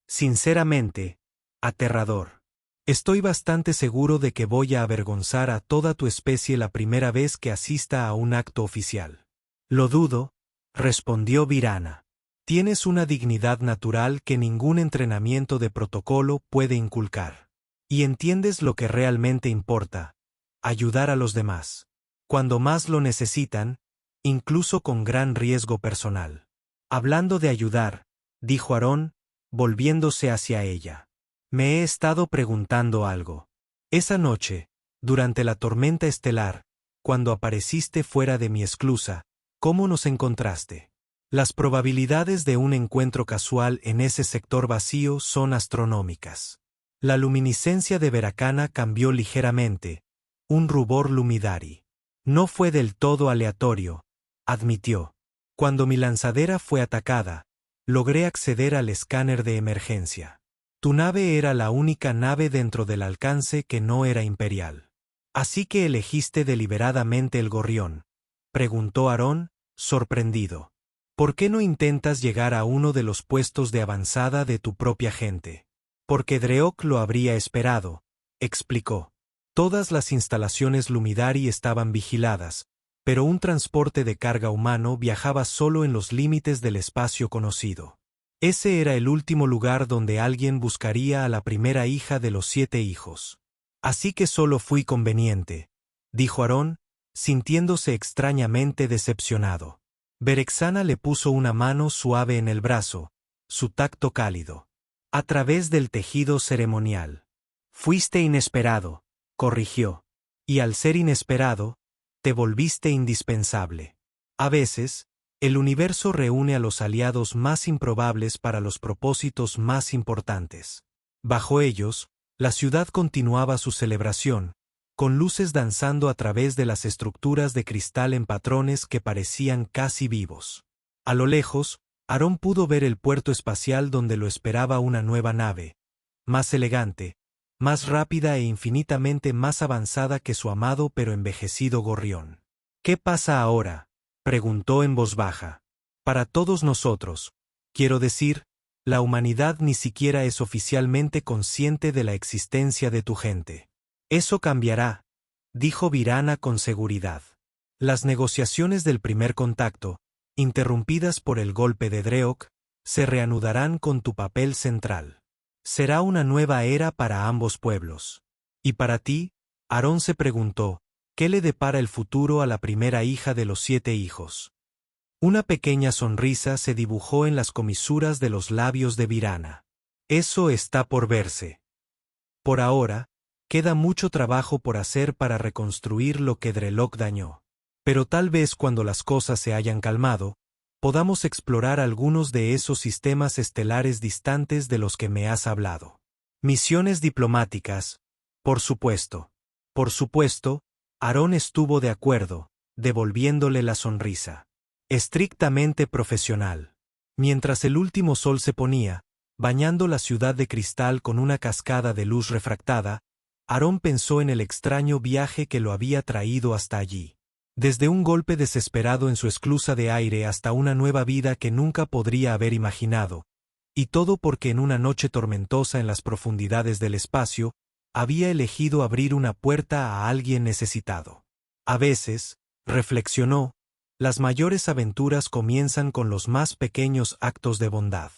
A: Sinceramente, aterrador. Estoy bastante seguro de que voy a avergonzar a toda tu especie la primera vez que asista a un acto oficial. Lo dudo, respondió Virana. Tienes una dignidad natural que ningún entrenamiento de protocolo puede inculcar. Y entiendes lo que realmente importa, ayudar a los demás. Cuando más lo necesitan, incluso con gran riesgo personal. Hablando de ayudar, dijo Aarón, volviéndose hacia ella. Me he estado preguntando algo. Esa noche, durante la tormenta estelar, cuando apareciste fuera de mi esclusa, ¿cómo nos encontraste? Las probabilidades de un encuentro casual en ese sector vacío son astronómicas. La luminiscencia de Veracana cambió ligeramente, un rubor lumidari. No fue del todo aleatorio, admitió. Cuando mi lanzadera fue atacada, logré acceder al escáner de emergencia. Tu nave era la única nave dentro del alcance que no era imperial. ¿Así que elegiste deliberadamente el gorrión?, preguntó Aarón, sorprendido. ¿Por qué no intentas llegar a uno de los puestos de avanzada de tu propia gente? Porque Dreok lo habría esperado, explicó. Todas las instalaciones Lumidari estaban vigiladas, pero un transporte de carga humano viajaba solo en los límites del espacio conocido. Ese era el último lugar donde alguien buscaría a la primera hija de los 7 hijos. Así que solo fui conveniente, dijo Aarón, sintiéndose extrañamente decepcionado. Berexana le puso una mano suave en el brazo, su tacto cálido. A través del tejido ceremonial. Fuiste inesperado, corrigió. Y al ser inesperado, te volviste indispensable. A veces, el universo reúne a los aliados más improbables para los propósitos más importantes. Bajo ellos, la ciudad continuaba su celebración, con luces danzando a través de las estructuras de cristal en patrones que parecían casi vivos. A lo lejos, Aarón pudo ver el puerto espacial donde lo esperaba una nueva nave, más elegante, más rápida e infinitamente más avanzada que su amado pero envejecido gorrión. ¿Qué pasa ahora?, preguntó en voz baja. Para todos nosotros, quiero decir, la humanidad ni siquiera es oficialmente consciente de la existencia de tu gente. Eso cambiará, dijo Virana con seguridad. Las negociaciones del primer contacto, interrumpidas por el golpe de Dreok, se reanudarán con tu papel central. Será una nueva era para ambos pueblos. Y para ti, Aarón se preguntó, ¿qué le depara el futuro a la primera hija de los 7 hijos? Una pequeña sonrisa se dibujó en las comisuras de los labios de Virana. Eso está por verse. Por ahora, queda mucho trabajo por hacer para reconstruir lo que Drelok dañó. Pero tal vez cuando las cosas se hayan calmado, podamos explorar algunos de esos sistemas estelares distantes de los que me has hablado. Misiones diplomáticas, por supuesto. Por supuesto, Aarón estuvo de acuerdo, devolviéndole la sonrisa. Estrictamente profesional. Mientras el último sol se ponía, bañando la ciudad de cristal con una cascada de luz refractada, Aarón pensó en el extraño viaje que lo había traído hasta allí. Desde un golpe desesperado en su esclusa de aire hasta una nueva vida que nunca podría haber imaginado, y todo porque en una noche tormentosa en las profundidades del espacio, había elegido abrir una puerta a alguien necesitado. A veces, reflexionó, las mayores aventuras comienzan con los más pequeños actos de bondad.